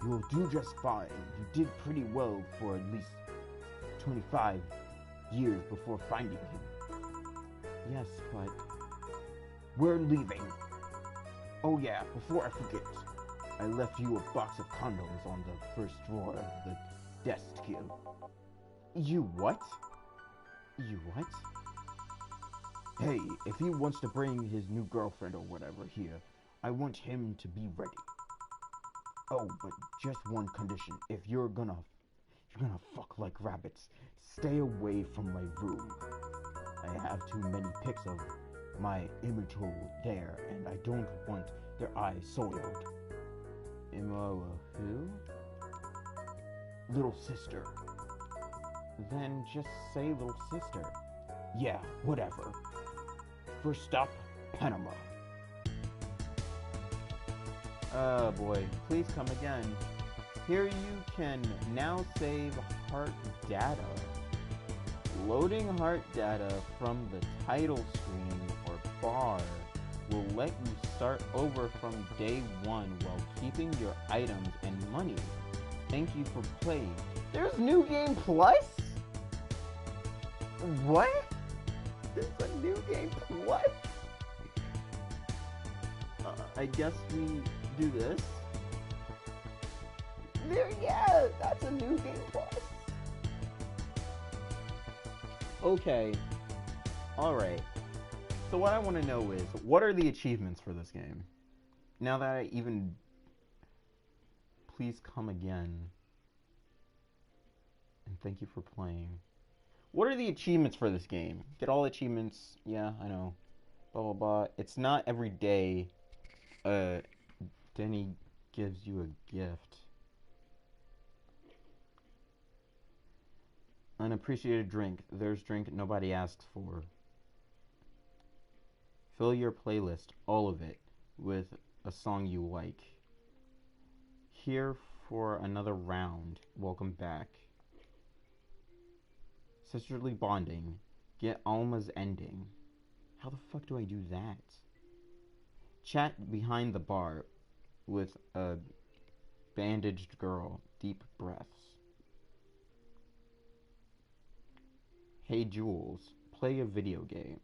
You'll do just fine. You did pretty well for at least 25 years before finding him. Yes, but we're leaving. Oh yeah, before I forget, I left you a box of condoms on the first drawer of the desk here. You what? You what? Hey, if he wants to bring his new girlfriend or whatever here, I want him to be ready. Oh, but just one condition. If you're gonna fuck like rabbits, stay away from my room. I have too many pics of my immature there, and I don't want their eyes soiled. Imola who? Little sister. Then just say little sister. Yeah, whatever. First stop, Panama. Oh boy, please come again. Here you can now save heart data. Loading heart data from the title screen or bar will let let you start over from day one while keeping your items and money. Thank you for playing. There's New Game Plus? What? There's a New Game Plus? I guess we do this. There, yeah, that's a New Game Plus. Okay. Alright. So what I want to know is, what are the achievements for this game? Now that I even... Please come again. And thank you for playing. What are the achievements for this game? Get all achievements. Yeah, I know. Blah, blah, blah. It's not every day Denny gives you a gift. Unappreciated drink. There's drink nobody asked for. Fill your playlist, all of it, with a song you like. Here for another round. Welcome back. Sisterly bonding. Get Alma's ending. How the fuck do I do that? Chat behind the bar with a bandaged girl. Deep breaths. Hey Jules, play a video game.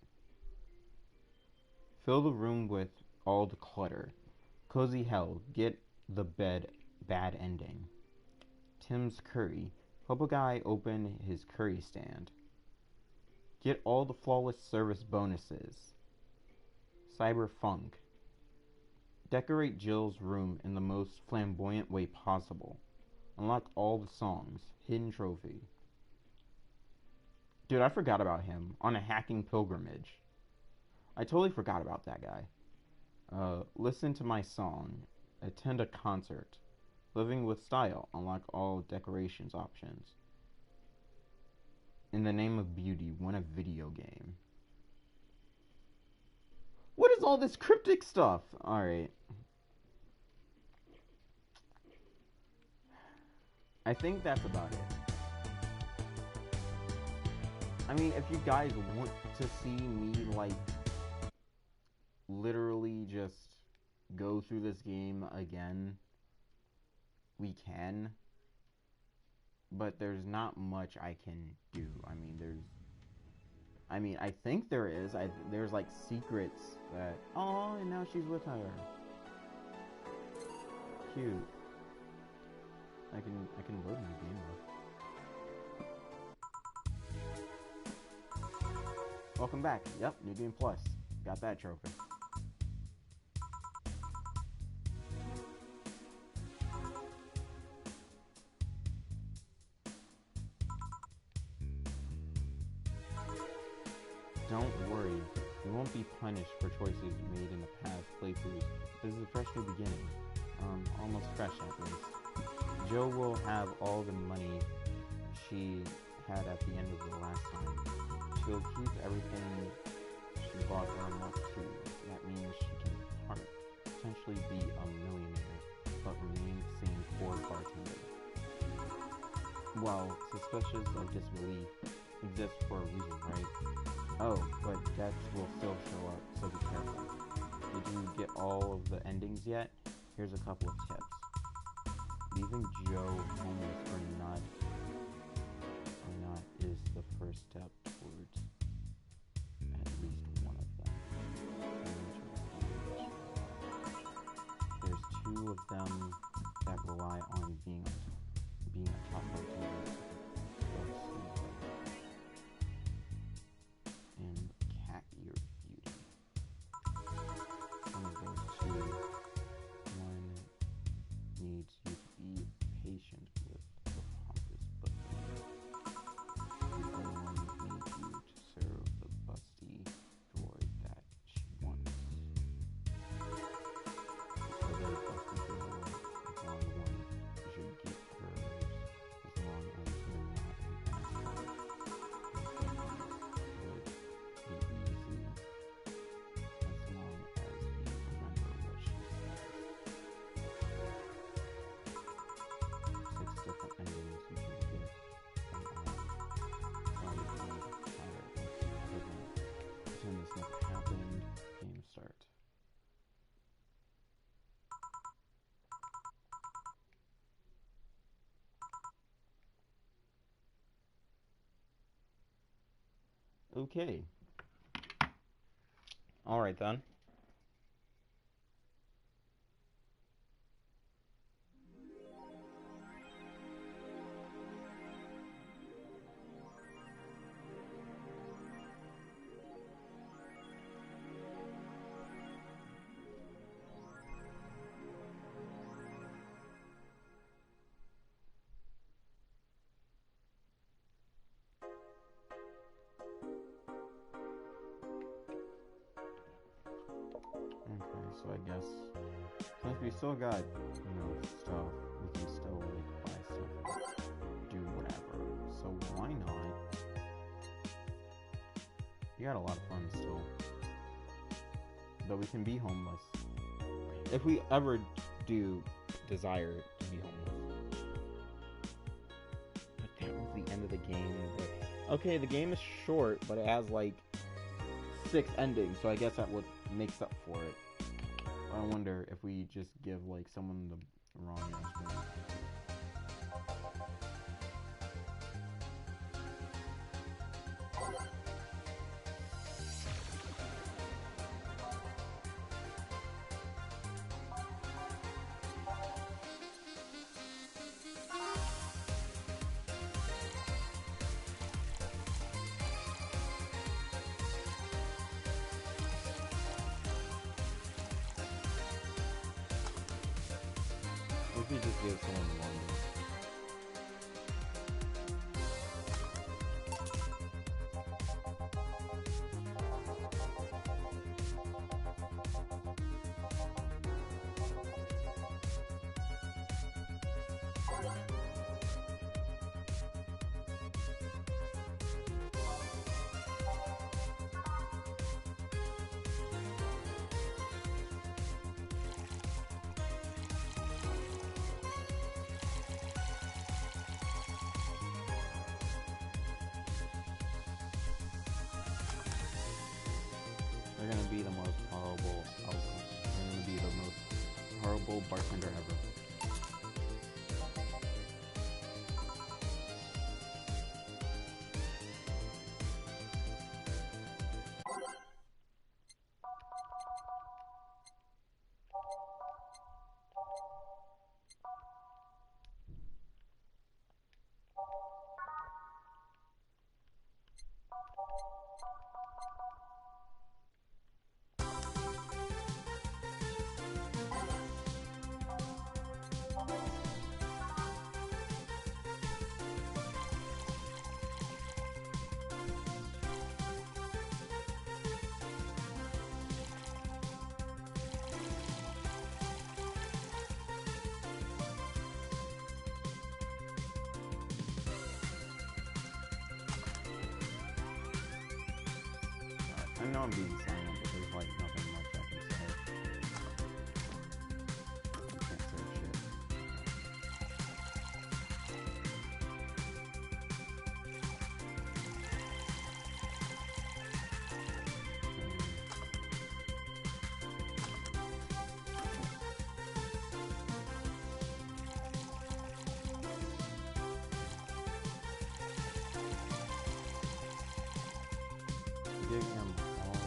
Fill the room with all the clutter. Cozy hell, get the bed, bad ending. Tim's curry, help a guy open his curry stand. Get all the flawless service bonuses. Cyberfunk, decorate Jill's room in the most flamboyant way possible. Unlock all the songs. Hidden trophy. Dude, I forgot about him on a hacking pilgrimage. I totally forgot about that guy. Listen to my song. Attend a concert. Living with style. Unlock all decorations options. In the name of beauty, win a video game. What is all this cryptic stuff? Alright. I think that's about it. I mean, if you guys want to see me, like, literally just go through this game again, we can. But there's not much I can do. I think there is. There's, like, secrets that... Oh, and now she's with her. Cute. I can load my game up. Welcome back. Yep, New Game Plus. Got that trophy. Don't worry, you won't be punished for choices made in the past playthroughs. This is a fresh new beginning. Almost fresh at least. Jill will have all the money she had at the end of the last time. She'll keep everything she bought her enough to. That means she can potentially be a millionaire, but remain the same poor bartender. Well, suspicious of disbelief exists for a reason, right? Oh, but debts will still show up, so be careful. Did you get all of the endings yet? Here's a couple of tips. Leaving Joe homeless or not is the first step towards at least one of them. There's two of them that rely on being a top bartender. And cat ear beauty. One of those two. One needs you to be patient with the pompous butler. The other one needs you to serve the busty droid that she wants. The other busty droid Okay. Alright then. Okay, so I guess since we still got, stuff, we can still like buy stuff, do whatever. So why not? You got a lot of fun still. But we can be homeless. If we ever do desire to be homeless. But that was the end of the game. Okay, the game is short, but it has like 6 endings, so I guess that what makes up for it. I wonder if we just give like someone the wrong answer. If we just give someone the wrong answer. They're gonna be the most horrible outcome. They're gonna be the most horrible bartender ever. I know I'm being silent, but there's like nothing much I can say. I can't say shit. Giving him all the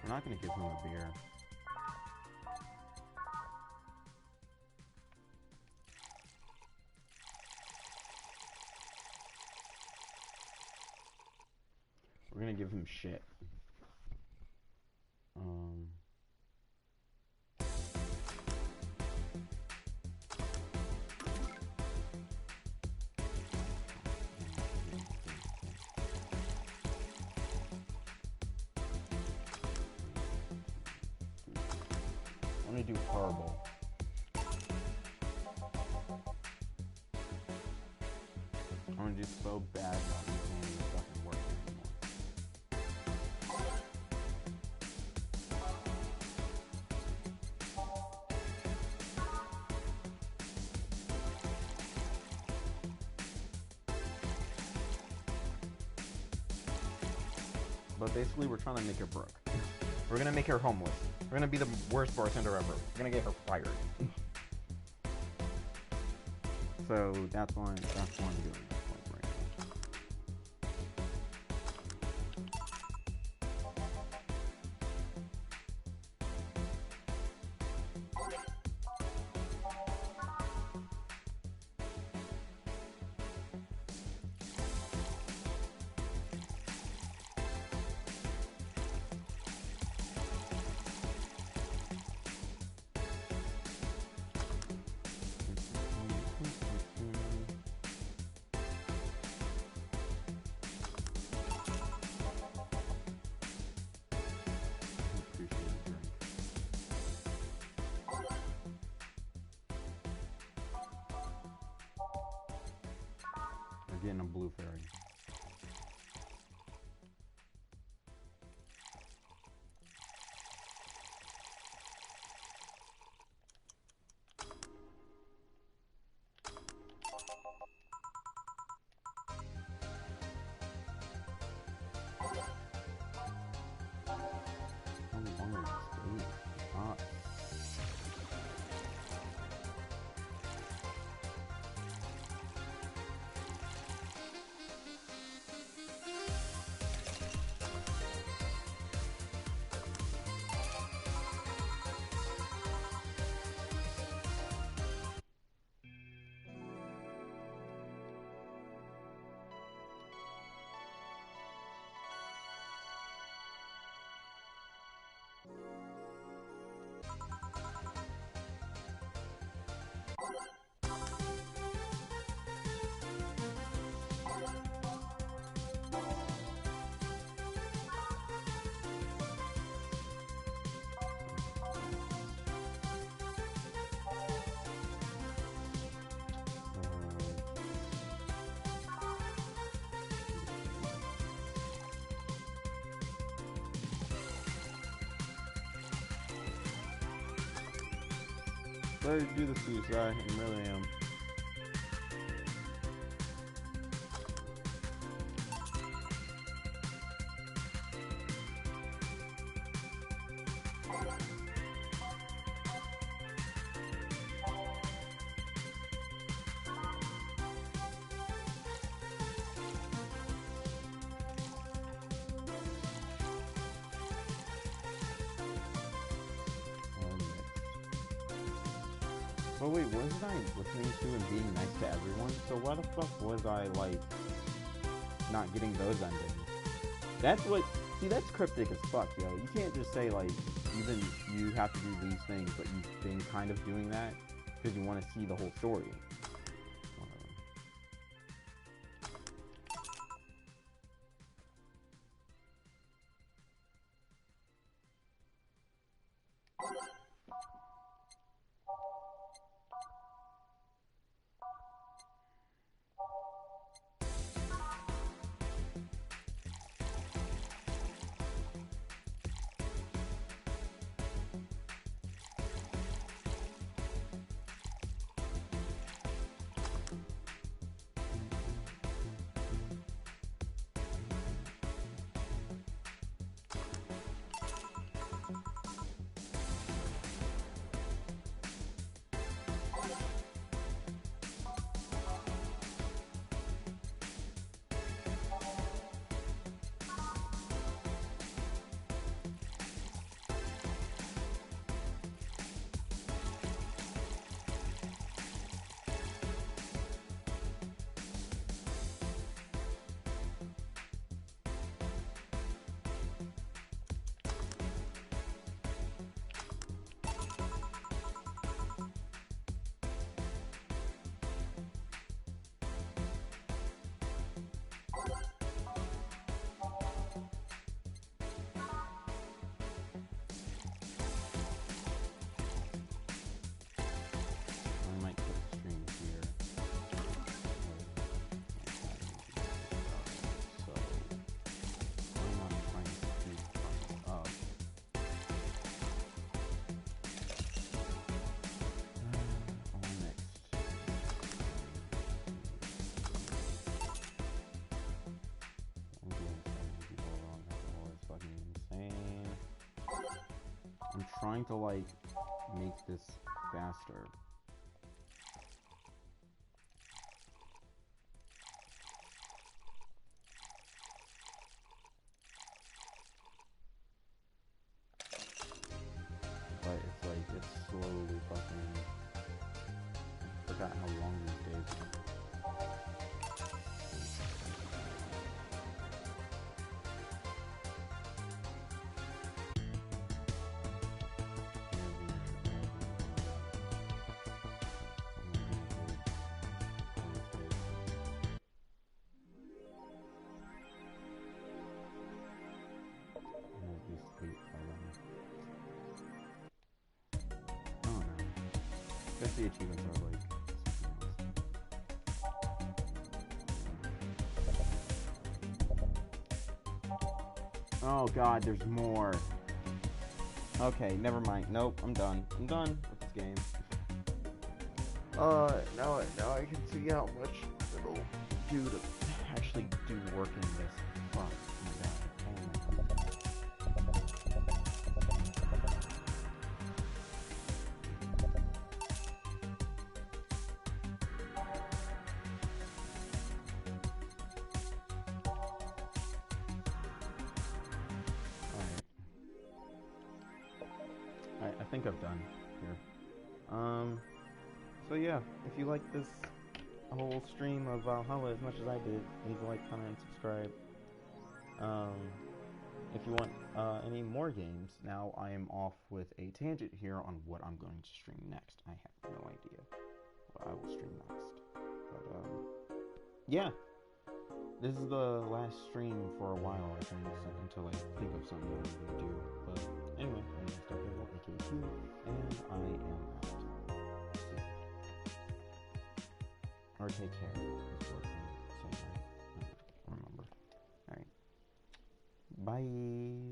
We're not gonna give him a beer. We're gonna give him shit. I'm gonna do horrible. I'm gonna do so bad that we can't even fucking work anymore. but basically we're trying to make her broke. We're gonna make her homeless. We're gonna be the worst bartender ever. We're gonna get her fired. So that's why I'm doing this like right now. We're getting a blue fairy. Ready to do the suicide, I really am. But wait, wasn't I listening to and being nice to everyone? So why the fuck was I, like, not getting those endings? That's what... See, that's cryptic as fuck, yo. You can't just say, like, even you have to do these things, but you've been kind of doing that because you want to see the whole story. trying to like make this faster. But it's like, it's slowly fucking... Forgot how long these days are. Oh no. Guess the achievements are like something else. Oh god, there's more. Okay, never mind. Nope, I'm done. I'm done with this game. Now I can see how much it'll do to actually do work in this. Fuck. Oh my god. I think I've done here. So yeah, if you like this whole stream of Valhalla as much as I did, leave a like, comment, and subscribe. If you want any more games, now I am off with a tangent here on what I'm going to stream next. I have no idea what I will stream next. But yeah, this is the last stream for a while, I think, so, until I think of something I'm going to do. But anyway, I'm Mr. Bill, aka Q, and I am out. Or take care, is what I'm saying, right? I don't remember. Alright. Bye.